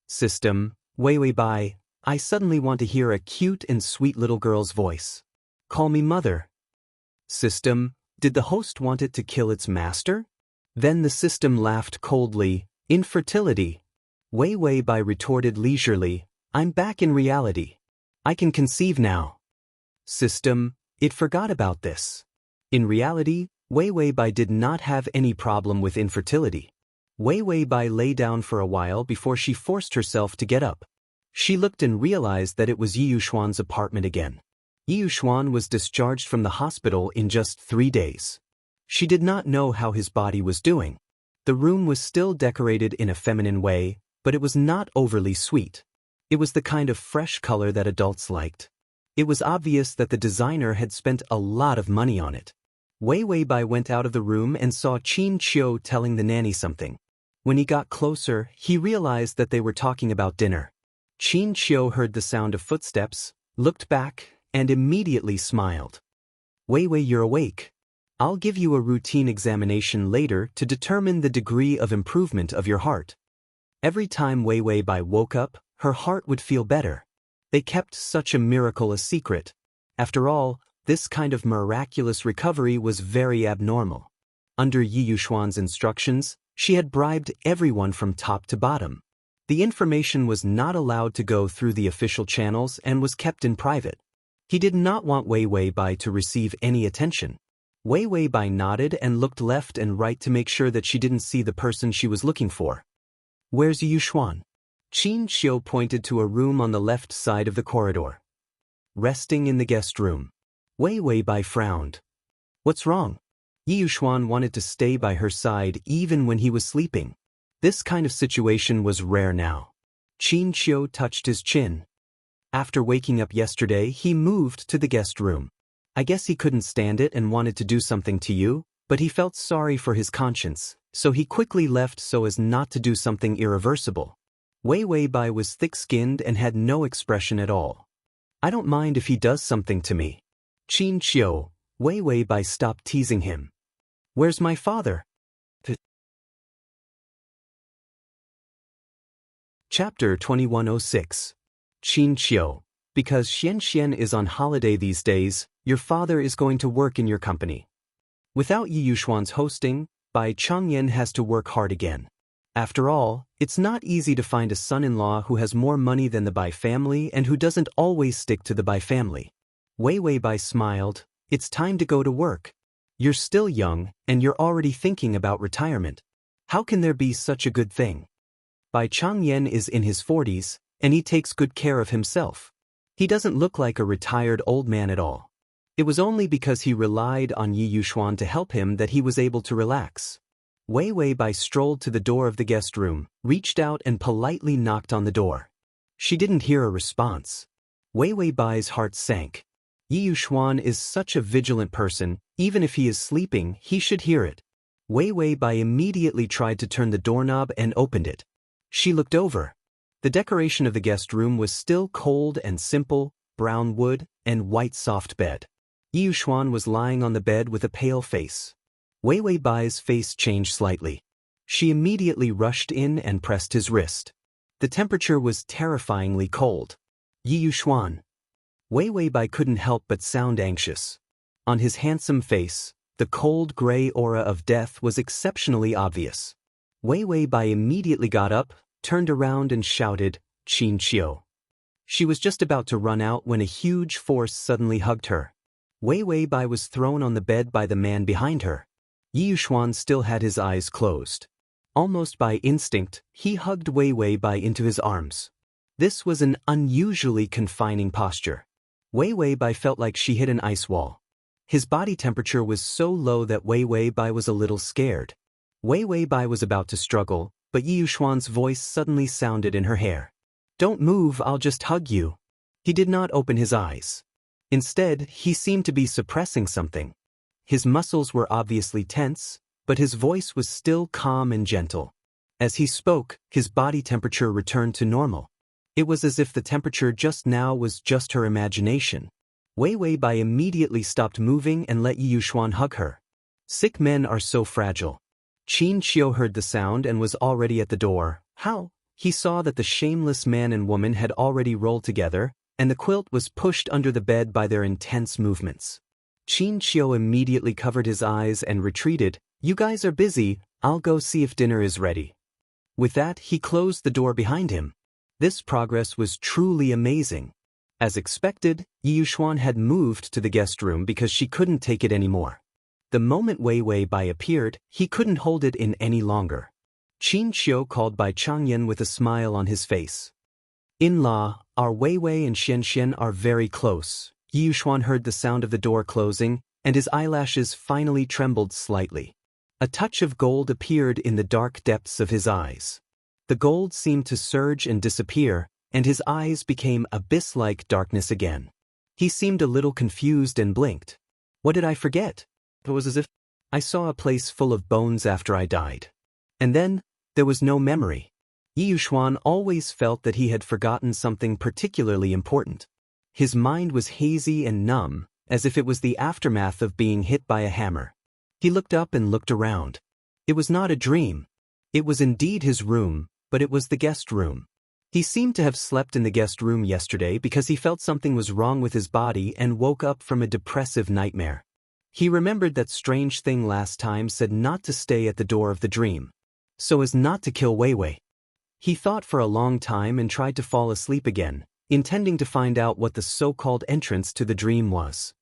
System, Wei Wei Bai, I suddenly want to hear a cute and sweet little girl's voice. Call me mother. System, did the host want it to kill its master? Then the system laughed coldly, "Infertility." Wei Wei Bai retorted leisurely, "I'm back in reality. I can conceive now." System, it forgot about this. In reality, Wei Wei Bai did not have any problem with infertility. Wei Wei Bai lay down for a while before she forced herself to get up. She looked and realized that it was Yi Yuxuan's apartment again. Yi Yuxuan was discharged from the hospital in just 3 days. She did not know how his body was doing. The room was still decorated in a feminine way, but it was not overly sweet. It was the kind of fresh color that adults liked. It was obvious that the designer had spent a lot of money on it. Wei Wei Bai went out of the room and saw Qin Qiu telling the nanny something. When he got closer, he realized that they were talking about dinner. Qin Qiu heard the sound of footsteps, looked back, and immediately smiled. "Wei Wei, you're awake. I'll give you a routine examination later to determine the degree of improvement of your heart." Every time Wei Wei Bai woke up, her heart would feel better. They kept such a miracle a secret. After all, this kind of miraculous recovery was very abnormal. Under Yi Yuxuan's instructions, she had bribed everyone from top to bottom. The information was not allowed to go through the official channels and was kept in private. He did not want Wei Wei Bai to receive any attention. Wei Wei Bai nodded and looked left and right to make sure that she didn't see the person she was looking for. "Where's Yi Yuxuan?" Qin Qiu pointed to a room on the left side of the corridor. "Resting in the guest room." Wei Wei Bai frowned. "What's wrong?" Yi Yuxuan wanted to stay by her side even when he was sleeping. This kind of situation was rare now. Qin Qiu touched his chin. "After waking up yesterday, he moved to the guest room. I guess he couldn't stand it and wanted to do something to you, but he felt sorry for his conscience, so he quickly left so as not to do something irreversible." Wei Wei Bai was thick-skinned and had no expression at all. "I don't mind if he does something to me." "Qin Qiu," Wei Wei Bai stopped teasing him. "Where's my father?" Chapter 2106. Qin Qiu, because Xian Xian is on holiday these days, your father is going to work in your company. Without Yi Yuxuan's hosting, Bai Changyan has to work hard again. After all, it's not easy to find a son-in-law who has more money than the Bai family and who doesn't always stick to the Bai family. Wei Wei Bai smiled. "It's time to go to work." You're still young, and you're already thinking about retirement. How can there be such a good thing? Bai Changyan is in his 40s, and he takes good care of himself. He doesn't look like a retired old man at all. It was only because he relied on Yi Yuxuan to help him that he was able to relax. Wei Wei Bai strolled to the door of the guest room, reached out and politely knocked on the door. She didn't hear a response. Wei Wei Bai's heart sank. Yi Yuxuan is such a vigilant person, even if he is sleeping, he should hear it. Wei Wei Bai immediately tried to turn the doorknob and opened it. She looked over. The decoration of the guest room was still cold and simple, brown wood, and white soft bed. Yi Yuxuan was lying on the bed with a pale face. Wei Wei Bai's face changed slightly. She immediately rushed in and pressed his wrist. The temperature was terrifyingly cold. Yi Yuxuan. Wei Wei Bai couldn't help but sound anxious. On his handsome face, the cold gray aura of death was exceptionally obvious. Wei Wei Bai immediately got up, turned around and shouted, "Qin Qiu." She was just about to run out when a huge force suddenly hugged her. Wei Wei Bai was thrown on the bed by the man behind her. Yi Yuxuan still had his eyes closed. Almost by instinct, he hugged Wei Wei Bai into his arms. This was an unusually confining posture. Wei Wei Bai felt like she hit an ice wall. His body temperature was so low that Wei Wei Bai was a little scared. Wei Wei Bai was about to struggle, but Yi Yuxuan's voice suddenly sounded in her hair. "Don't move, I'll just hug you." He did not open his eyes. Instead, he seemed to be suppressing something. His muscles were obviously tense, but his voice was still calm and gentle. As he spoke, his body temperature returned to normal. It was as if the temperature just now was just her imagination. Wei Wei Bai immediately stopped moving and let Yi Yuxuan hug her. Sick men are so fragile. Qin Qiu heard the sound and was already at the door. How? He saw that the shameless man and woman had already rolled together, and the quilt was pushed under the bed by their intense movements. Qin Qiu immediately covered his eyes and retreated. "You guys are busy, I'll go see if dinner is ready." With that, he closed the door behind him. This progress was truly amazing. As expected, Yi Yuxuan had moved to the guest room because she couldn't take it anymore. The moment Wei Wei Bai appeared, he couldn't hold it in any longer. Qin Qiu called Bai Changyan with a smile on his face. "In-law, our Wei Wei and Xian Xian are very close." Yi Yuxuan heard the sound of the door closing, and his eyelashes finally trembled slightly. A touch of gold appeared in the dark depths of his eyes. The gold seemed to surge and disappear, and his eyes became abyss-like darkness again. He seemed a little confused and blinked. "What did I forget?" It was as if I saw a place full of bones after I died. And then, there was no memory. Yi Yuxuan always felt that he had forgotten something particularly important. His mind was hazy and numb, as if it was the aftermath of being hit by a hammer. He looked up and looked around. It was not a dream. It was indeed his room, but it was the guest room. He seemed to have slept in the guest room yesterday because he felt something was wrong with his body and woke up from a depressive nightmare. He remembered that strange thing last time said not to stay at the door of the dream, so as not to kill Wei Wei. He thought for a long time and tried to fall asleep again, intending to find out what the so-called entrance to the dream was.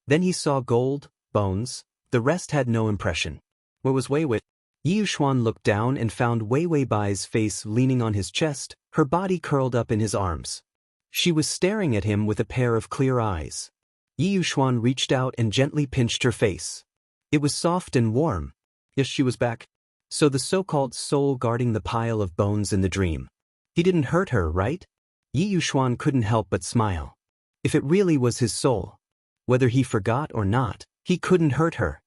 Then he saw gold, bones, the rest had no impression. Where was Wei Wei? Yi Yuxuan looked down and found Wei Wei Bai's face leaning on his chest, her body curled up in his arms. She was staring at him with a pair of clear eyes. Yi Yuxuan reached out and gently pinched her face. It was soft and warm. Yes, she was back. So the so-called soul guarding the pile of bones in the dream. He didn't hurt her, right? Yi Yuxuan couldn't help but smile. If it really was his soul, whether he forgot or not, he couldn't hurt her.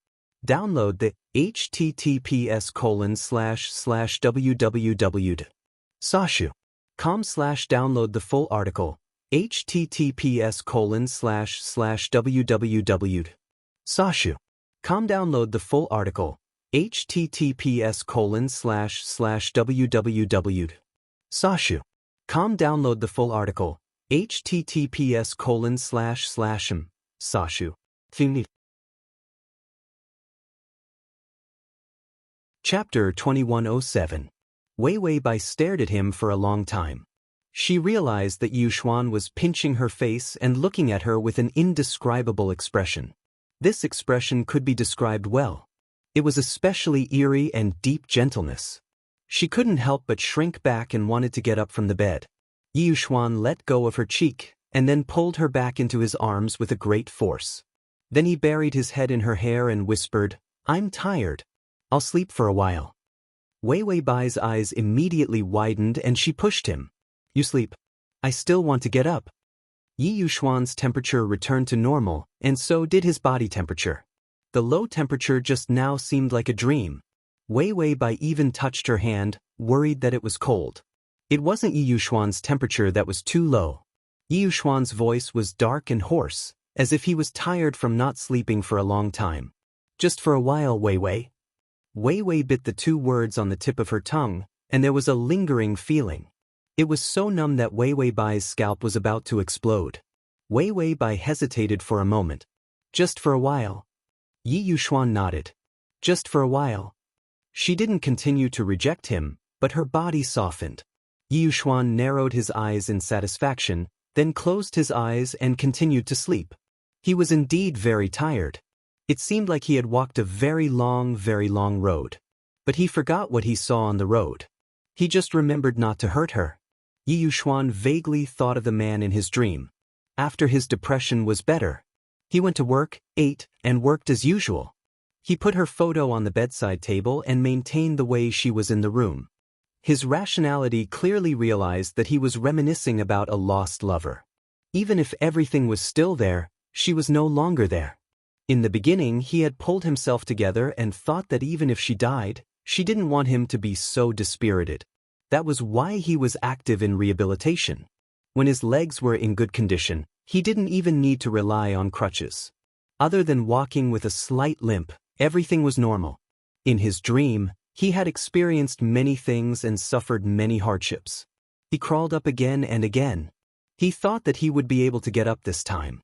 Download the https://www.sashu.com/download the full article. https://www.sashu.com download the full article. https://www.sashu.com download the full article. https://sashu. Chapter 2107. Wei Wei Bai stared at him for a long time. She realized that Yuxuan was pinching her face and looking at her with an indescribable expression. This expression could be described well. It was especially eerie and deep gentleness. She couldn't help but shrink back and wanted to get up from the bed. Yi Yuxuan let go of her cheek, and then pulled her back into his arms with a great force. Then he buried his head in her hair and whispered, "I'm tired. I'll sleep for a while." Wei Wei Bai's eyes immediately widened and she pushed him. "You sleep. I still want to get up." Yi Yuxuan's temperature returned to normal, and so did his body temperature. The low temperature just now seemed like a dream. Wei Wei Bai even touched her hand, worried that it was cold. It wasn't Yi Yuxuan's temperature that was too low. Yi Yuxuan's voice was dark and hoarse, as if he was tired from not sleeping for a long time. "Just for a while, Wei Wei." Wei Wei bit the two words on the tip of her tongue, and there was a lingering feeling. It was so numb that Wei Wei Bai's scalp was about to explode. Wei Wei Bai hesitated for a moment. "Just for a while." Yi Yuxuan nodded. "Just for a while." She didn't continue to reject him, but her body softened. Yi Yuxuan narrowed his eyes in satisfaction, then closed his eyes and continued to sleep. He was indeed very tired. It seemed like he had walked a very long road. But he forgot what he saw on the road. He just remembered not to hurt her. Yi Yuxuan vaguely thought of the man in his dream. After his depression was better, he went to work, ate, and worked as usual. He put her photo on the bedside table and maintained the way she was in the room. His rationality clearly realized that he was reminiscing about a lost lover. Even if everything was still there, she was no longer there. In the beginning, he had pulled himself together and thought that even if she died, she didn't want him to be so dispirited. That was why he was active in rehabilitation. When his legs were in good condition, he didn't even need to rely on crutches. Other than walking with a slight limp, everything was normal. In his dream, he had experienced many things and suffered many hardships. He crawled up again and again. He thought that he would be able to get up this time.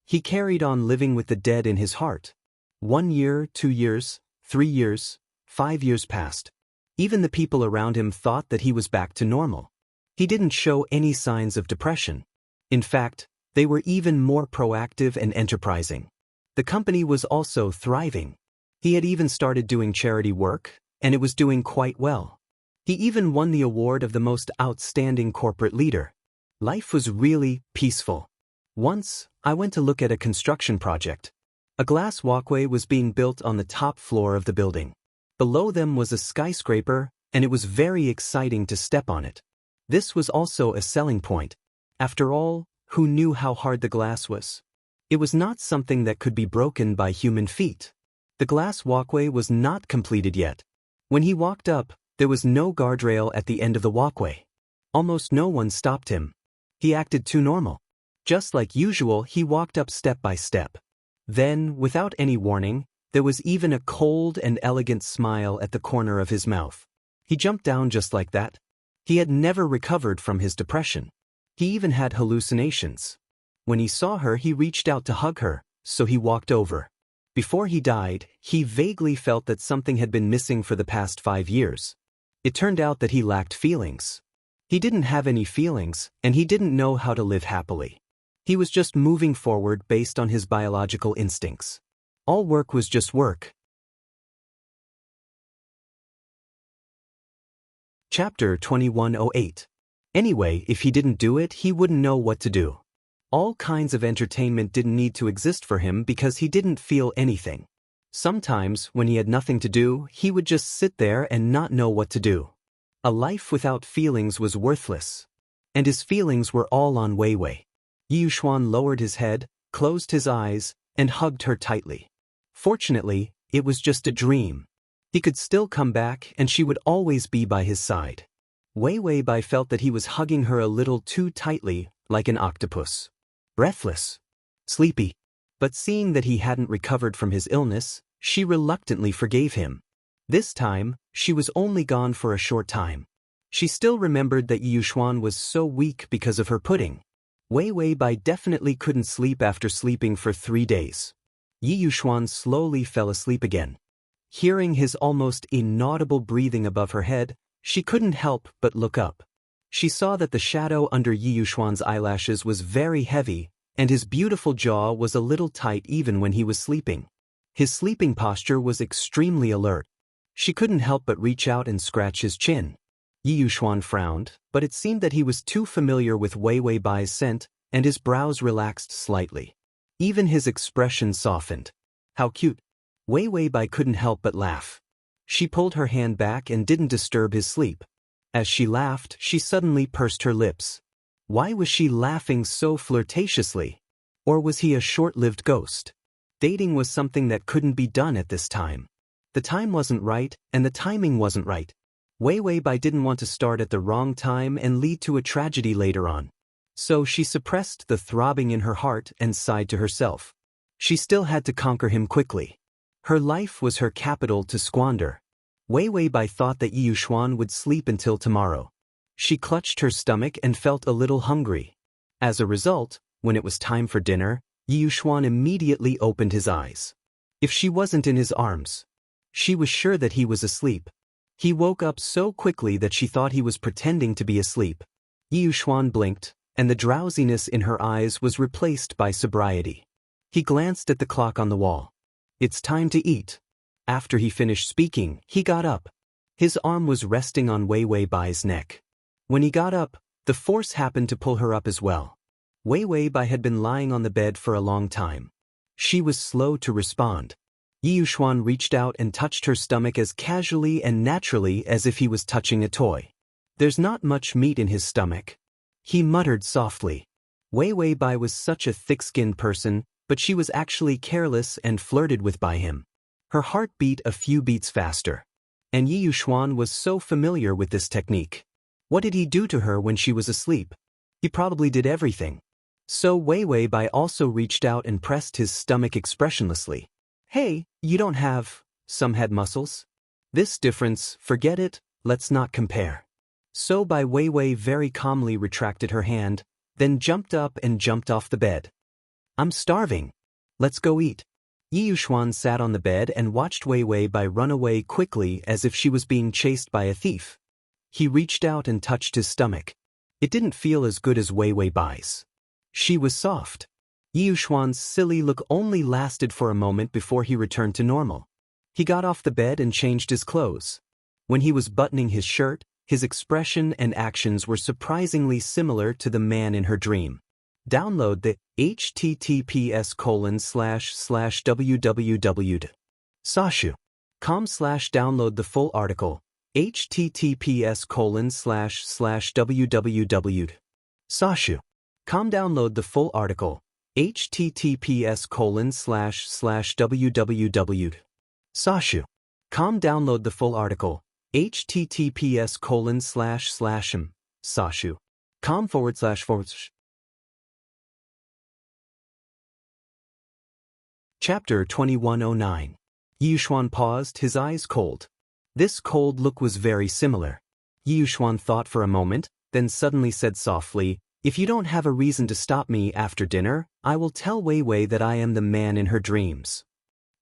He carried on living with the dead in his heart. 1 year, 2 years, 3 years, 5 years passed. Even the people around him thought that he was back to normal. He didn't show any signs of depression. In fact, they were even more proactive and enterprising. The company was also thriving. He had even started doing charity work, and it was doing quite well. He even won the award of the most outstanding corporate leader. Life was really peaceful. Once, I went to look at a construction project. A glass walkway was being built on the top floor of the building. Below them was a skyscraper, and it was very exciting to step on it. This was also a selling point. After all, who knew how hard the glass was? It was not something that could be broken by human feet. The glass walkway was not completed yet. When he walked up, there was no guardrail at the end of the walkway. Almost no one stopped him. He acted too normal. Just like usual, he walked up step by step. Then, without any warning, there was even a cold and elegant smile at the corner of his mouth. He jumped down just like that. He had never recovered from his depression. He even had hallucinations. When he saw her, he reached out to hug her, so he walked over. Before he died, he vaguely felt that something had been missing for the past 5 years. It turned out that he lacked feelings. He didn't have any feelings, and he didn't know how to live happily. He was just moving forward based on his biological instincts. All work was just work. Chapter 2108. Anyway, if he didn't do it, he wouldn't know what to do. All kinds of entertainment didn't need to exist for him because he didn't feel anything. Sometimes, when he had nothing to do, he would just sit there and not know what to do. A life without feelings was worthless. And his feelings were all on Wei Wei. Yi Yuxuan lowered his head, closed his eyes, and hugged her tightly. Fortunately, it was just a dream. He could still come back and she would always be by his side. Wei Wei Bai felt that he was hugging her a little too tightly, like an octopus. Breathless. Sleepy. But seeing that he hadn't recovered from his illness, she reluctantly forgave him. This time, she was only gone for a short time. She still remembered that Yi Yuxuan was so weak because of her pudding. Wei Wei Bai definitely couldn't sleep after sleeping for 3 days. Yi Yuxuan slowly fell asleep again. Hearing his almost inaudible breathing above her head, she couldn't help but look up. She saw that the shadow under Yi Yuxuan's eyelashes was very heavy, and his beautiful jaw was a little tight even when he was sleeping. His sleeping posture was extremely alert. She couldn't help but reach out and scratch his chin. Yi Yuxuan frowned, but it seemed that he was too familiar with Wei Wei Bai's scent, and his brows relaxed slightly. Even his expression softened. How cute. Wei Wei Bai couldn't help but laugh. She pulled her hand back and didn't disturb his sleep. As she laughed, she suddenly pursed her lips. Why was she laughing so flirtatiously? Or was he a short-lived ghost? Dating was something that couldn't be done at this time. The time wasn't right, and the timing wasn't right. Wei Wei Bai didn't want to start at the wrong time and lead to a tragedy later on. So she suppressed the throbbing in her heart and sighed to herself. She still had to conquer him quickly. Her life was her capital to squander. Wei Wei Bai thought that Yi Yuxuan would sleep until tomorrow. She clutched her stomach and felt a little hungry. As a result, when it was time for dinner, Yi Yuxuan immediately opened his eyes. If she wasn't in his arms, she was sure that he was asleep. He woke up so quickly that she thought he was pretending to be asleep. Yi Yuxuan blinked, and the drowsiness in her eyes was replaced by sobriety. He glanced at the clock on the wall. It's time to eat. After he finished speaking, he got up. His arm was resting on Wei Wei Bai's neck. When he got up, the force happened to pull her up as well. Wei Wei Bai had been lying on the bed for a long time. She was slow to respond. Yi Yuxuan reached out and touched her stomach as casually and naturally as if he was touching a toy. There's not much meat in his stomach. He muttered softly. Wei Wei Bai was such a thick-skinned person, but she was actually careless and flirted with by him. Her heart beat a few beats faster. And Yi Yuxuan was so familiar with this technique. What did he do to her when she was asleep? He probably did everything. So Wei Wei Bai also reached out and pressed his stomach expressionlessly. Hey, you don't have some head muscles? This difference, forget it, let's not compare. So Bai Wei Wei very calmly retracted her hand, then jumped up and jumped off the bed. I'm starving. Let's go eat. Yi Yuxuan sat on the bed and watched Wei Wei Bai run away quickly as if she was being chased by a thief. He reached out and touched his stomach. It didn't feel as good as Wei Wei Bai's. She was soft. Yi Yuxuan's silly look only lasted for a moment before he returned to normal. He got off the bed and changed his clothes. When he was buttoning his shirt, his expression and actions were surprisingly similar to the man in her dream. Download the https://www.sashu.com/download the full article. https://www.sashu.com download the full article. https://www.sashu.com download the full article. https://sashu.com// Chapter 2109. Yi Yuxuan paused, his eyes cold. This cold look was very similar. Yi Yuxuan thought for a moment, then suddenly said softly, if you don't have a reason to stop me after dinner, I will tell Wei Wei that I am the man in her dreams.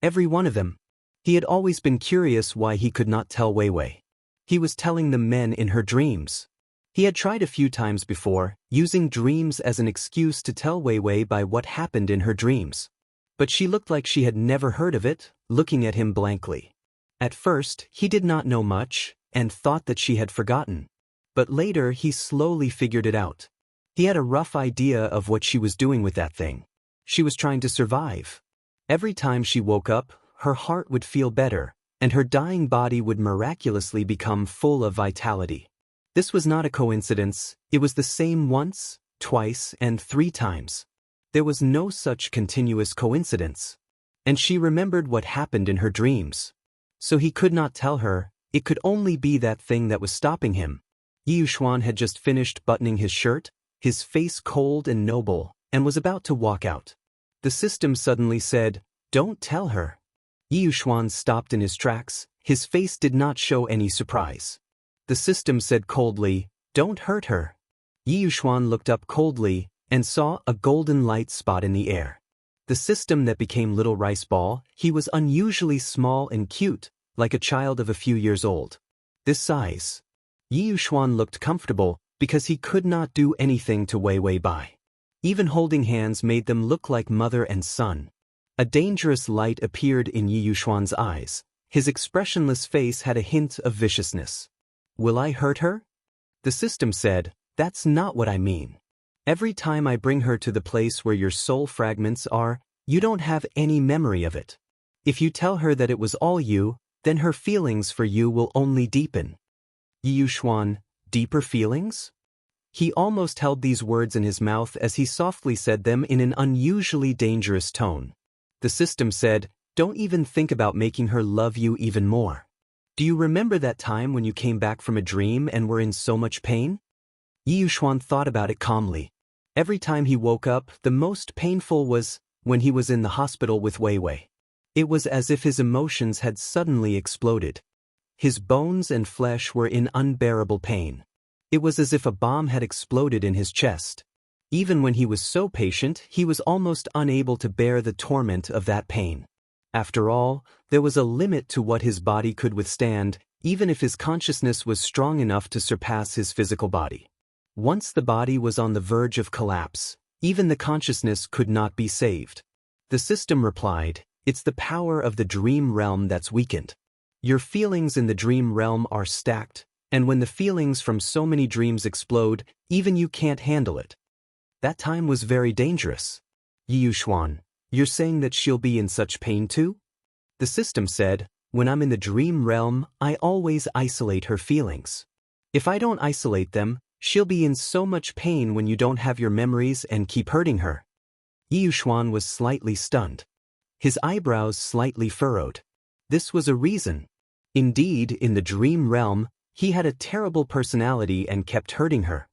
Every one of them. He had always been curious why he could not tell Wei Wei. He was telling the men in her dreams. He had tried a few times before, using dreams as an excuse to tell Wei Wei by what happened in her dreams. But she looked like she had never heard of it, looking at him blankly. At first, he did not know much, and thought that she had forgotten. But later he slowly figured it out. He had a rough idea of what she was doing with that thing. She was trying to survive. Every time she woke up, her heart would feel better, and her dying body would miraculously become full of vitality. This was not a coincidence, it was the same once, twice, and 3 times. There was no such continuous coincidence. And she remembered what happened in her dreams. So he could not tell her, it could only be that thing that was stopping him. Yi Yuxuan had just finished buttoning his shirt, his face cold and noble, and was about to walk out. The system suddenly said, don't tell her. Yi Yuxuan stopped in his tracks, his face did not show any surprise. The system said coldly, don't hurt her. Yi Yuxuan looked up coldly, and saw a golden light spot in the air. The system that became Little Rice Ball, he was unusually small and cute, like a child of a few years old. This size. Yi Yuxuan looked comfortable, because he could not do anything to Wei Wei Bai. Even holding hands made them look like mother and son. A dangerous light appeared in Yi Yuxuan's eyes. His expressionless face had a hint of viciousness. Will I hurt her? The system said, that's not what I mean. Every time I bring her to the place where your soul fragments are, you don't have any memory of it. If you tell her that it was all you, then her feelings for you will only deepen. Yi Yuxuan, deeper feelings? He almost held these words in his mouth as he softly said them in an unusually dangerous tone. The system said, don't even think about making her love you even more. Do you remember that time when you came back from a dream and were in so much pain? Yi Yuxuan thought about it calmly. Every time he woke up, the most painful was when he was in the hospital with Wei Wei. It was as if his emotions had suddenly exploded. His bones and flesh were in unbearable pain. It was as if a bomb had exploded in his chest. Even when he was so patient, he was almost unable to bear the torment of that pain. After all, there was a limit to what his body could withstand, even if his consciousness was strong enough to surpass his physical body. Once the body was on the verge of collapse, even the consciousness could not be saved. The system replied, it's the power of the dream realm that's weakened. Your feelings in the dream realm are stacked, and when the feelings from so many dreams explode, even you can't handle it. That time was very dangerous. Yi Yuxuan, you're saying that she'll be in such pain too? The system said, when I'm in the dream realm, I always isolate her feelings. If I don't isolate them, she'll be in so much pain when you don't have your memories and keep hurting her. Yi Yuxuan was slightly stunned. His eyebrows slightly furrowed. This was a reason. Indeed, in the dream realm, he had a terrible personality and kept hurting her.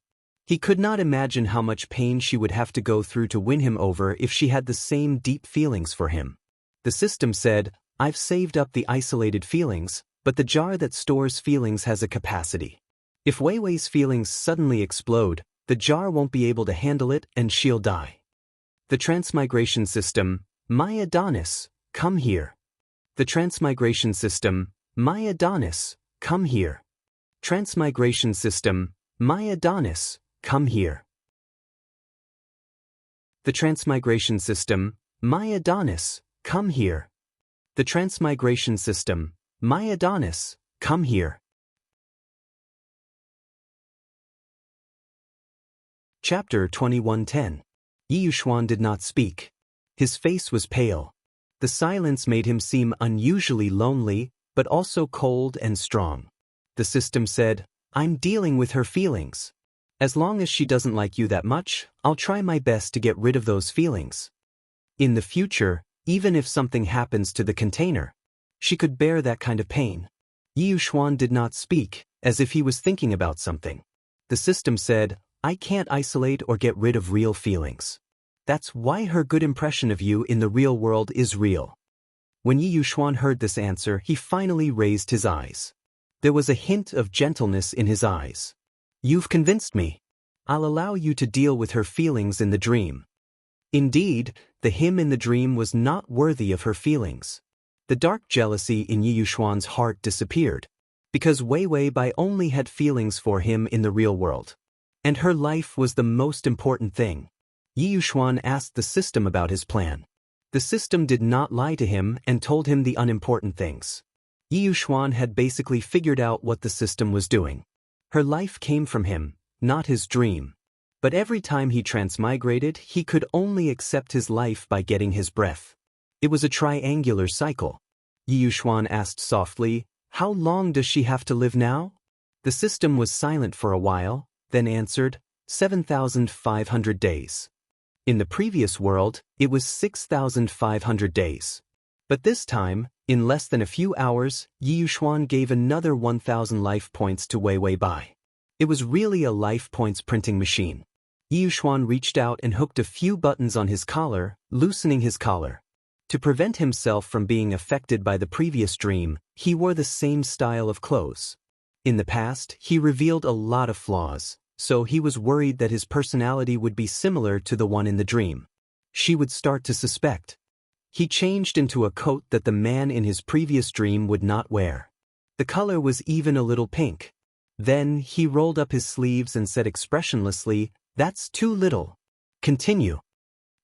He could not imagine how much pain she would have to go through to win him over if she had the same deep feelings for him. The system said, I've saved up the isolated feelings, but the jar that stores feelings has a capacity. If Wei Wei's feelings suddenly explode, the jar won't be able to handle it and she'll die. The transmigration system, my Adonis, come here. The transmigration system, my Adonis, come here. Transmigration system, my Adonis, come here. The transmigration system, my Adonis, come here. The transmigration system, my Adonis, come here. Chapter 21:10. Yi Yuxuan did not speak. His face was pale. The silence made him seem unusually lonely, but also cold and strong. The system said, I'm dealing with her feelings. As long as she doesn't like you that much, I'll try my best to get rid of those feelings. In the future, even if something happens to the container, she could bear that kind of pain. Yi Yuxuan did not speak, as if he was thinking about something. The system said, I can't isolate or get rid of real feelings. That's why her good impression of you in the real world is real. When Yi Yuxuan heard this answer, he finally raised his eyes. There was a hint of gentleness in his eyes. You've convinced me. I'll allow you to deal with her feelings in the dream. Indeed, the him in the dream was not worthy of her feelings. The dark jealousy in Yi Yuxuan's heart disappeared, because Wei Wei Bai only had feelings for him in the real world. And her life was the most important thing. Yi Yuxuan asked the system about his plan. The system did not lie to him and told him the unimportant things. Yi Yuxuan had basically figured out what the system was doing. Her life came from him, not his dream. But every time he transmigrated, he could only accept his life by getting his breath. It was a triangular cycle. Yi Yuxuan asked softly, how long does she have to live now? The system was silent for a while, then answered, 7,500 days. In the previous world, it was 6,500 days. But this time, in less than a few hours, Yi Yuxuan gave another 1,000 life points to Wei Wei Bai. It was really a life points printing machine. Yi Yuxuan reached out and hooked a few buttons on his collar, loosening his collar. To prevent himself from being affected by the previous dream, he wore the same style of clothes. In the past, he revealed a lot of flaws, so he was worried that his personality would be similar to the one in the dream. She would start to suspect. He changed into a coat that the man in his previous dream would not wear. The color was even a little pink. Then he rolled up his sleeves and said expressionlessly, "That's too little." Continue.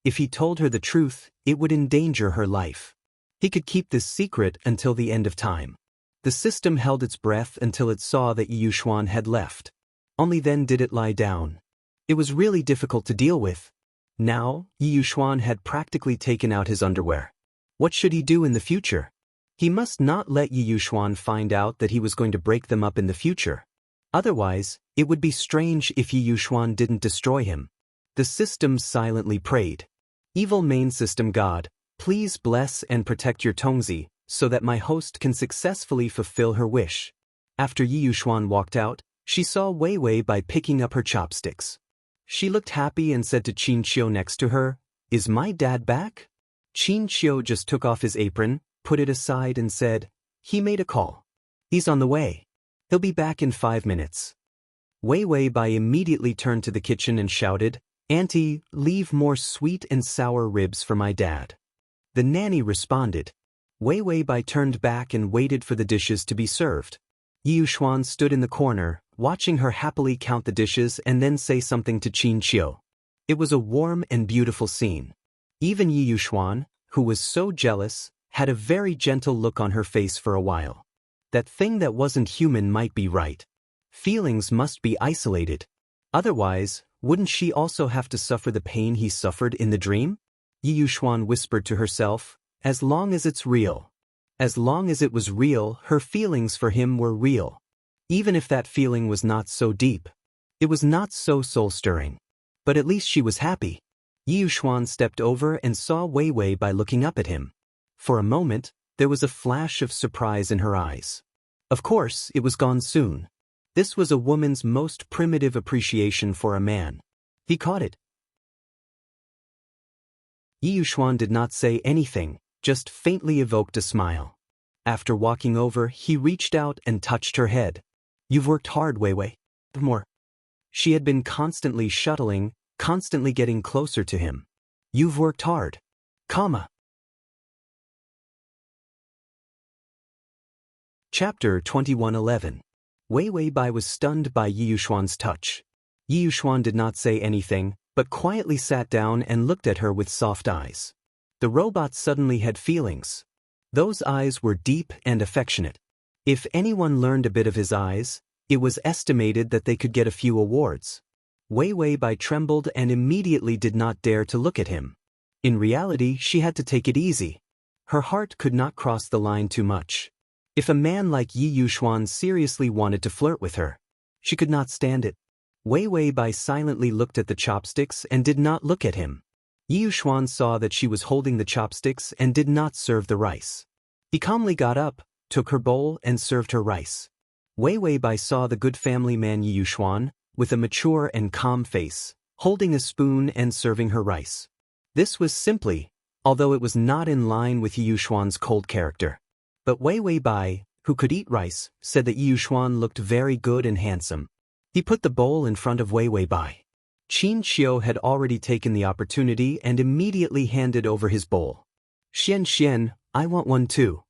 If he told her the truth, it would endanger her life. He could keep this secret until the end of time. The system held its breath until it saw that Yi Yuxuan had left. Only then did it lie down. It was really difficult to deal with. Now, Yi Yuxuan had practically taken out his underwear. What should he do in the future? He must not let Yi Yuxuan find out that he was going to break them up in the future. Otherwise, it would be strange if Yi Yuxuan didn't destroy him. The system silently prayed. Evil main system God, please bless and protect your Tongzi, so that my host can successfully fulfill her wish. After Yi Yuxuan walked out, she saw Wei Wei by picking up her chopsticks. She looked happy and said to Qin Qiu next to her, "Is my dad back?" Qin Qiu just took off his apron, put it aside and said, "He made a call. He's on the way. He'll be back in 5 minutes." Wei Wei Bai immediately turned to the kitchen and shouted, "Auntie, leave more sweet and sour ribs for my dad." The nanny responded. Wei Wei Bai turned back and waited for the dishes to be served. Yi Yuxuan stood in the corner, watching her happily count the dishes and then say something to Qin Qiu. It was a warm and beautiful scene. Even Yi Yuxuan, who was so jealous, had a very gentle look on her face for a while. That thing that wasn't human might be right. Feelings must be isolated. Otherwise, wouldn't she also have to suffer the pain he suffered in the dream? Yi Yuxuan whispered to herself, "As long as it's real." As long as it was real, her feelings for him were real. Even if that feeling was not so deep. It was not so soul-stirring. But at least she was happy. Yi Yuxuan stepped over and saw Wei Wei by looking up at him. For a moment, there was a flash of surprise in her eyes. Of course, it was gone soon. This was a woman's most primitive appreciation for a man. He caught it. Yi Yuxuan did not say anything, just faintly evoked a smile. After walking over, he reached out and touched her head. "You've worked hard, Wei Wei. More." She had been constantly shuttling, constantly getting closer to him. "You've worked hard. Comma." Chapter 21:11. Wei Wei Bai was stunned by Yi Yuxuan's touch. Yi Yuxuan did not say anything, but quietly sat down and looked at her with soft eyes. The robot suddenly had feelings. Those eyes were deep and affectionate. If anyone learned a bit of his eyes, it was estimated that they could get a few awards. Wei Wei Bai trembled and immediately did not dare to look at him. In reality, she had to take it easy. Her heart could not cross the line too much. If a man like Yi Yuxuan seriously wanted to flirt with her, she could not stand it. Wei Wei Bai silently looked at the chopsticks and did not look at him. Yi Yuxuan saw that she was holding the chopsticks and did not serve the rice. He calmly got up, took her bowl and served her rice. Wei Wei Bai saw the good family man Yi Yuxuan, with a mature and calm face, holding a spoon and serving her rice. This was simply, although it was not in line with Yi Yuxuan's cold character. But Wei Wei Bai, who could eat rice, said that Yi Yuxuan looked very good and handsome. He put the bowl in front of Wei Wei Bai. Qin Qiu had already taken the opportunity and immediately handed over his bowl. "Xian, I want one too."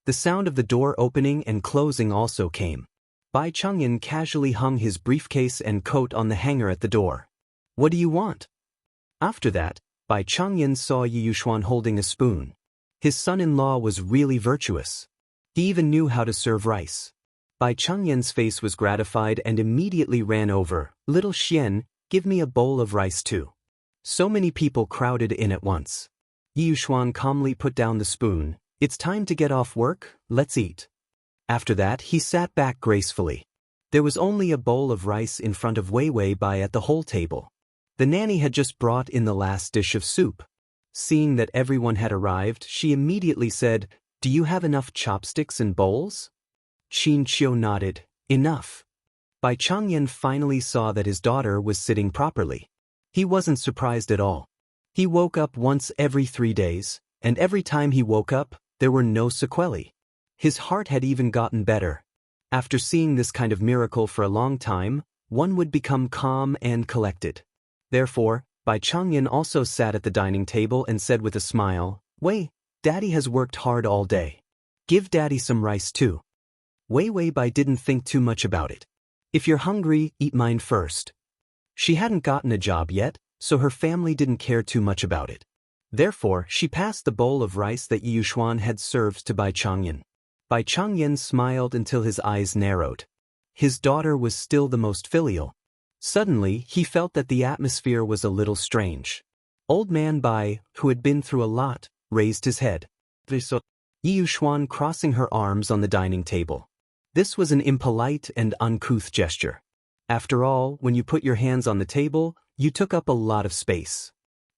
The sound of the door opening and closing also came. Bai Changyan casually hung his briefcase and coat on the hanger at the door. "What do you want?" After that, Bai Changyan saw Yi Yuxuan holding a spoon. His son-in-law was really virtuous. He even knew how to serve rice. Bai Changyan's face was gratified and immediately ran over. "Little Xian, give me a bowl of rice too." So many people crowded in at once. Yi Yuxuan calmly put down the spoon. "It's time to get off work, let's eat." After that, he sat back gracefully. There was only a bowl of rice in front of Wei Wei Bai at the whole table. The nanny had just brought in the last dish of soup. Seeing that everyone had arrived, she immediately said, "Do you have enough chopsticks and bowls?" Qin Qiu nodded. "Enough." Bai Changyan finally saw that his daughter was sitting properly. He wasn't surprised at all. He woke up once every 3 days, and every time he woke up, there were no sequelae. His heart had even gotten better. After seeing this kind of miracle for a long time, one would become calm and collected. Therefore, Bai Changyan also sat at the dining table and said with a smile, "Wei, Daddy has worked hard all day. Give Daddy some rice too." Wei Wei Bai didn't think too much about it. "If you're hungry, eat mine first." She hadn't gotten a job yet, so her family didn't care too much about it. Therefore, she passed the bowl of rice that Yi Yuxuan had served to Bai Changyan. Bai Changyan smiled until his eyes narrowed. His daughter was still the most filial. Suddenly, he felt that the atmosphere was a little strange. Old man Bai, who had been through a lot, raised his head. Yi Yuxuan crossing her arms on the dining table. This was an impolite and uncouth gesture. After all, when you put your hands on the table, you took up a lot of space.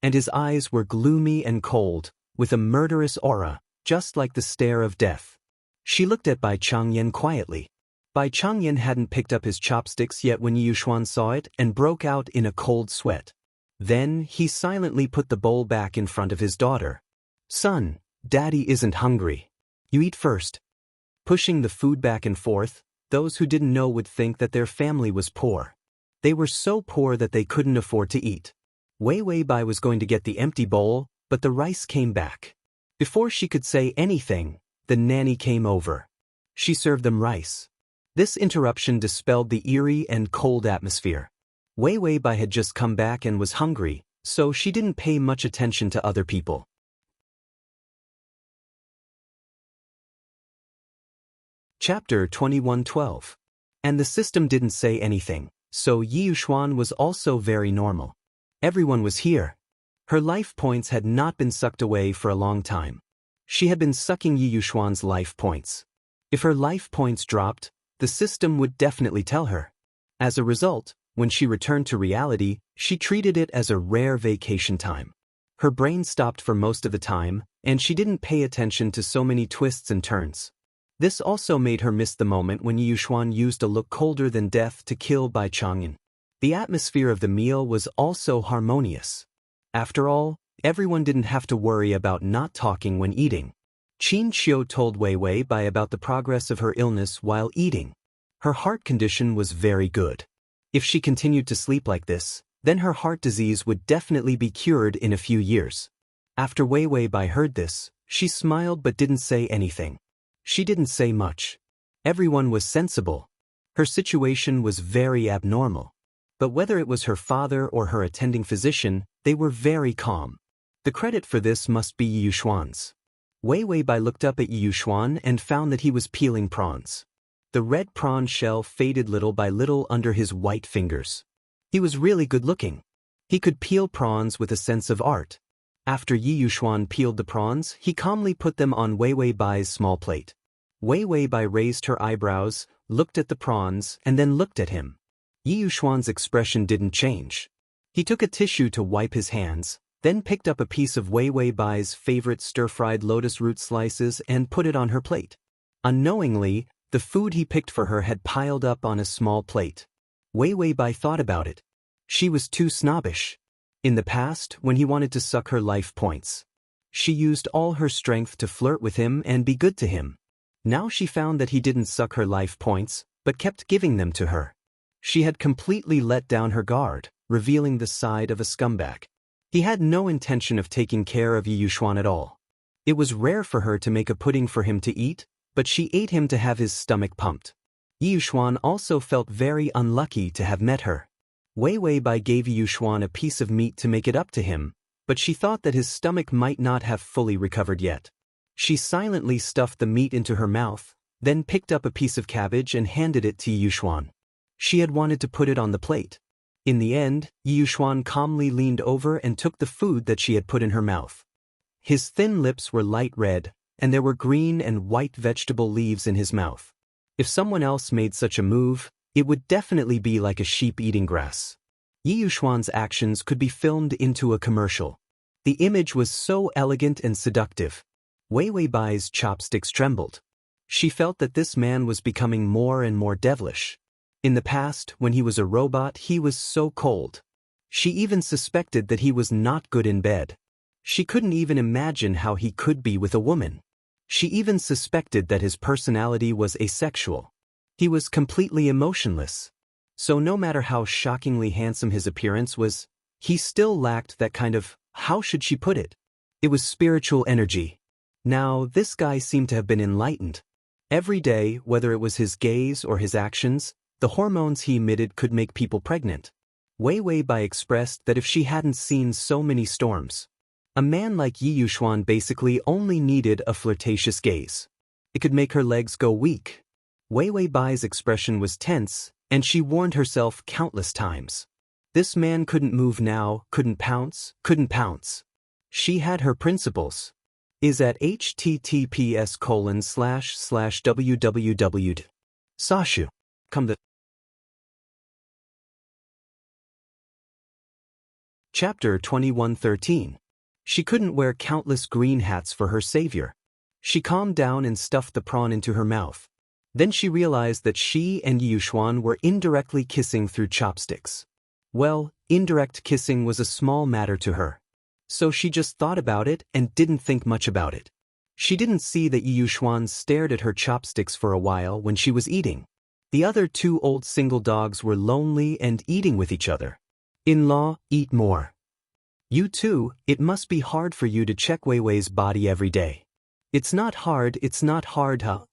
And his eyes were gloomy and cold, with a murderous aura, just like the stare of death. She looked at Bai Changyan quietly. Bai Changyan hadn't picked up his chopsticks yet when Yi Yuxuan saw it and broke out in a cold sweat. Then, he silently put the bowl back in front of his daughter. "Son, Daddy isn't hungry. You eat first." Pushing the food back and forth, those who didn't know would think that their family was poor. They were so poor that they couldn't afford to eat. Wei Bai was going to get the empty bowl, but the rice came back. Before she could say anything, the nanny came over. She served them rice. This interruption dispelled the eerie and cold atmosphere. Wei Bai had just come back and was hungry, so she didn't pay much attention to other people. Chapter 21:12. And the system didn't say anything, so Yi Yuxuan was also very normal. Everyone was here. Her life points had not been sucked away for a long time. She had been sucking Yi Yuxuan's life points. If her life points dropped, the system would definitely tell her. As a result, when she returned to reality, she treated it as a rare vacation time. Her brain stopped for most of the time, and she didn't pay attention to so many twists and turns. This also made her miss the moment when Yi Yuxuan used a look colder than death to kill Bai Changyan. The atmosphere of the meal was also harmonious. After all, everyone didn't have to worry about not talking when eating. Qin Qiu told Wei Bai about the progress of her illness while eating. Her heart condition was very good. If she continued to sleep like this, then her heart disease would definitely be cured in a few years. After Wei Bai heard this, she smiled but didn't say anything. She didn't say much. Everyone was sensible. Her situation was very abnormal. But whether it was her father or her attending physician, they were very calm. The credit for this must be Yi Yuxuan's. Wei Bai looked up at Yi Yuxuan and found that he was peeling prawns. The red prawn shell faded little by little under his white fingers. He was really good looking. He could peel prawns with a sense of art. After Yi Yuxuan peeled the prawns, he calmly put them on Wei Bai's small plate. Wei Bai raised her eyebrows, looked at the prawns, and then looked at him. Yi Yuxuan's expression didn't change. He took a tissue to wipe his hands, then picked up a piece of Wei Bai's favorite stir-fried lotus root slices and put it on her plate. Unknowingly, the food he picked for her had piled up on a small plate. Wei Bai thought about it. She was too snobbish. In the past, when he wanted to suck her life points, she used all her strength to flirt with him and be good to him. Now she found that he didn't suck her life points, but kept giving them to her. She had completely let down her guard, revealing the side of a scumbag. He had no intention of taking care of Yi Yuxuan at all. It was rare for her to make a pudding for him to eat, but she ate him to have his stomach pumped. Yi Yuxuan also felt very unlucky to have met her. Wei Bai gave Yi Yuxuan a piece of meat to make it up to him, but she thought that his stomach might not have fully recovered yet. She silently stuffed the meat into her mouth, then picked up a piece of cabbage and handed it to Yi Yuxuan. She had wanted to put it on the plate. In the end, Yi Yuxuan calmly leaned over and took the food that she had put in her mouth. His thin lips were light red, and there were green and white vegetable leaves in his mouth. If someone else made such a move, it would definitely be like a sheep eating grass. Yi Yuxuan's actions could be filmed into a commercial. The image was so elegant and seductive. Wei Bai's chopsticks trembled. She felt that this man was becoming more and more devilish. In the past, when he was a robot, he was so cold. She even suspected that he was not good in bed. She couldn't even imagine how he could be with a woman. She even suspected that his personality was asexual. He was completely emotionless. So no matter how shockingly handsome his appearance was, he still lacked that kind of, how should she put it? It was spiritual energy. Now, this guy seemed to have been enlightened. Every day, whether it was his gaze or his actions, the hormones he emitted could make people pregnant. Wei Weibai expressed that if she hadn't seen so many storms, a man like Yi Yuxuan basically only needed a flirtatious gaze. It could make her legs go weak. Wei Weibai's expression was tense, and she warned herself countless times. This man couldn't move now, couldn't pounce. She had her principles. Is at https://www. Sashu. Come the Chapter 21:13. She couldn't wear countless green hats for her savior. She calmed down and stuffed the prawn into her mouth. Then she realized that she and Yi Yuxuan were indirectly kissing through chopsticks. Well, indirect kissing was a small matter to her. So she just thought about it and didn't think much about it. She didn't see that Yi Yuxuan stared at her chopsticks for a while when she was eating. The other two old single dogs were lonely and eating with each other. In-law, eat more. You too, it must be hard for you to check Wei Wei's body every day. It's not hard, huh?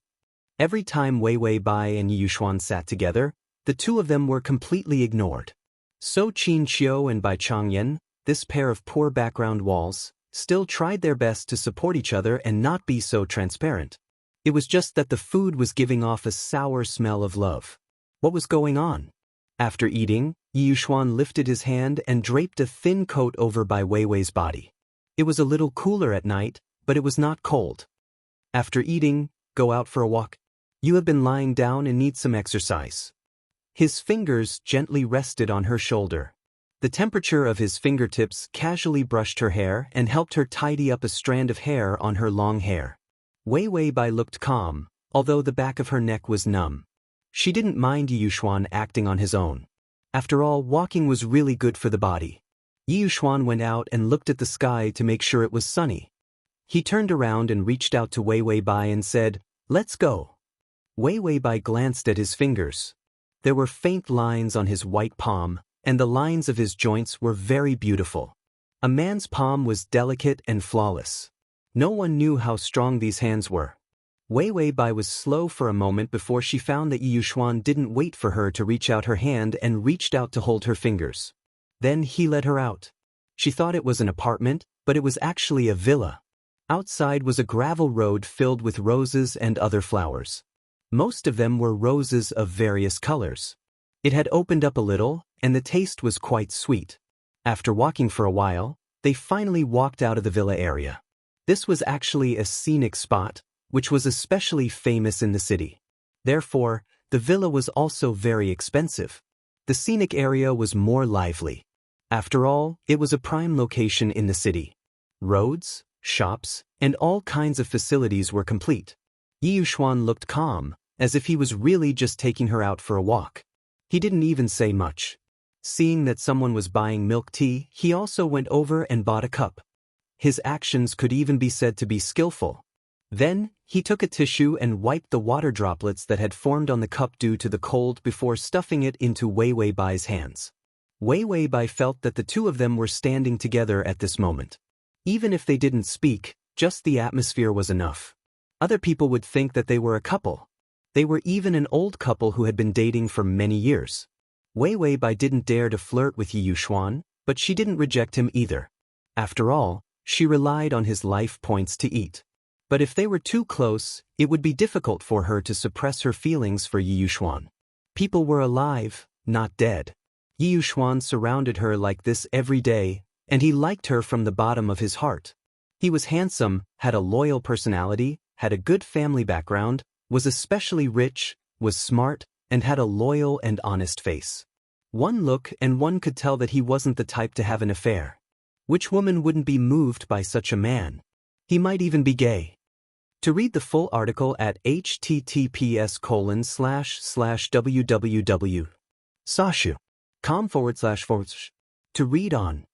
Every time Wei Weibai and Yi Yuxuan sat together, the two of them were completely ignored. So Qin Qiu and Bai Changyan, this pair of poor background walls, still tried their best to support each other and not be so transparent. It was just that the food was giving off a sour smell of love. What was going on? After eating, Yi Yuxuan lifted his hand and draped a thin coat over Bai Weiwei's body. It was a little cooler at night, but it was not cold. After eating, go out for a walk. You have been lying down and need some exercise. His fingers gently rested on her shoulder. The temperature of his fingertips casually brushed her hair and helped her tidy up a strand of hair on her long hair. Wei Weibai looked calm, although the back of her neck was numb. She didn't mind Yi Yuxuan acting on his own. After all, walking was really good for the body. Yi Yuxuan went out and looked at the sky to make sure it was sunny. He turned around and reached out to Wei Weibai and said, "Let's go." Wei Weibai glanced at his fingers. There were faint lines on his white palm, and the lines of his joints were very beautiful. A man's palm was delicate and flawless. No one knew how strong these hands were. Wei Weibai was slow for a moment before she found that Yi Yuxuan didn't wait for her to reach out her hand and reached out to hold her fingers. Then he led her out. She thought it was an apartment, but it was actually a villa. Outside was a gravel road filled with roses and other flowers. Most of them were roses of various colors. It had opened up a little, and the taste was quite sweet. After walking for a while, they finally walked out of the villa area. This was actually a scenic spot, which was especially famous in the city. Therefore, the villa was also very expensive. The scenic area was more lively. After all, it was a prime location in the city. Roads, shops, and all kinds of facilities were complete. Yi Yuxuan looked calm, as if he was really just taking her out for a walk. He didn't even say much. Seeing that someone was buying milk tea, he also went over and bought a cup. His actions could even be said to be skillful. Then, he took a tissue and wiped the water droplets that had formed on the cup due to the cold before stuffing it into Wei Weibai's hands. Wei Weibai felt that the two of them were standing together at this moment. Even if they didn't speak, just the atmosphere was enough. Other people would think that they were a couple. They were even an old couple who had been dating for many years. Wei Weibai didn't dare to flirt with Yi Yuxuan, but she didn't reject him either. After all, she relied on his life points to eat. But if they were too close, it would be difficult for her to suppress her feelings for Yi Yuxuan. People were alive, not dead. Yi Yuxuan surrounded her like this every day, and he liked her from the bottom of his heart. He was handsome, had a loyal personality, had a good family background, was especially rich, was smart, and had a loyal and honest face. One look and one could tell that he wasn't the type to have an affair. Which woman wouldn't be moved by such a man? He might even be gay. To read the full article at https://www. Sashu.com// To read on.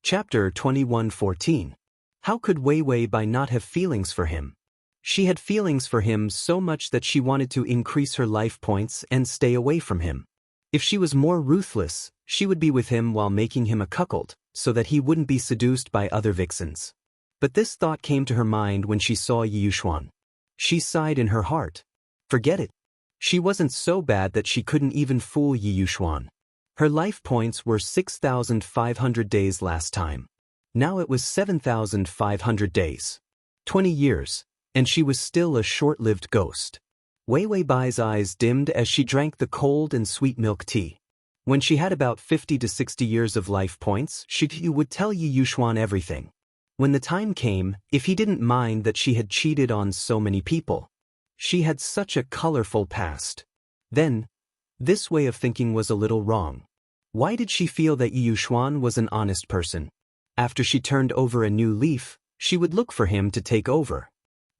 Chapter 21:14. How could Wei Weibai not have feelings for him? She had feelings for him so much that she wanted to increase her life points and stay away from him. If she was more ruthless, she would be with him while making him a cuckold, so that he wouldn't be seduced by other vixens. But this thought came to her mind when she saw Yi Yuxuan. She sighed in her heart. Forget it. She wasn't so bad that she couldn't even fool Yi Yuxuan. Her life points were 6,500 days last time. Now it was 7,500 days. 20 years, and she was still a short-lived ghost. Wei Wei Bai's eyes dimmed as she drank the cold and sweet milk tea. When she had about 50 to 60 years of life points, she would tell Yi Yuxuan everything. When the time came, if he didn't mind that she had cheated on so many people. She had such a colorful past. Then, this way of thinking was a little wrong. Why did she feel that Yi Yuxuan was an honest person? After she turned over a new leaf, she would look for him to take over.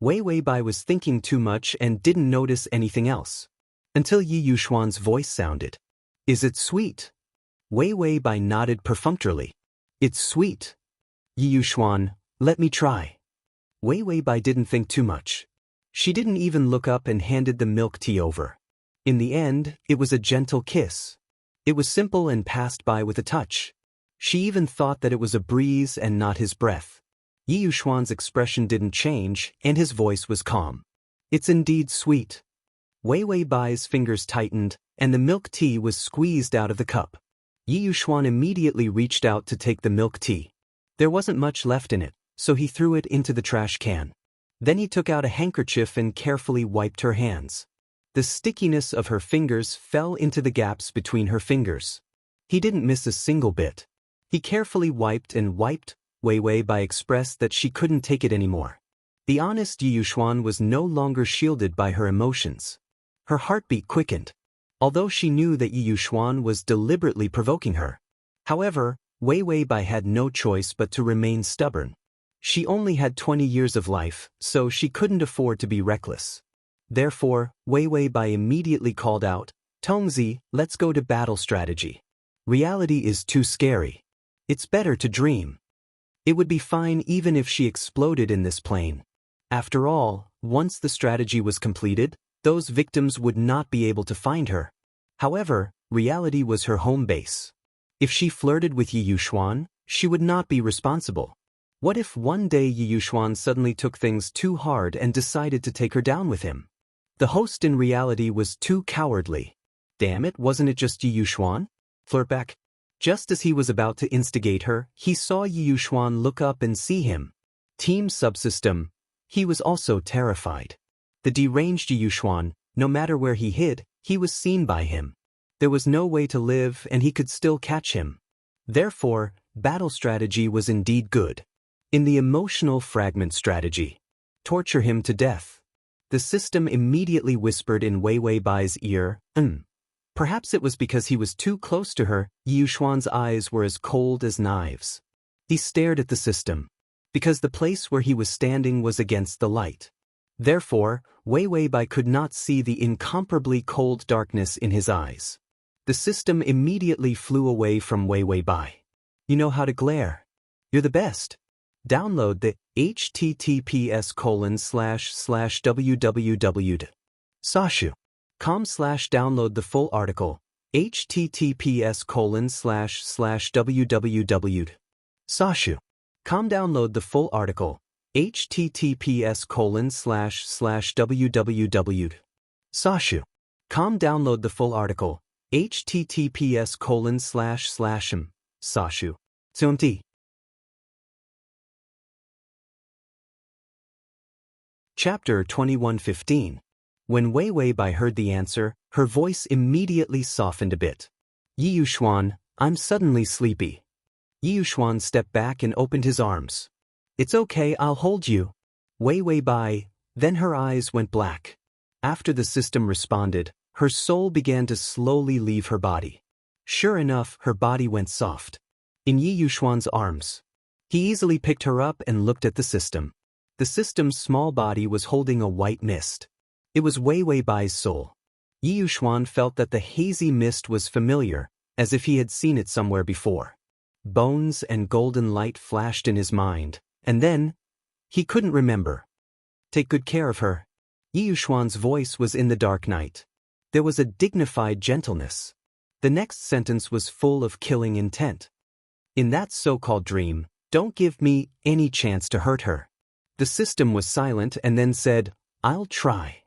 Wei Wei Bai was thinking too much and didn't notice anything else. Until Yi Yuxuan's voice sounded. Is it sweet? Wei Wei Bai nodded perfunctorily. It's sweet. Yi Yuxuan, let me try. Wei Wei Bai didn't think too much. She didn't even look up and handed the milk tea over. In the end, it was a gentle kiss. It was simple and passed by with a touch. She even thought that it was a breeze and not his breath. Yi Yuxuan's expression didn't change, and his voice was calm. It's indeed sweet. Wei Wei Bai's fingers tightened, and the milk tea was squeezed out of the cup. Yi Yuxuan immediately reached out to take the milk tea. There wasn't much left in it, so he threw it into the trash can. Then he took out a handkerchief and carefully wiped her hands. The stickiness of her fingers fell into the gaps between her fingers. He didn't miss a single bit. He carefully wiped and wiped. Wei Wei Bai expressed that she couldn't take it anymore. The honest Yi Yuxuan was no longer shielded by her emotions. Her heartbeat quickened. Although she knew that Yi Yuxuan was deliberately provoking her. However, Wei Wei Bai had no choice but to remain stubborn. She only had 20 years of life, so she couldn't afford to be reckless. Therefore, Wei Wei Bai immediately called out, Tongzi, let's go to battle strategy. Reality is too scary. It's better to dream. It would be fine even if she exploded in this plane. After all, once the strategy was completed, those victims would not be able to find her. However, reality was her home base. If she flirted with Yi Yuxuan, she would not be responsible. What if one day Yi Yuxuan suddenly took things too hard and decided to take her down with him? The host in reality was too cowardly. Damn it, wasn't it just Yi Yuxuan? Flirt back. Just as he was about to instigate her, he saw Yi Yuxuan look up and see him. Team subsystem. He was also terrified. The deranged Yi Yuxuan, no matter where he hid, he was seen by him. There was no way to live and he could still catch him. Therefore, battle strategy was indeed good. In the emotional fragment strategy, torture him to death. The system immediately whispered in Wei Wei Bai's ear, Perhaps it was because he was too close to her. Yi Yuxuan's eyes were as cold as knives. He stared at the system, because the place where he was standing was against the light. Therefore, Wei Wei Bai could not see the incomparably cold darkness in his eyes. The system immediately flew away from Wei Wei Bai. You know how to glare. You're the best. Download the https://www.sashu.com/download the full article. https://www.sashu.com download the full article. https://www.sashu.com download the full article. https://sashu. Chapter 21:15. When Wei Wei Bai heard the answer, her voice immediately softened a bit. Yi Yuxuan, I'm suddenly sleepy. Yi Yuxuan stepped back and opened his arms. It's okay, I'll hold you. Wei Wei Bai, then her eyes went black. After the system responded, her soul began to slowly leave her body. Sure enough, her body went soft. In Yi Yuxuan's arms. He easily picked her up and looked at the system. The system's small body was holding a white mist. It was Wei Wei Bai's soul. Yi Yuxuan felt that the hazy mist was familiar, as if he had seen it somewhere before. Bones and golden light flashed in his mind, and then, he couldn't remember. Take good care of her. Yi Yuxuan's voice was in the dark night. There was a dignified gentleness. The next sentence was full of killing intent. In that so-called dream, don't give me any chance to hurt her. The system was silent and then said, I'll try.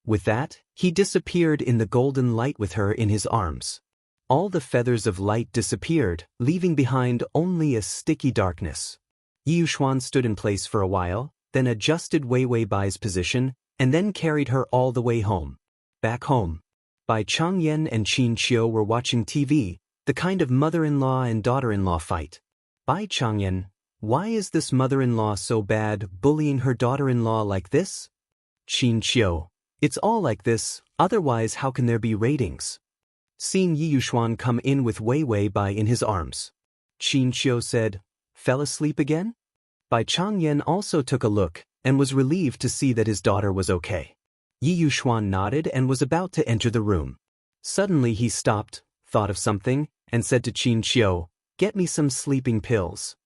With that, he disappeared in the golden light with her in his arms. All the feathers of light disappeared, leaving behind only a sticky darkness. Yi Yuxuan stood in place for a while, then adjusted Wei Wei Bai's position, and then carried her all the way home. Back home, Bai Changyan and Qin Qiu were watching TV, the kind of mother-in-law and daughter-in-law fight. Bai Changyan, why is this mother-in-law so bad, bullying her daughter-in-law like this? Qin Qiu, it's all like this, otherwise how can there be ratings? Seeing Yi Yuxuan come in with Wei Wei Bai in his arms, Qin Qiu said, "Fell asleep again?" Bai Changyan also took a look, and was relieved to see that his daughter was okay. Yi Yuxuan nodded and was about to enter the room. Suddenly he stopped, thought of something, and said to Qin Qiu, "Get me some sleeping pills."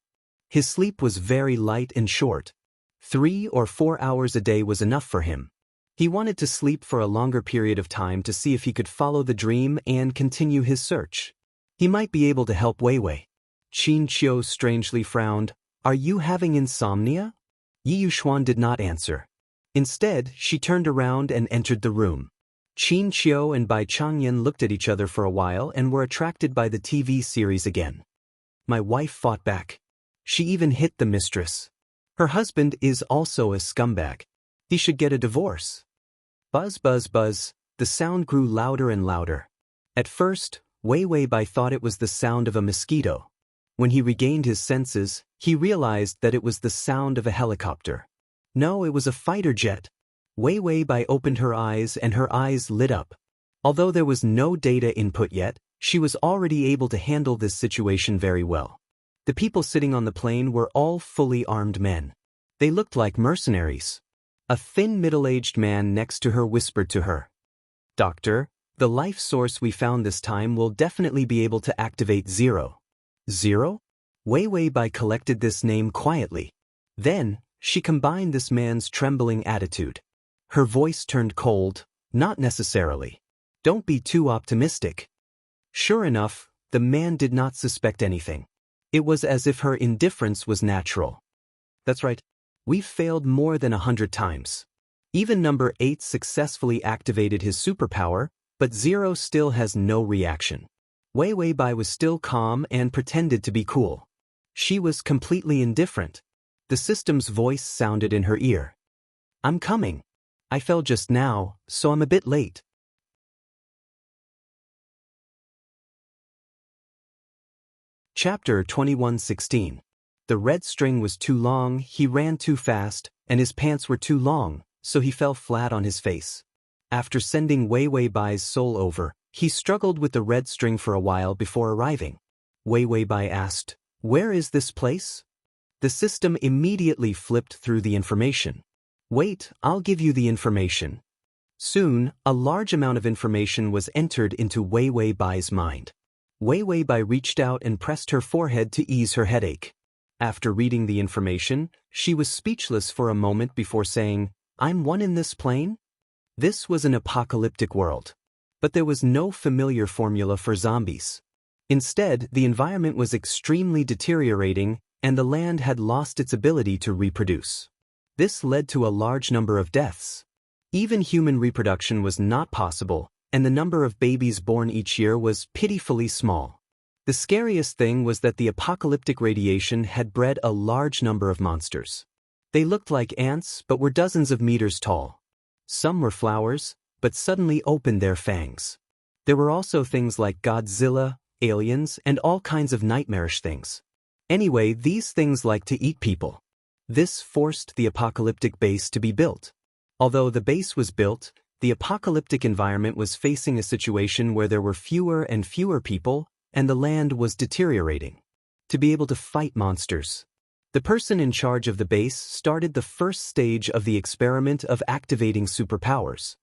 His sleep was very light and short. 3 or 4 hours a day was enough for him. He wanted to sleep for a longer period of time to see if he could follow the dream and continue his search. He might be able to help Wei Wei. Qin Qiu strangely frowned. "Are you having insomnia?" Yi Yuxuan did not answer. Instead, she turned around and entered the room. Qin Qiu and Bai Changyan looked at each other for a while and were attracted by the TV series again. My wife fought back. She even hit the mistress. Her husband is also a scumbag. He should get a divorce. Buzz, buzz, buzz, the sound grew louder and louder. At first, Wei Wei Bai thought it was the sound of a mosquito. When he regained his senses, he realized that it was the sound of a helicopter. No, it was a fighter jet. Wei Wei Bai opened her eyes and her eyes lit up. Although there was no data input yet, she was already able to handle this situation very well. The people sitting on the plane were all fully armed men. They looked like mercenaries. A thin middle-aged man next to her whispered to her, "Doctor, the life source we found this time will definitely be able to activate 0. 0? Wei Wei Bai collected this name quietly. Then, she combined this man's trembling attitude. Her voice turned cold, "Not necessarily. Don't be too optimistic." Sure enough, the man did not suspect anything. It was as if her indifference was natural. "That's right. We've failed more than 100 times. Even number 8 successfully activated his superpower, but 0 still has no reaction." Wei Wei Bai was still calm and pretended to be cool. She was completely indifferent. The system's voice sounded in her ear. "I'm coming. I fell just now, so I'm a bit late." Chapter 21:16. The red string was too long, he ran too fast, and his pants were too long, so he fell flat on his face. After sending Wei Wei Bai's soul over, he struggled with the red string for a while before arriving. Wei Wei Bai asked, "Where is this place?" The system immediately flipped through the information. "Wait, I'll give you the information." Soon, a large amount of information was entered into Wei Wei Bai's mind. Wei Wei Bai reached out and pressed her forehead to ease her headache. After reading the information, she was speechless for a moment before saying, "I'm one in this plane?" This was an apocalyptic world. But there was no familiar formula for zombies. Instead, the environment was extremely deteriorating, and the land had lost its ability to reproduce. This led to a large number of deaths. Even human reproduction was not possible, and the number of babies born each year was pitifully small. The scariest thing was that the apocalyptic radiation had bred a large number of monsters. They looked like ants but were dozens of meters tall. Some were flowers, but suddenly opened their fangs. There were also things like Godzilla, aliens, and all kinds of nightmarish things. Anyway, these things liked to eat people. This forced the apocalyptic base to be built. Although the base was built, the apocalyptic environment was facing a situation where there were fewer and fewer people, and the land was deteriorating. To be able to fight monsters, the person in charge of the base started the first stage of the experiment of activating superpowers.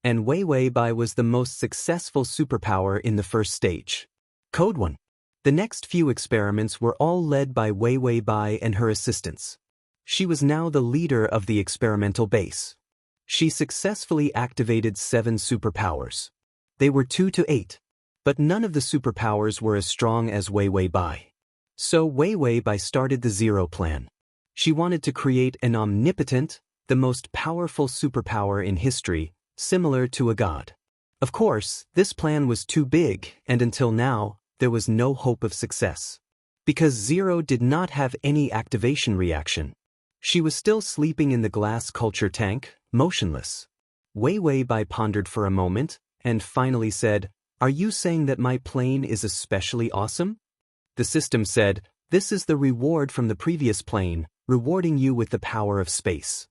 And Wei Wei Bai was the most successful superpower in the first stage. Code 1. The next few experiments were all led by Wei Wei Bai and her assistants. She was now the leader of the experimental base. She successfully activated 7 superpowers. They were 2 to 8. But none of the superpowers were as strong as Wei Wei Bai. So Wei Wei Bai started the 0 plan. She wanted to create an omnipotent, the most powerful superpower in history, similar to a god. Of course, this plan was too big, and until now, there was no hope of success. Because Zero did not have any activation reaction. She was still sleeping in the glass culture tank, motionless. Wei Wei Bai pondered for a moment, and finally said, "Are you saying that my plane is especially awesome?" The system said, "This is the reward from the previous plane, rewarding you with the power of space."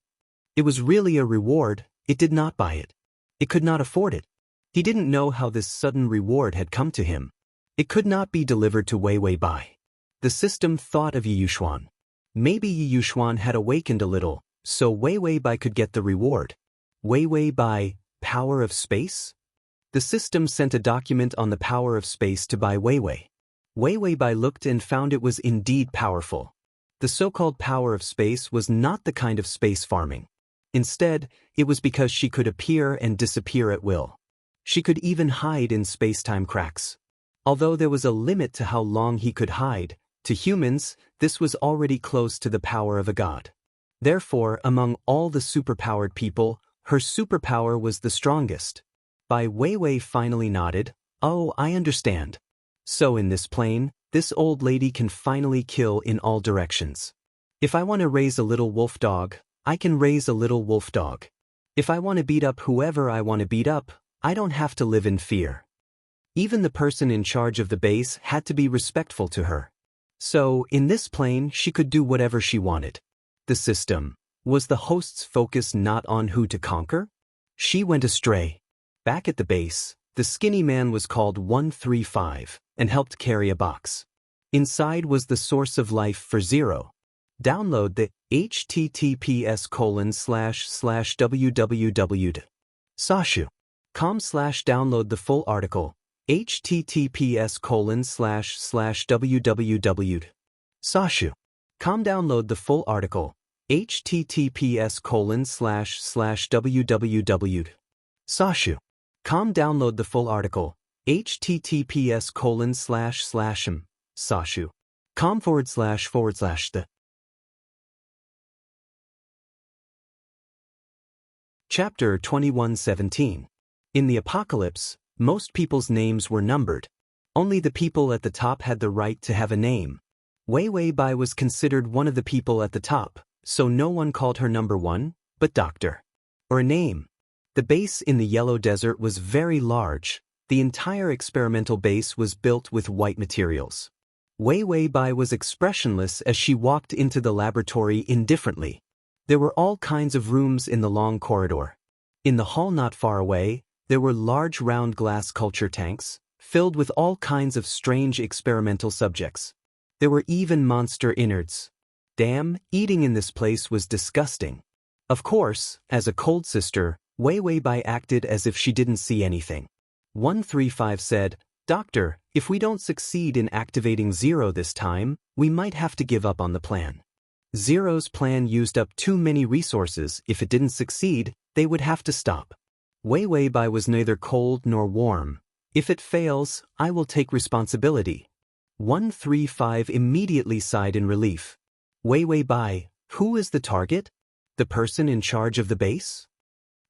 It was really a reward, it did not buy it. It could not afford it. He didn't know how this sudden reward had come to him. It could not be delivered to Wei Wei Bai. The system thought of Yi Yuxuan. Maybe Yi Yuxuan had awakened a little, so Wei Wei Bai could get the reward. Wei Wei Bai, power of space? The system sent a document on the power of space to Bai Wei Wei. Wei Wei Bai looked and found it was indeed powerful. The so-called power of space was not the kind of space farming. Instead, it was because she could appear and disappear at will. She could even hide in space-time cracks. Although there was a limit to how long he could hide, to humans, this was already close to the power of a god. Therefore, among all the superpowered people, her superpower was the strongest. Bai Wei Wei finally nodded. "Oh, I understand. So in this plane, this old lady can finally kill in all directions. If I want to raise a little wolf dog, I can raise a little wolf dog. If I want to beat up whoever I want to beat up, I don't have to live in fear." Even the person in charge of the base had to be respectful to her. So, in this plane, she could do whatever she wanted. The system. Was the host's focus not on who to conquer? She went astray. Back at the base, the skinny man was called 135 and helped carry a box. Inside was the source of life for Zero. Download the https://www.sashu.com/download the full article. https://www.sashu.com download the full article. https://www.sashu.com download the full article. https://sashu.com//the Chapter 2117. In the apocalypse, most people's names were numbered. Only the people at the top had the right to have a name. Wei Wei Bai was considered one of the people at the top, so no one called her number 1, but Doctor. Or a name. The base in the Yellow Desert was very large. The entire experimental base was built with white materials. Wei Wei Bai was expressionless as she walked into the laboratory indifferently. There were all kinds of rooms in the long corridor. In the hall not far away, there were large round glass culture tanks, filled with all kinds of strange experimental subjects. There were even monster innards. Damn, eating in this place was disgusting. Of course, as a cold sister, Wei Wei Bai acted as if she didn't see anything. 135 said, "Doctor, if we don't succeed in activating Zero this time, we might have to give up on the plan. Zero's plan used up too many resources. If it didn't succeed, they would have to stop." Wei Wei Bai was neither cold nor warm. "If it fails, I will take responsibility." 135 immediately sighed in relief. "Wei Wei Bai, who is the target? The person in charge of the base?"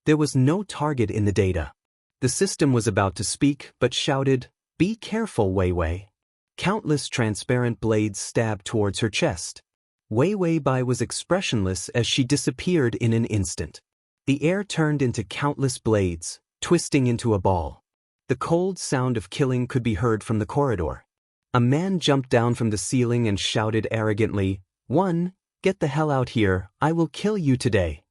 There was no target in the data. The system was about to speak, but shouted, "Be careful, Wei Wei." Countless transparent blades stabbed towards her chest. Wei Wei Bai was expressionless as she disappeared in an instant. The air turned into countless blades, twisting into a ball. The cold sound of killing could be heard from the corridor. A man jumped down from the ceiling and shouted arrogantly, "One, get the hell out here, I will kill you today."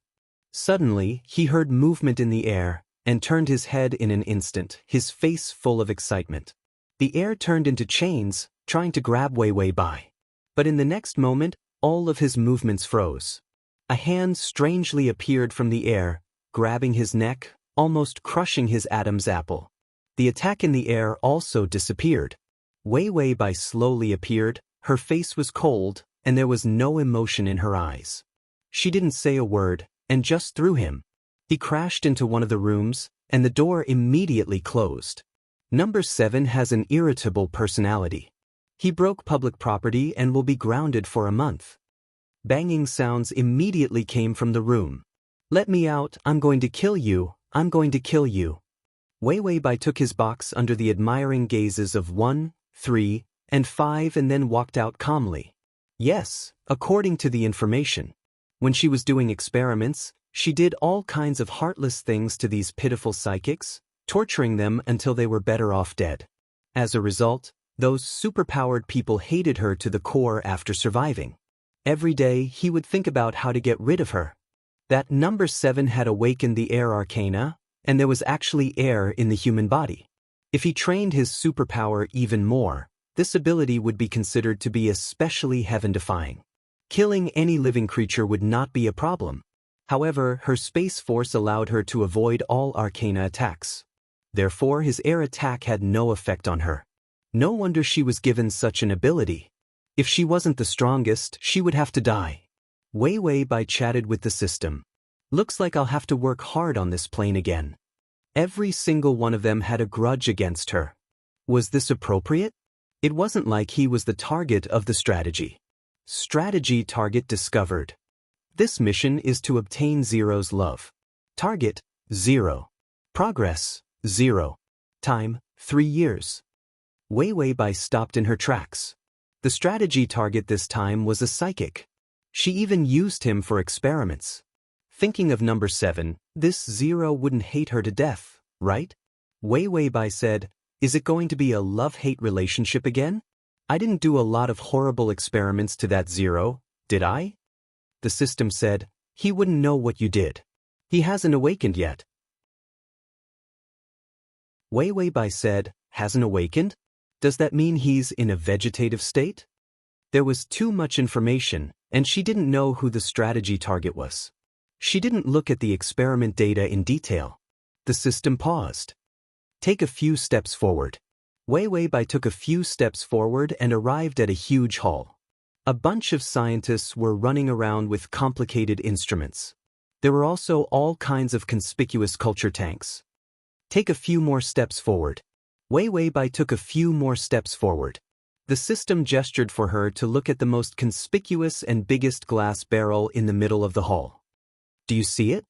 Suddenly, he heard movement in the air, and turned his head in an instant, his face full of excitement. The air turned into chains, trying to grab Wei Wei Bai. But in the next moment, all of his movements froze. A hand strangely appeared from the air, grabbing his neck, almost crushing his Adam's apple. The attack in the air also disappeared. Wei Wei Bai slowly appeared, her face was cold, and there was no emotion in her eyes. She didn't say a word, and just threw him. He crashed into one of the rooms, and the door immediately closed. Number 7 has an irritable personality. He broke public property and will be grounded for a month. Banging sounds immediately came from the room. "Let me out, I'm going to kill you, I'm going to kill you. Wei Weibai took his box under the admiring gazes of 1, 3, and 5 and then walked out calmly. Yes, according to the information. When she was doing experiments, she did all kinds of heartless things to these pitiful psychics, torturing them until they were better off dead. As a result, those superpowered people hated her to the core after surviving. Every day he would think about how to get rid of her. That number 7 had awakened the air arcana, and there was actually air in the human body. If he trained his superpower even more, this ability would be considered to be especially heaven-defying. Killing any living creature would not be a problem. However, her space force allowed her to avoid all arcana attacks. Therefore, his air attack had no effect on her. No wonder she was given such an ability. If she wasn't the strongest, she would have to die. Wei Weibai chatted with the system. Looks like I'll have to work hard on this plane again. Every single one of them had a grudge against her. Was this appropriate? It wasn't like he was the target of the strategy. Strategy target discovered. This mission is to obtain Zero's love. Target, 0. Progress, 0. Time, 3 years. Wei Weibai stopped in her tracks. The strategy target this time was a psychic. She even used him for experiments. Thinking of number 7, this 0 wouldn't hate her to death, right? Wei Weibai said, is it going to be a love-hate relationship again? I didn't do a lot of horrible experiments to that 0, did I? The system said, he wouldn't know what you did. He hasn't awakened yet. Wei Weibai said, hasn't awakened? Does that mean he's in a vegetative state? There was too much information, and she didn't know who the strategy target was. She didn't look at the experiment data in detail. The system paused. Take a few steps forward. Wei Weibai took a few steps forward and arrived at a huge hall. A bunch of scientists were running around with complicated instruments. There were also all kinds of conspicuous culture tanks. Take a few more steps forward. Wei Weibai took a few more steps forward. The system gestured for her to look at the most conspicuous and biggest glass barrel in the middle of the hall. Do you see it?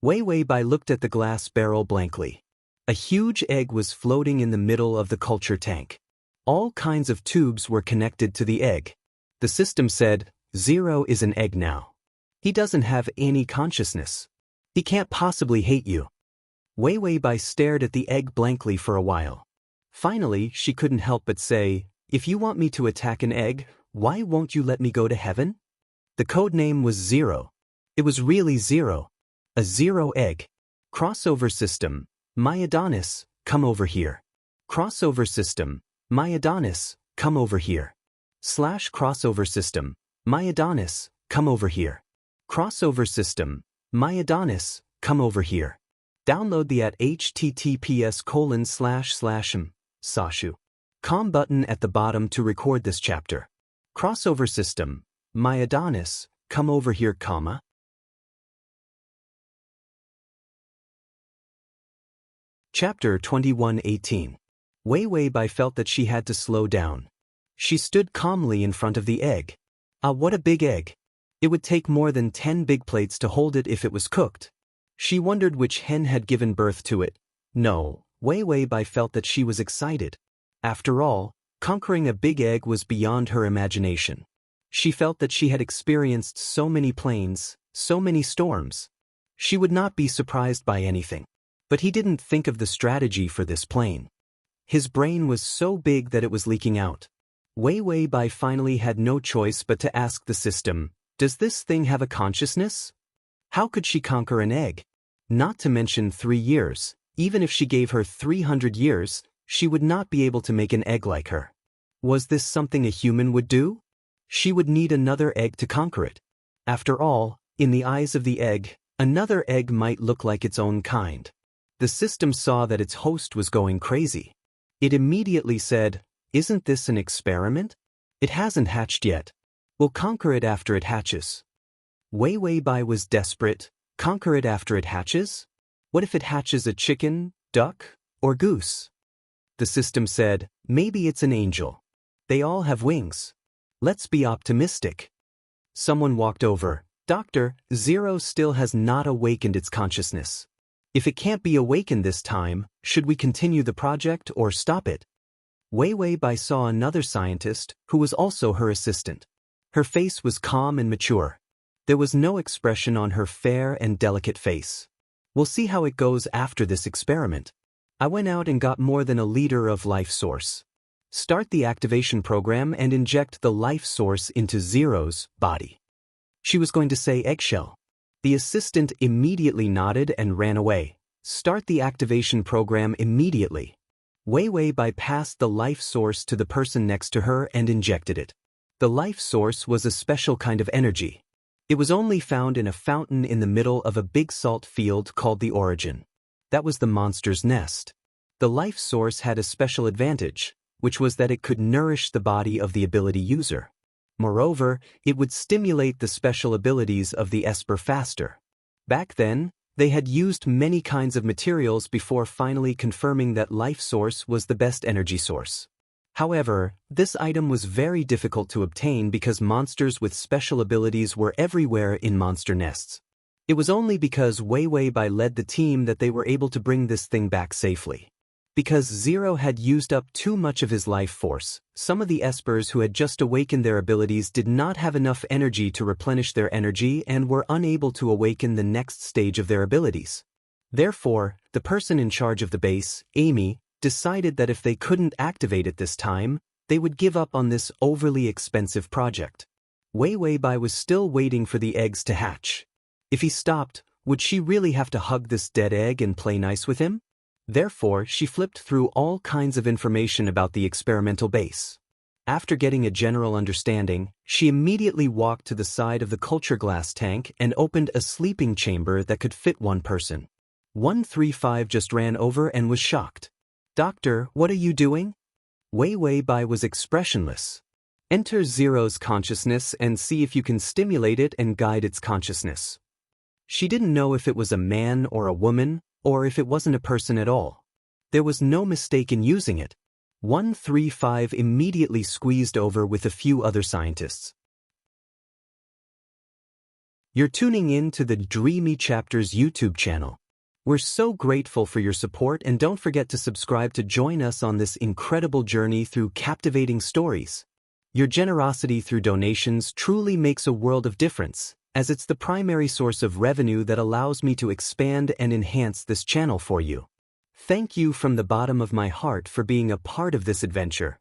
Wei Weibai looked at the glass barrel blankly. A huge egg was floating in the middle of the culture tank. All kinds of tubes were connected to the egg. The system said, 0 is an egg now. He doesn't have any consciousness. He can't possibly hate you. Wei Weibai stared at the egg blankly for a while. Finally, she couldn't help but say, if you want me to attack an egg, why won't you let me go to heaven? The code name was 0. It was really 0. A 0 egg. Crossover system. My Adonis, come over here. Crossover system. My Adonis, come over here. / crossover system. My Adonis, come over here. Crossover system. My Adonis, come over here. Download the at https://sashu.com button at the bottom to record this chapter. Crossover system. My Adonis, come over here, comma. Chapter 21:18. Wei Weibai felt that she had to slow down. She stood calmly in front of the egg. What a big egg. It would take more than 10 big plates to hold it if it was cooked. She wondered which hen had given birth to it. No, Wei Weibai felt that she was excited. After all, conquering a big egg was beyond her imagination. She felt that she had experienced so many planes, so many storms. She would not be surprised by anything. But he didn't think of the strategy for this plane. His brain was so big that it was leaking out. Wei Weibai finally had no choice but to ask the system, does this thing have a consciousness? How could she conquer an egg? Not to mention 3 years, even if she gave her 300 years, she would not be able to make an egg like her. Was this something a human would do? She would need another egg to conquer it. After all, in the eyes of the egg, another egg might look like its own kind. The system saw that its host was going crazy. It immediately said, isn't this an experiment? It hasn't hatched yet. We'll conquer it after it hatches. Wei Weibai was desperate. Conquer it after it hatches? What if it hatches a chicken, duck, or goose? The system said, maybe it's an angel. They all have wings. Let's be optimistic. Someone walked over. Doctor, 0 still has not awakened its consciousness. If it can't be awakened this time, should we continue the project or stop it? Wei Wei Bai saw another scientist, who was also her assistant. Her face was calm and mature. There was no expression on her fair and delicate face. We'll see how it goes after this experiment. I went out and got more than a liter of life source. Start the activation program and inject the life source into Zero's body. She was going to say eggshell. The assistant immediately nodded and ran away. Start the activation program immediately. Wei Wei bypassed the life source to the person next to her and injected it. The life source was a special kind of energy. It was only found in a fountain in the middle of a big salt field called the Origin. That was the monster's nest. The life source had a special advantage, which was that it could nourish the body of the ability user. Moreover, it would stimulate the special abilities of the Esper faster. Back then, they had used many kinds of materials before finally confirming that life source was the best energy source. However, this item was very difficult to obtain because monsters with special abilities were everywhere in monster nests. It was only because Wei Wei Bai led the team that they were able to bring this thing back safely. Because Zero had used up too much of his life force, some of the Espers who had just awakened their abilities did not have enough energy to replenish their energy and were unable to awaken the next stage of their abilities. Therefore, the person in charge of the base, Amy, decided that if they couldn't activate it this time, they would give up on this overly expensive project. Wei Wei Bai was still waiting for the eggs to hatch. If he stopped, would she really have to hug this dead egg and play nice with him? Therefore, she flipped through all kinds of information about the experimental base. After getting a general understanding, she immediately walked to the side of the culture glass tank and opened a sleeping chamber that could fit one person. 135 just ran over and was shocked. "Doctor, what are you doing?" Wei Wei Bai was expressionless. Enter Zero's consciousness and see if you can stimulate it and guide its consciousness. She didn't know if it was a man or a woman, or if it wasn't a person at all. There was no mistake in using it. 135 immediately squeezed over with a few other scientists. You're tuning in to the Dreamy Chapters YouTube channel. We're so grateful for your support, and don't forget to subscribe to join us on this incredible journey through captivating stories. Your generosity through donations truly makes a world of difference, as it's the primary source of revenue that allows me to expand and enhance this channel for you. Thank you from the bottom of my heart for being a part of this adventure.